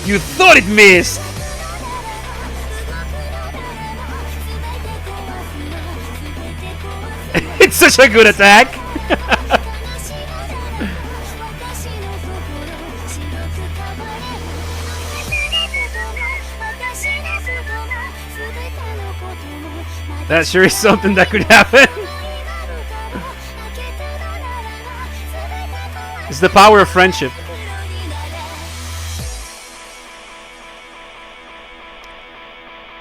You thought it missed! It's such a good attack! That sure is something that could happen. It's the power of friendship.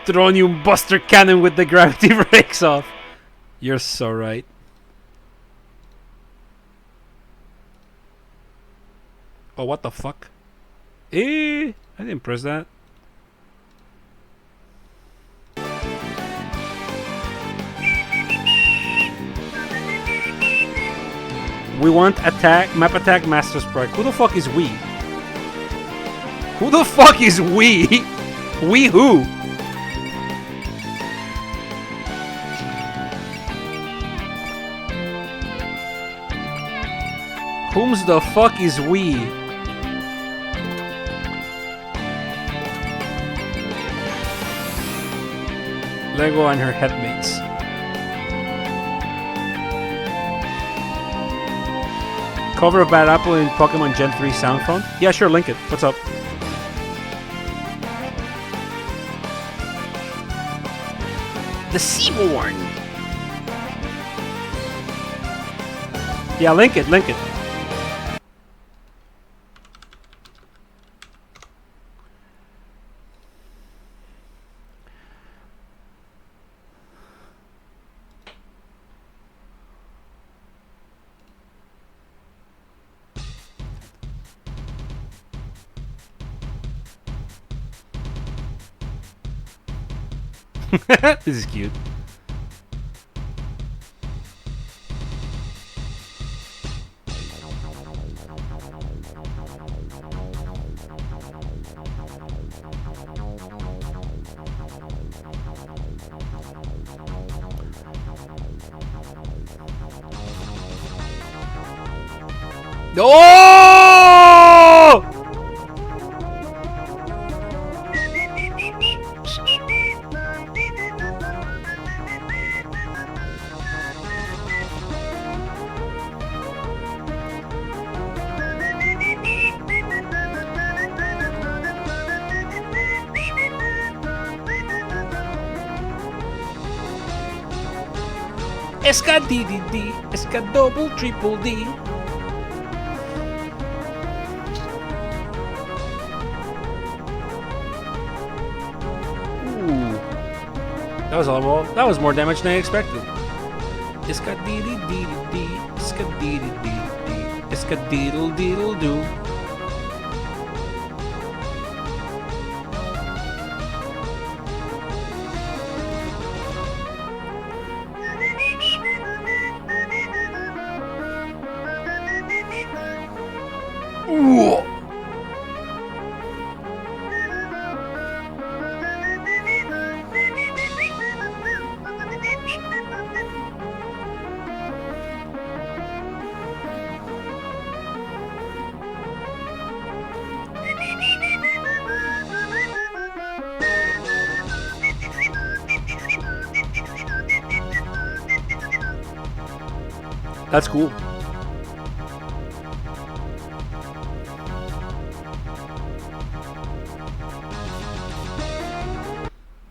Tronium Buster Cannon with the gravity breaks off. You're so right. Oh, what the fuck? I didn't press that. We want map attack master sprite. Who the fuck is we? Who the fuck is we? We who? Whom's the fuck is we? Lego and her headmates. Cover of Bad Apple in Pokemon Gen 3 Soundphone? Yeah, sure, link it. What's up? The Seaborn! Yeah, link it, link it. This is cute. Oh! Esca DDD, Esca double triple D. Ooh. That was more damage than I expected. Esca DDD, Esca DDD, Esca diddle diddle do. That's cool.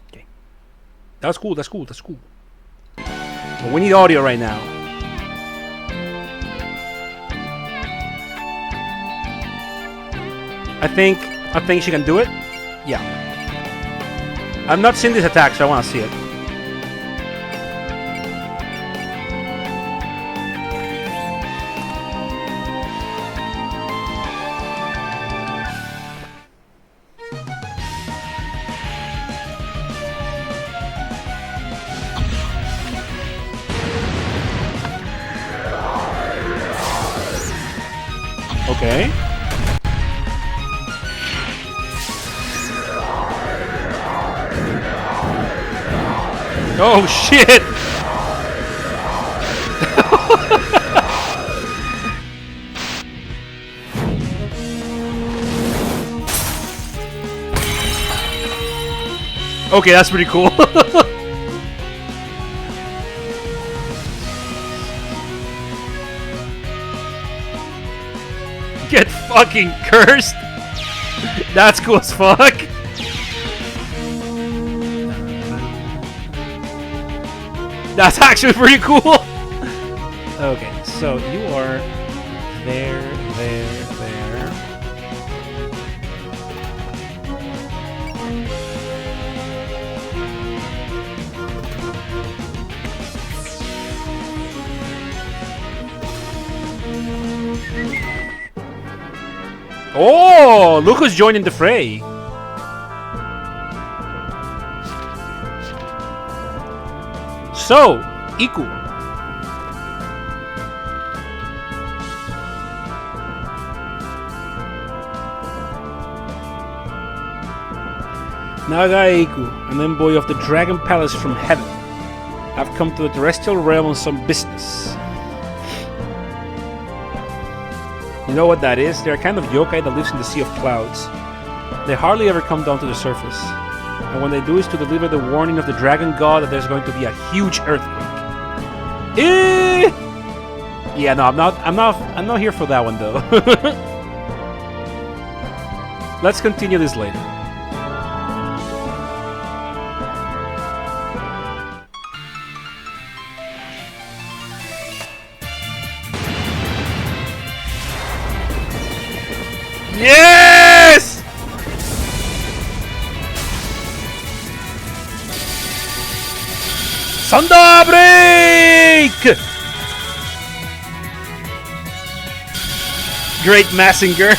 Okay. That's cool, that's cool, that's cool. But we need audio right now. I think she can do it. Yeah. I've not seen this attack, so I want to see it. Okay. Oh shit! Okay, that's pretty cool. Get fucking cursed. That's cool as fuck. That's actually pretty cool. Okay, so you are there. Oh, look who's joining the fray. So, Iku. Naga Iku, an envoy of the Dragon Palace from heaven. I've come to the terrestrial realm on some business. You know what that is? They're a kind of yokai that lives in the Sea of Clouds. They hardly ever come down to the surface. And when they do is to deliver the warning of the dragon god that there's going to be a huge earthquake. Yeah, no, I'm not here for that one though. Let's continue this later. Yes! Thunder Break! Great Massinger.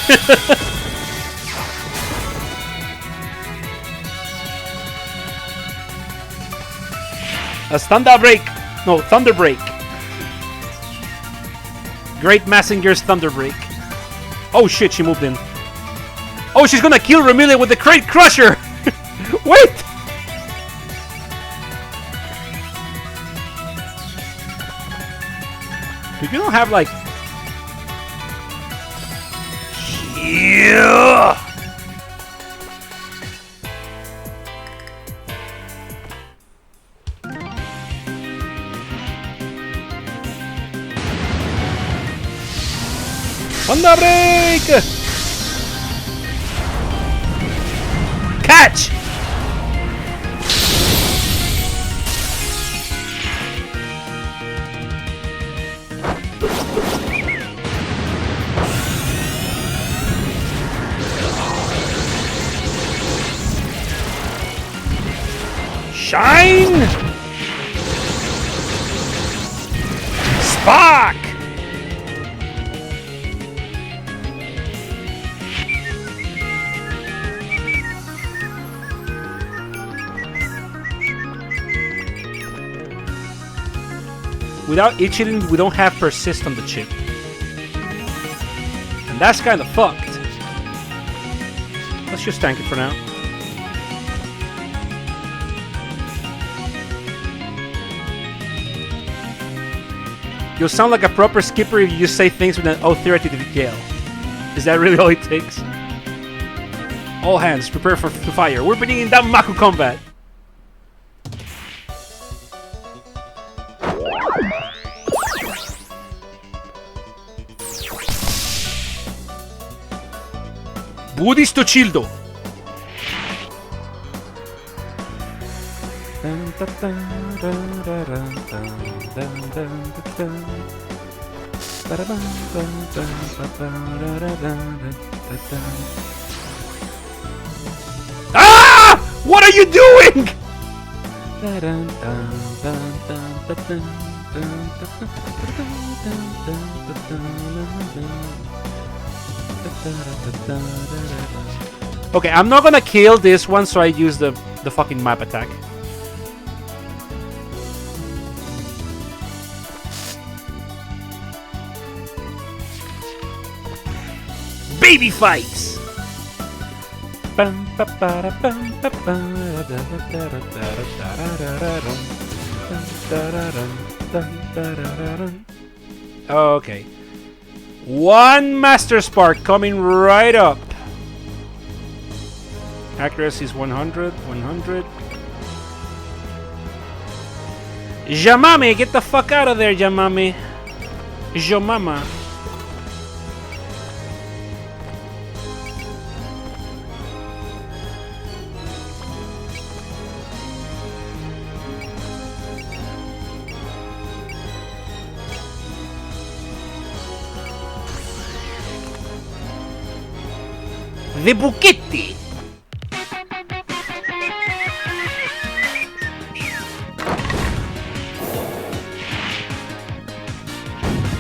A Thunder Break. No, Thunder Break. Great Massinger's Thunder Break. Oh shit, she moved in. Oh, she's gonna kill Remilia with the Crate Crusher! Wait! If you don't have like... Yeah! Thunder Break! Catch! Shine! Spark! Without Ichirin, we don't have Persist on the chip. And that's kind of fucked. Let's just tank it for now. You'll sound like a proper skipper if you just say things with an authority to detail. Is that really all it takes? All hands, prepare for fire. We're beginning Danmaku combat. Budisto Childo. Ah! What are you doing? Okay, I'm not gonna kill this one, so I use the fucking map attack. Baby fights! Okay. One Master Spark coming right up. Accuracy is 100, 100. Yamame, get the fuck out of there, Yamame. Yomama. The Buchetti.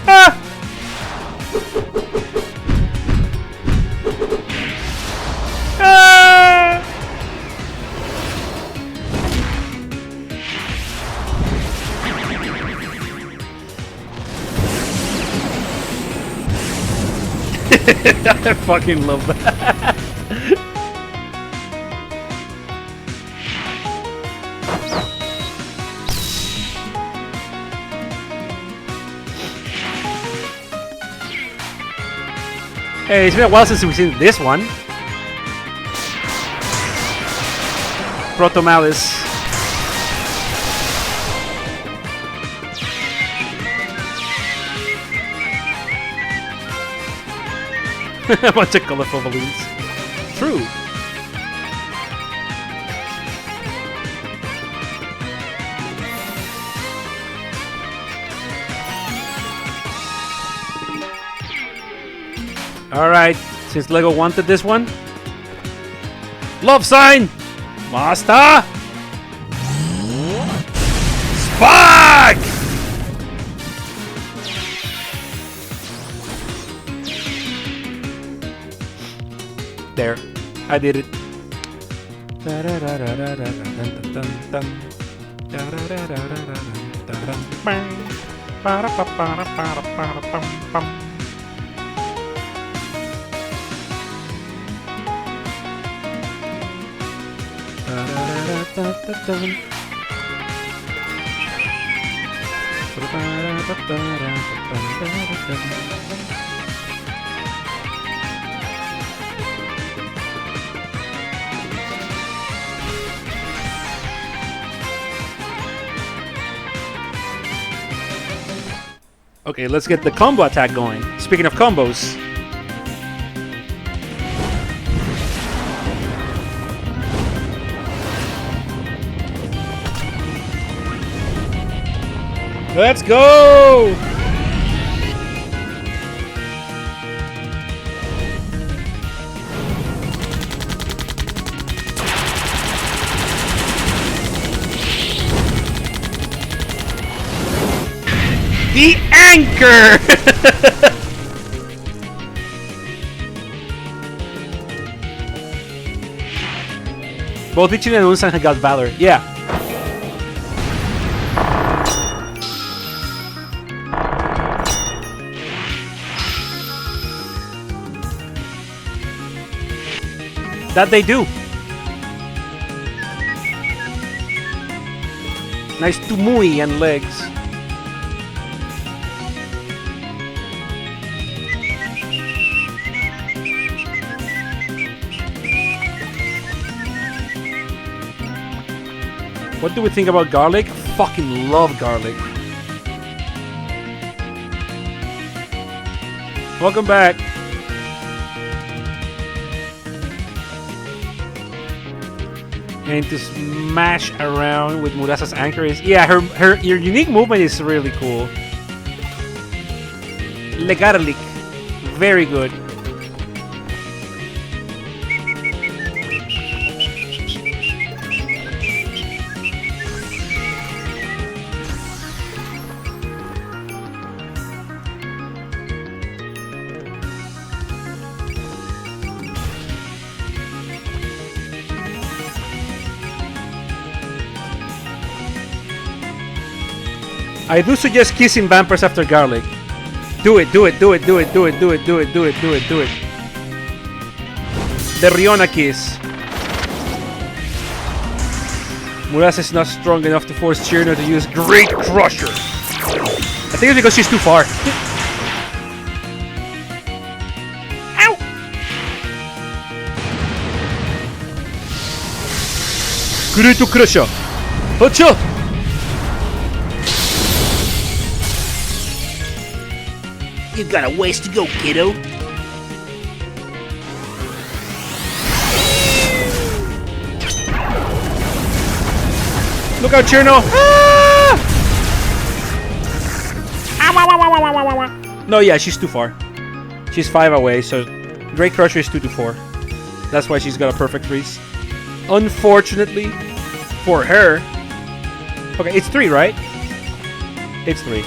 Ah! Ah! I fucking love that. Hey, it's been a while since we've seen this one. Proto Malice. A bunch of colorful balloons. True. Alright, Since Lego wanted this one. Love sign! Master! Spark! There. I did it. Okay, let's get the combo attack going. Speaking of combos. Let's go! The anchor! Both Ichin and Unsan had got Valor. Yeah. That they do. Nice Tumui and legs. What do we think about garlic? Fucking love garlic. Welcome back. And to smash around with Murasa's anchor is... Yeah, her unique movement is really cool. Le garlic. Very good. I do suggest kissing vampires after garlic. Do it, do it, do it, do it, do it, do it, do it, do it, do it, do it. The Riona kiss. Murasa is not strong enough to force Cirno to use Great Crusher. I think it's because she's too far. Ow! Great Crusher. Hacha! You got a ways to go, kiddo. Look out, Cirno! Ah! No, yeah, she's too far. She's 5 away, so Great Crusher is 2 to 4. That's why she's got a perfect freeze. Unfortunately, for her... Okay, it's 3, right? It's 3.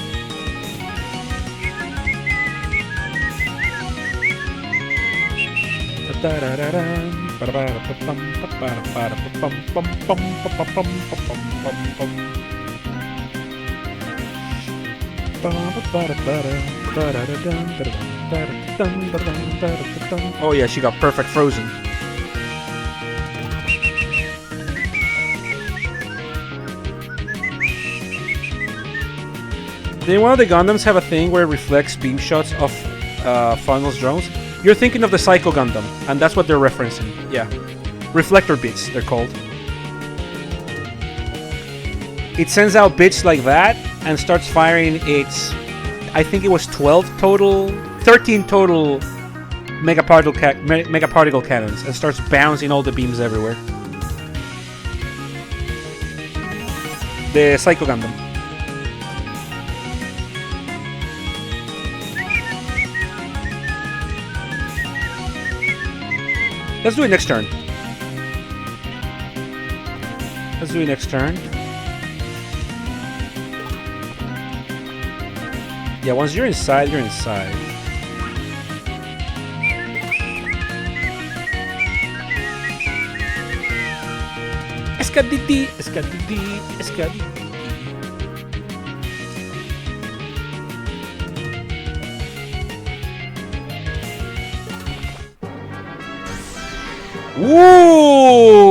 Oh yeah, she got perfect frozen. Did one of the Gundams have a thing where it reflects beam shots of funnels drones? You're thinking of the Psycho Gundam, and that's what they're referencing. Yeah. Reflector bits, they're called. It sends out bits like that and starts firing its... I think it was 12 total... 13 total megaparticle cannons and starts bouncing all the beams everywhere. The Psycho Gundam. Let's do it next turn. Let's do it next turn. Yeah, once you're inside, you're inside. Escaditi, escaditi, escaditi. Ooh!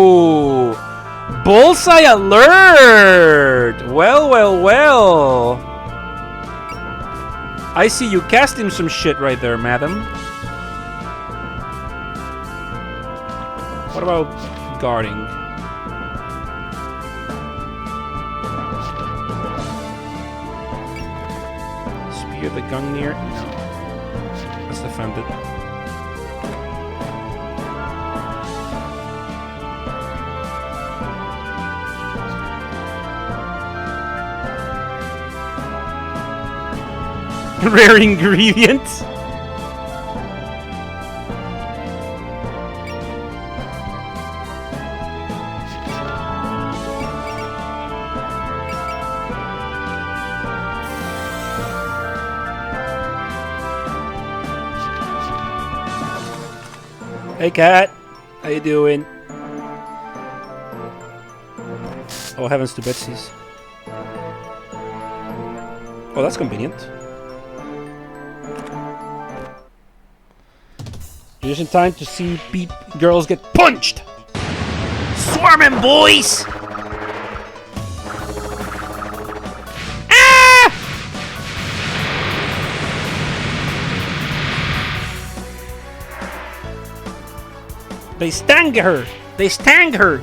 Bullseye alert! Well, well, well. I see you casting some shit right there, madam. What about guarding? Spear the Gungnir? No. That's defended. Rare ingredients. Hey cat, how you doing? Oh heavens to Betsy's. Oh, that's convenient. Just in time to see girls get punched! Swarming, boys! Ah! They stang her! They stang her!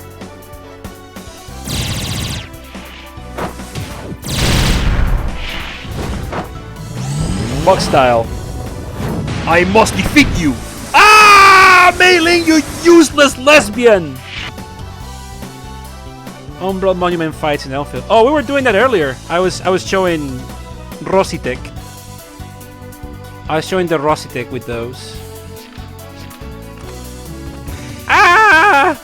Bug style. I must defeat you! Ah! Mei-Ling, you useless lesbian! Umbral Monument fights in Elffield. Oh, we were doing that earlier. I was showing Rositech. I was showing the Rositech with those. Ah!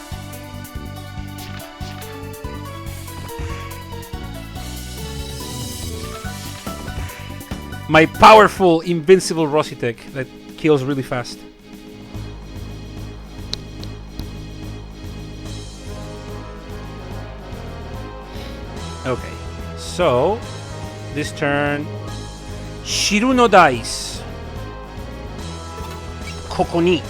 My powerful, invincible Rositech that kills really fast. Okay, so this turn, Shiru no Dice, Kokoni.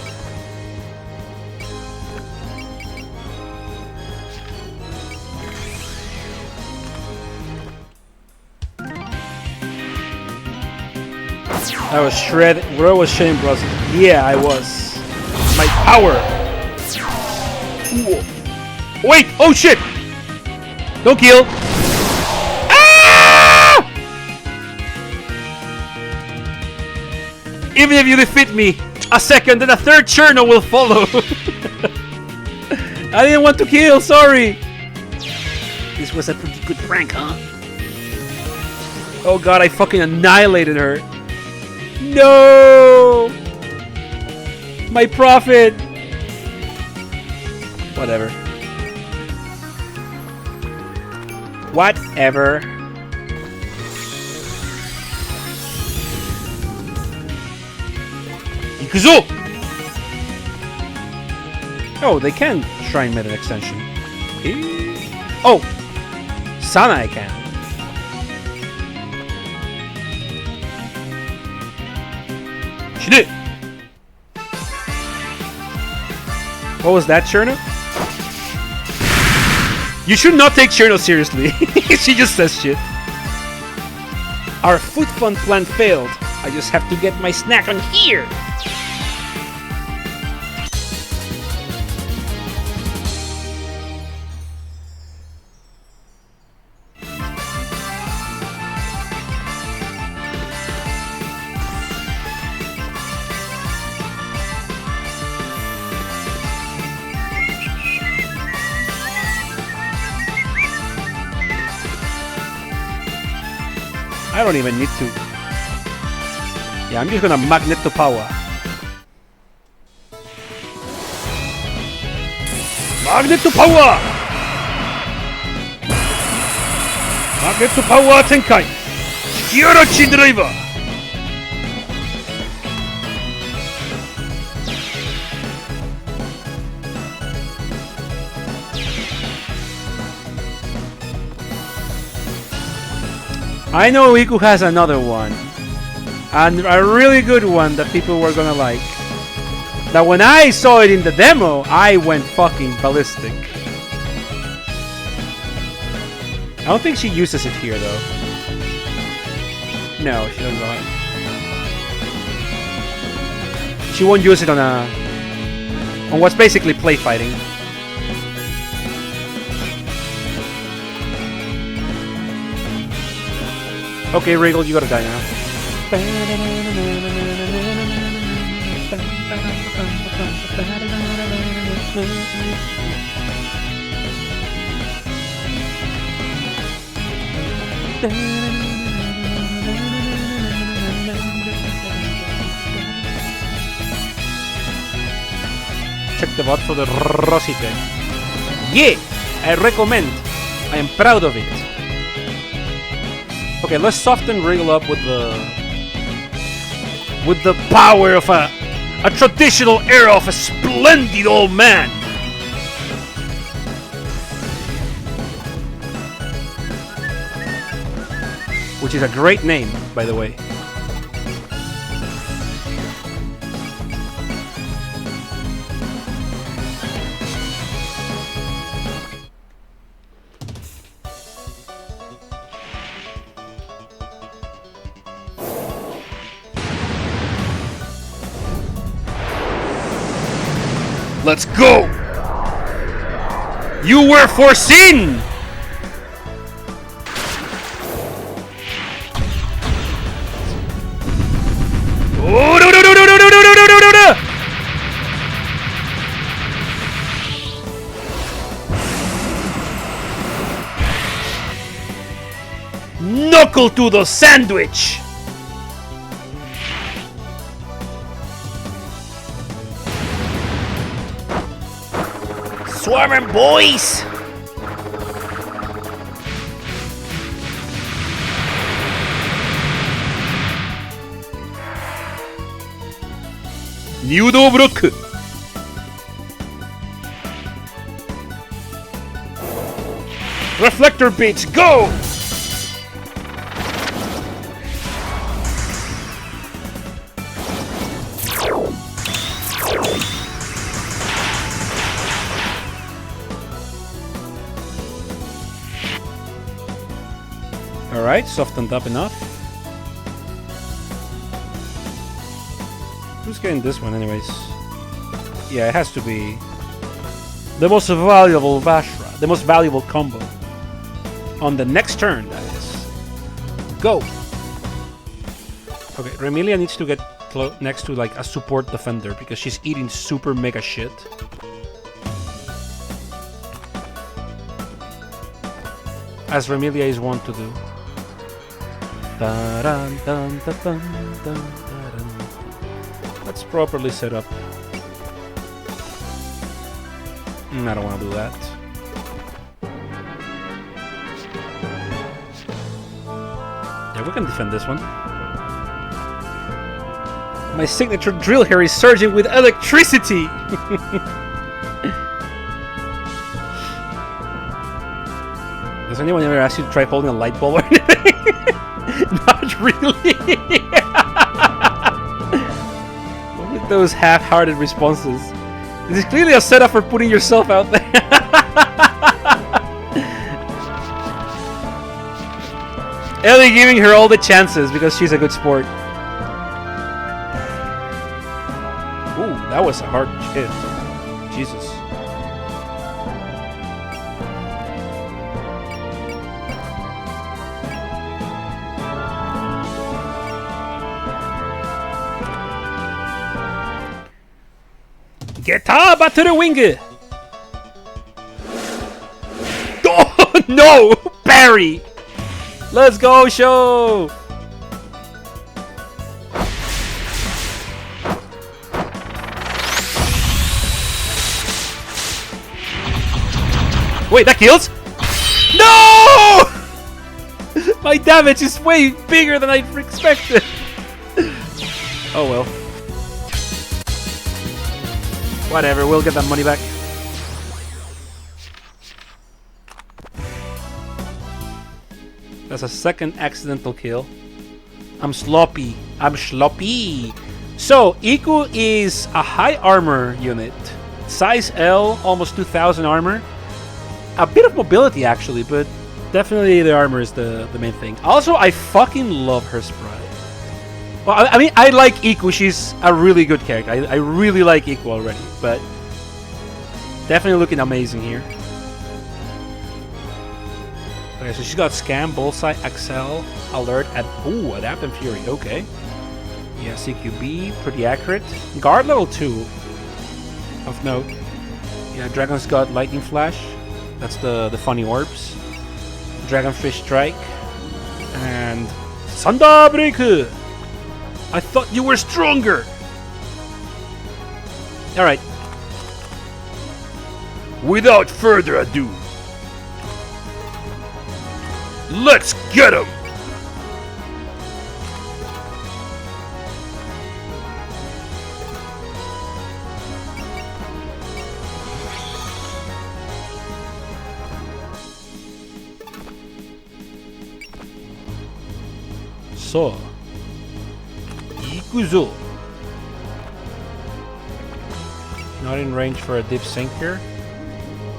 I was shredded. Where I was shedding bros. Yeah, I was. My power. Ooh. Wait! Oh shit! Don't kill. Ah! Even if you defeat me, a second, then a third Cherno will follow. I didn't want to kill. Sorry. This was a pretty good prank, huh? Oh god, I fucking annihilated her. No! My profit! Whatever. Whatever. Ikuzo! Oh, they can Shrine Meta extension. Oh! Sana I can. She did! What was that, Cherno? You should not take Cherno seriously. She just says shit. Our food fund plan failed. I just have to get my snack on here. I don't even need to. Yeah, I'm just gonna Magneto Power. Magnet to power! Magnet to power Tenkai! Kyorochi driver! I know Iku has another one. And a really good one that people were gonna like. That when I saw it in the demo, I went fucking ballistic. I don't think she uses it here though. No, she doesn't go on. She won't use it on what's basically play fighting. Okay, Regal, you gotta die now. Check the bot for the Rosite. Yeah! I recommend. I am proud of it. Okay, let's soften Regal up with the power of a traditional era of a splendid old man. Which is a great name, by the way. Let's go! You were foreseen! Oh, no, no, no, no, no, no, no, no, no, no, no! Knuckle to the sandwich! Swarming boys! Nudo block! Reflector beats, go! Alright, softened up enough. Who's getting this one anyways? Yeah, it has to be the most valuable Vashra, the most valuable combo. On the next turn, that is. Go! Okay, Remilia needs to get next to like a support defender because she's eating super mega shit. As Remilia is wont to do. Let's properly set up. I don't want to do that. Yeah, we can defend this one. My signature drill here is surging with electricity! Does anyone ever ask you to try holding a light bulb or anything? Not really! Look at those half-hearted responses. This is clearly a setup for putting yourself out there. Ellie giving her all the chances because she's a good sport. Ooh, that was a hard hit. Jesus. Get up to the wing! Oh no! Barry! Let's go, show! Wait, that kills? No! My damage is way bigger than I expected. Oh well. Whatever, we'll get that money back. That's a second accidental kill. I'm sloppy. I'm sloppy. So, Iku is a high armor unit. Size L, almost 2000 armor. A bit of mobility actually, but definitely the armor is the main thing. Also, I fucking love her sprite. Well, I mean, I like Iku. She's a really good character. I really like Iku already, but definitely looking amazing here. Okay, so she's got Scam, Bullseye, Excel, Alert, ooh, Adapt and Fury. Okay. Yeah, CQB, pretty accurate. Guard level 2 of note. Yeah, Dragon's got Lightning Flash. That's the funny orbs. Dragonfish Strike. And Thunderbreaker! I thought you were stronger! Alright. Without further ado, let's get him! So, Ikuzo. Not in range for a deep sinker,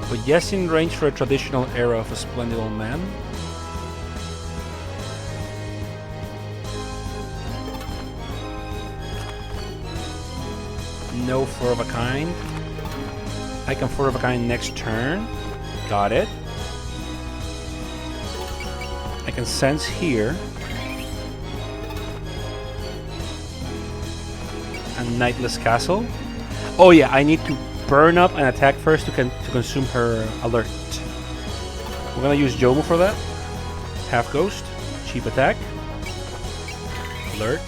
but yes in range for a traditional era of a splendid old man. No 4 of a kind. I can 4 of a kind next turn. Got it. I can sense here. A Nightless Castle. Oh yeah, I need to burn up and attack first to consume her alert. We're gonna use Jomu for that. Half Ghost. Cheap attack. Alert.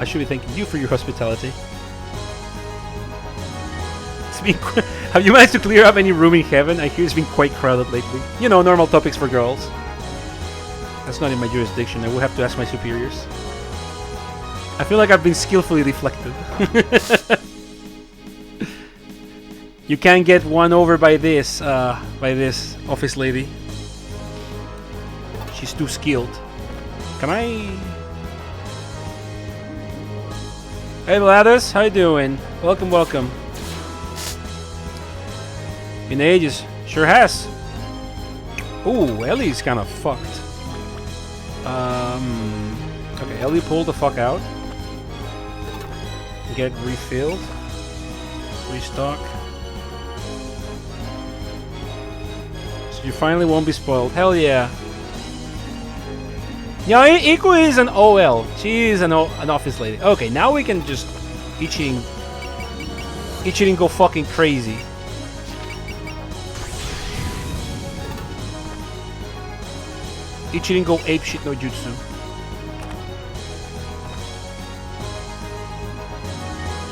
I should be thanking you for your hospitality. It's been have you managed to clear up any room in heaven? I hear it's been quite crowded lately. You know, normal topics for girls. That's not in my jurisdiction. I will have to ask my superiors. I feel like I've been skillfully deflected. You can't get won over by this office lady. She's too skilled. Can I? Hey Ladus, how you doing? Welcome, welcome. Been ages. Sure has. Ooh, Ellie's kind of fucked. Okay, Ellie pulled the fuck out. Get refilled. Restock. So you finally won't be spoiled. Hell yeah. Yeah, Iku is an OL. She is an office lady. Okay, now we can just Ichirin go fucking crazy. Ichirin go apeshit no jutsu.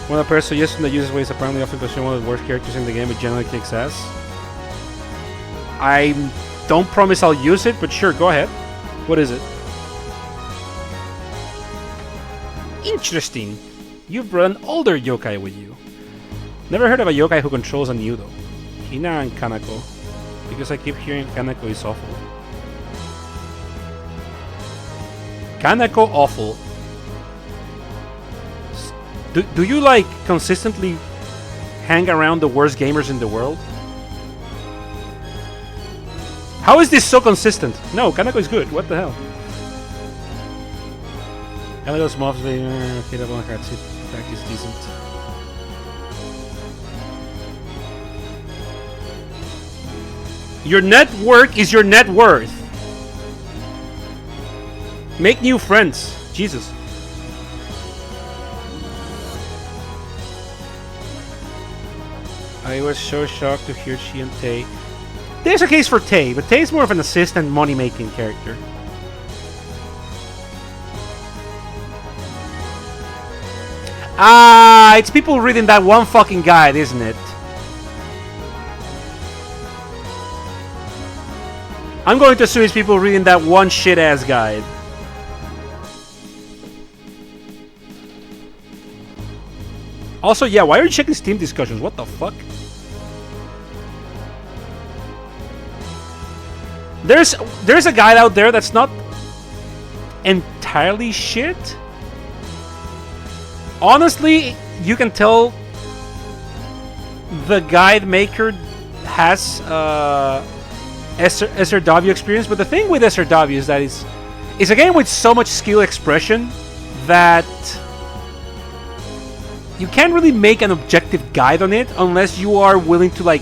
When a person suggesting the uses way is apparently often considered one of the worst characters in the game, it generally kicks ass. I don't promise I'll use it, but sure, go ahead. What is it? Interesting. You've brought an older yokai with you. Never heard of a yokai who controls a new though. Hina and Kanako. Because I keep hearing Kanako is awful. Kanako awful. Do you like consistently hang around the worst gamers in the world? How is this so consistent? No, Kanako is good. What the hell? Kanako's mostly hittable and hard attack is decent. Your network is your net worth. Make new friends. Jesus. I was so shocked to hear she and Tay. There's a case for Tay, but Tay's more of an assist and money-making character. Ah, it's people reading that one fucking guide, isn't it? I'm going to assume it's people reading that one shit-ass guide. Also, yeah, why are you checking Steam discussions? What the fuck? There's a guide out there that's not entirely shit. Honestly, you can tell the guide maker has SRW experience, but the thing with SRW is that it's a game with so much skill expression that you can't really make an objective guide on it unless you are willing to like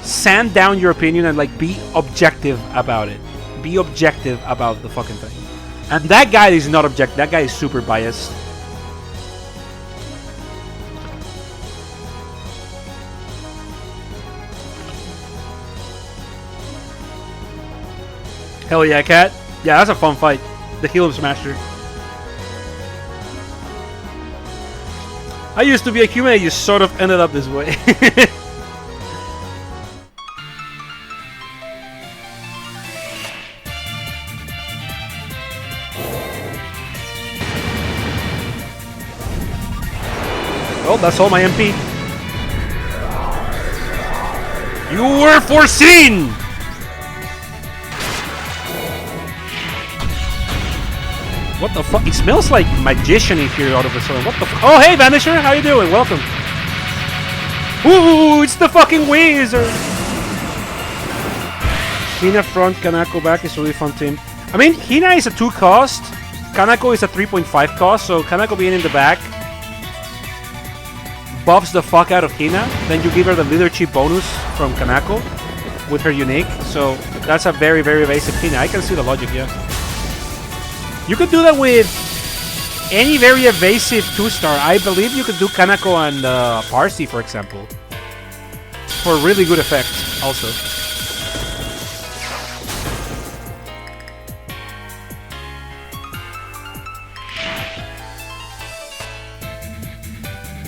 sand down your opinion and like be objective about it. Be objective about the fucking thing. And that guy is not objective. That guy is super biased. Hell yeah, Cat. Yeah, that's a fun fight. The Helium Smasher. I used to be a human, I just sort of ended up this way. Oh, that's all my MP. You were foreseen! What the fuck? It smells like magician in here out of the sudden. What the fuck? Oh, hey, Vanisher! How you doing? Welcome. Ooh, it's the fucking wizard! Hina front, Kanako back is a really fun team. I mean, Hina is a 2 cost. Kanako is a 3.5 cost, so Kanako being in the back buffs the fuck out of Hina. Then you give her the leadership bonus from Kanako with her unique. So that's a very, very evasive Hina. I can see the logic, yeah. You could do that with any very evasive 2-star. I believe you could do Kanako and Parsi, for example, for really good effect also.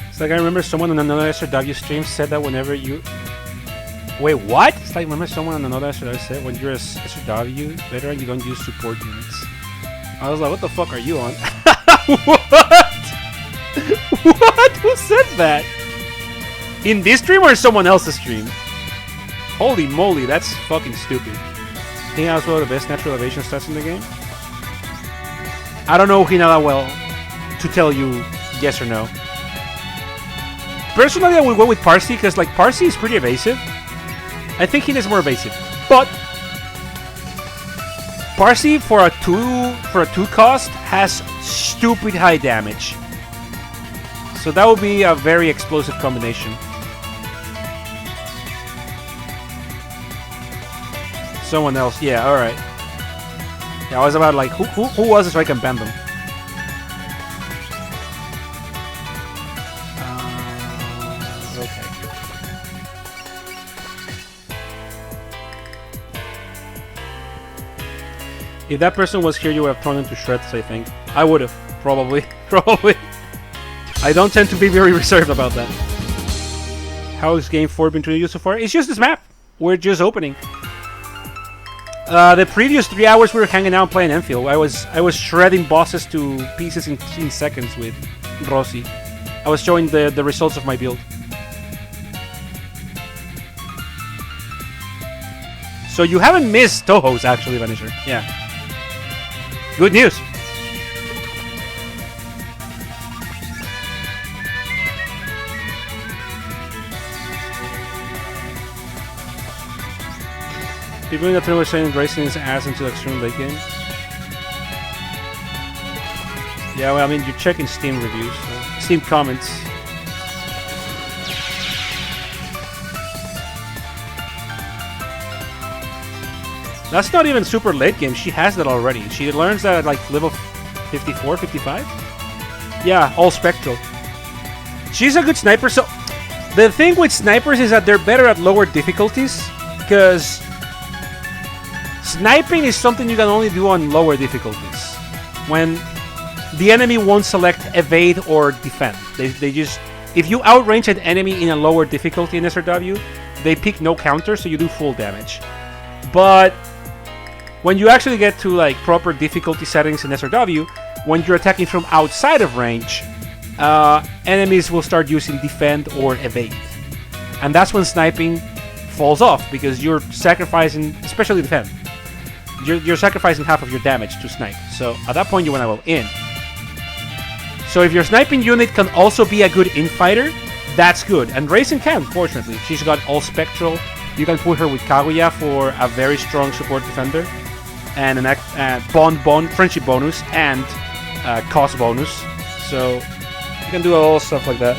It's like I remember someone on another SRW stream said that whenever you... Wait, what? It's like I remember someone on another SRW said when you're a SRW veteran, you don't use support units. I was like, what the fuck are you on? What? What? Who said that? In this stream or in someone else's stream? Holy moly, that's fucking stupid. Hina has one of the best natural evasion stats in the game? I don't know Hina that well to tell you yes or no. Personally, I would go with Parsi because like Parsi is pretty evasive. I think Hina is more evasive. But Parsi for a 2 cost has stupid high damage. So that would be a very explosive combination. Someone else, yeah, alright. Yeah, I was about like who was it so I can ban them? Okay. If that person was here, you would have thrown him to shreds, I think. I would have, probably. Probably. I don't tend to be very reserved about that. How has Game 4 been introduced so far? It's just this map. We're just opening. The previous 3 hours we were hanging out playing Enfield. I was shredding bosses to pieces in 15 seconds with Rossi. I was showing the results of my build. So you haven't missed Touhou's actually, Vanisher. Yeah. Good news. People in the trailer were saying racing his ass into the extreme late game. Yeah, well, I mean, you're checking Steam reviews, so Steam comments. That's not even super late game. She has that already. She learns that at like level 54, 55? Yeah, all spectral. She's a good sniper, so... The thing with snipers is that they're better at lower difficulties, because... Sniping is something you can only do on lower difficulties. When the enemy won't select evade or defend. They just, if you outrange an enemy in a lower difficulty in SRW, they pick no counter, so you do full damage. But when you actually get to like proper difficulty settings in SRW, when you're attacking from outside of range, enemies will start using defend or evade. And that's when sniping falls off, because you're sacrificing, especially defend, you're sacrificing half of your damage to snipe. So at that point you want to go in. So if your sniping unit can also be a good infighter, that's good. And Raisin can, fortunately. She's got all spectral. You can put her with Kaguya for a very strong support defender, and an bond friendship bonus, and cost bonus. So you can do all stuff like that.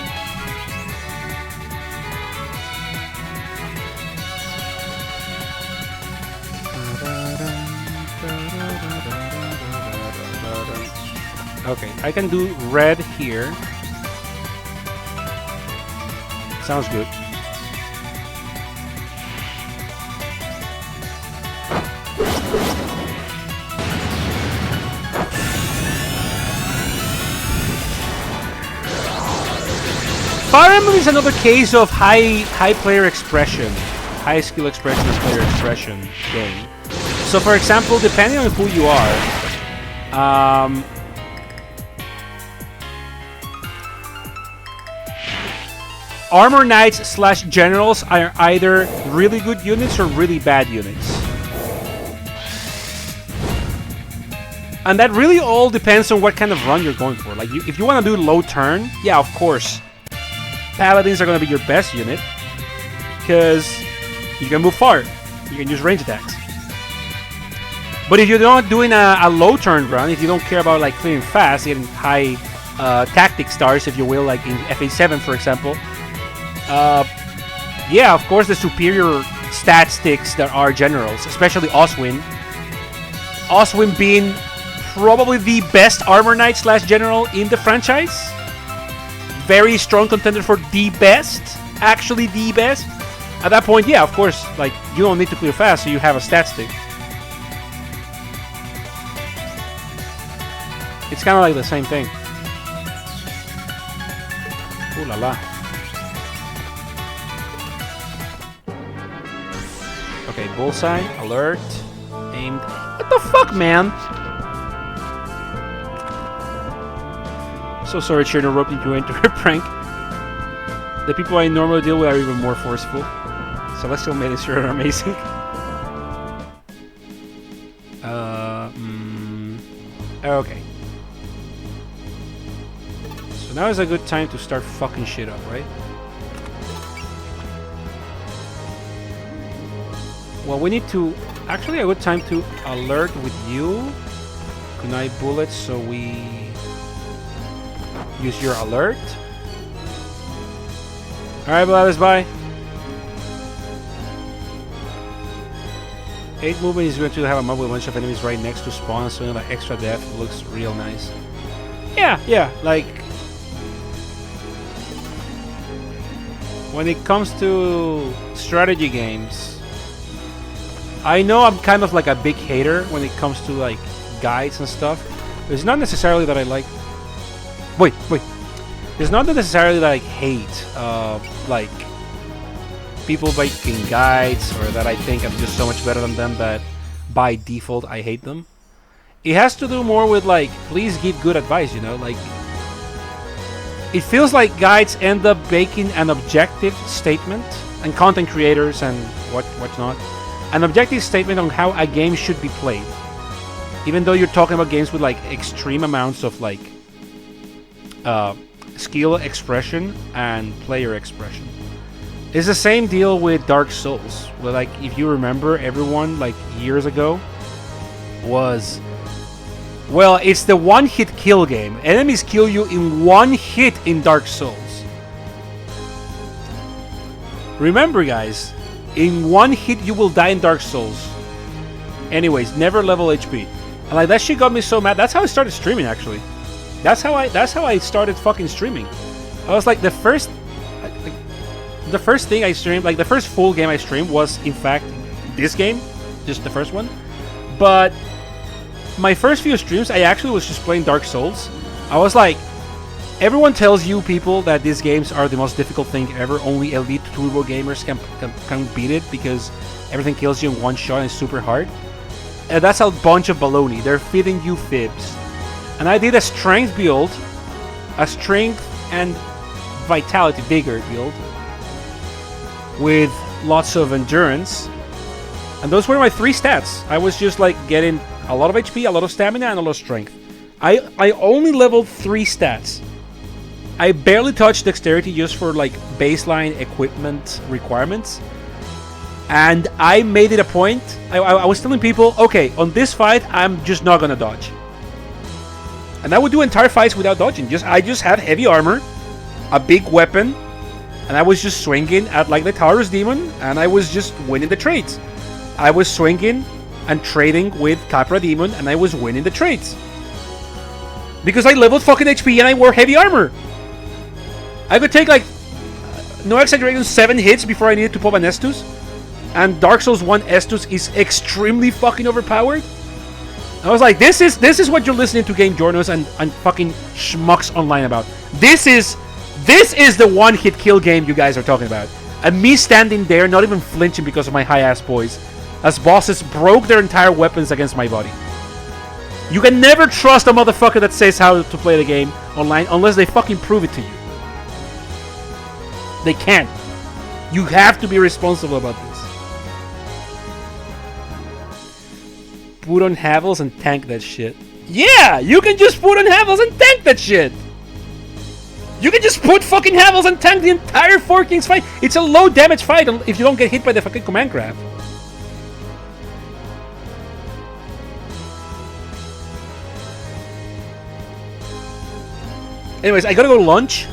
Okay, I can do red here. Sounds good. Fire Emblem is another case of high player expression, high skill expression and player expression game. So, for example, depending on who you are, Armor Knights / Generals are either really good units or really bad units. And that really all depends on what kind of run you're going for. Like, if you want to do low turn, yeah, of course, Paladins are going to be your best unit, because you can move far. You can use range attacks. But if you're not doing a low turn run, if you don't care about like clearing fast, getting high tactic stars, if you will, like in FA7 for example, yeah, of course the superior stat sticks that are generals, especially Oswin. Oswin being probably the best Armor Knight / General in the franchise. Very strong contender for the best. Actually the best. At that point, yeah, of course, like, you don't need to clear fast, so you have a stat stick. It's kind of like the same thing. Ooh la la. Okay, bullseye, alert, aimed. What the fuck, man? So sorry, to interrupt you into her prank. The people I normally deal with are even more forceful. Celestial Maidens are amazing. Okay. So now is a good time to start fucking shit up, right? Well, we need to... Actually, a good time to alert with you. Kunai bullets, so we... use your alert. Alright, Blavis, bye. 8 movement is going to have a mob with a bunch of enemies right next to spawn, so like extra depth looks real nice. Yeah, like... when it comes to strategy games, I know I'm kind of like a big hater when it comes to like guides and stuff. But it's not necessarily that I like... Wait. It's not necessarily that I hate, like, people making guides, or that I think I'm just so much better than them that by default I hate them. It has to do more with, like, please give good advice, you know? Like, it feels like guides end up making an objective statement, and content creators and whatnot, an objective statement on how a game should be played. Even though you're talking about games with, like, extreme amounts of, like, skill expression and player expression. It's the same deal with Dark Souls, where, like, if you remember, everyone, like, years ago was, well, it's the one-hit kill game. Enemies kill you in one hit in Dark Souls. Remember, guys, in one hit you will die in Dark Souls. Anyways, never level HP. And, like, that shit got me so mad. That's how I started streaming, actually. That's how I started fucking streaming. I was like, the first thing I streamed, like the first full game I streamed was in fact this game, just the first one. But my first few streams, I actually was just playing Dark Souls, I was like, everyone tells you people that these games are the most difficult thing ever. Only elite turbo gamers can beat it because everything kills you in one shot and it's super hard. And that's a bunch of baloney. They're feeding you fibs. And I did a strength build, a strength and vitality vigor build with lots of endurance. And those were my 3 stats. I was just like getting a lot of HP, a lot of stamina, and a lot of strength. I only leveled 3 stats. I barely touched dexterity just for like baseline equipment requirements. And I made it a point. I was telling people, okay, on this fight, I'm just not gonna dodge. And I would do entire fights without dodging. I just had heavy armor, a big weapon, and I was just swinging at like the Taurus Demon, and I was just winning the trades. I was swinging and trading with Capra Demon, and I was winning the trades. Because I leveled fucking HP and I wore heavy armor. I could take like, no exaggeration, 7 hits before I needed to pop an Estus. And Dark Souls 1 Estus is extremely fucking overpowered. I was like, this is what you're listening to game journals and fucking schmucks online about. This is the one-hit kill game you guys are talking about. And me standing there, not even flinching because of my high-ass boys, as bosses broke their entire weapons against my body. You can never trust a motherfucker that says how to play the game online unless they fucking prove it to you. They can't. You have to be responsible about this. Put on Havels and tank that shit. Yeah, you can just put on Havels and tank that shit. You can just put fucking Havels and tank the entire Four Kings fight. It's a low damage fight if you don't get hit by the fucking command grab. Anyways, I gotta go to lunch,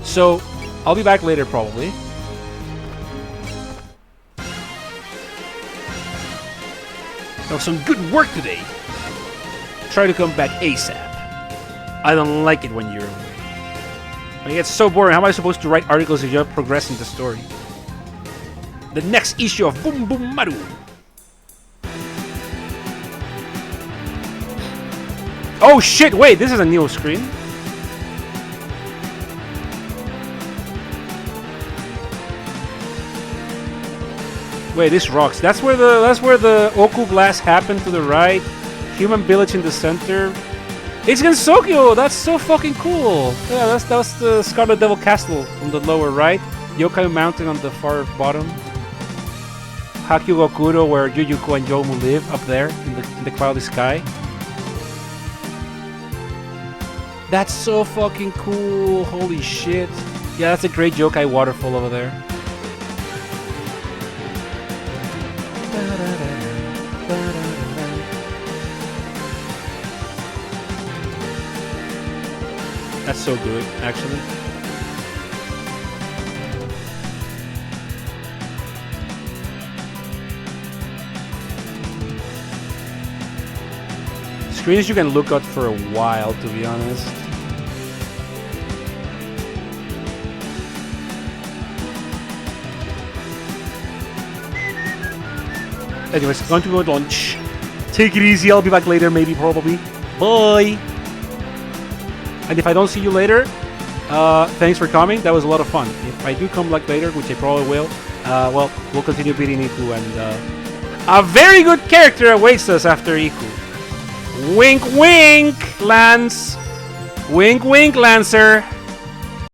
so I'll be back later probably. That was some good work today. Try to come back ASAP. I don't like it when you're away. It gets so boring. How am I supposed to write articles if you're not progressing the story? The next issue of Boom Boom Maru. Oh shit, wait, this is a new screen. Wait, this rocks. That's where the Oku Blast happened to the right. Human Village in the center. It's Gensokyo! That's so fucking cool! Yeah, that's the Scarlet Devil Castle on the lower right. Yokai Mountain on the far bottom. Hakyugokuro, where Jujutsu and Yomu live, up there in the cloudy sky. That's so fucking cool! Holy shit! Yeah, that's a great Yokai waterfall over there. That's so good, actually. Screens you can look at for a while, to be honest. Anyways, going to go to lunch. Take it easy, I'll be back later, maybe, probably. Bye! And if I don't see you later, thanks for coming. That was a lot of fun. If I do come back later, which I probably will, well, we'll continue beating Iku, and a very good character awaits us after Iku. Wink, wink, Lance. Wink, wink, Lancer.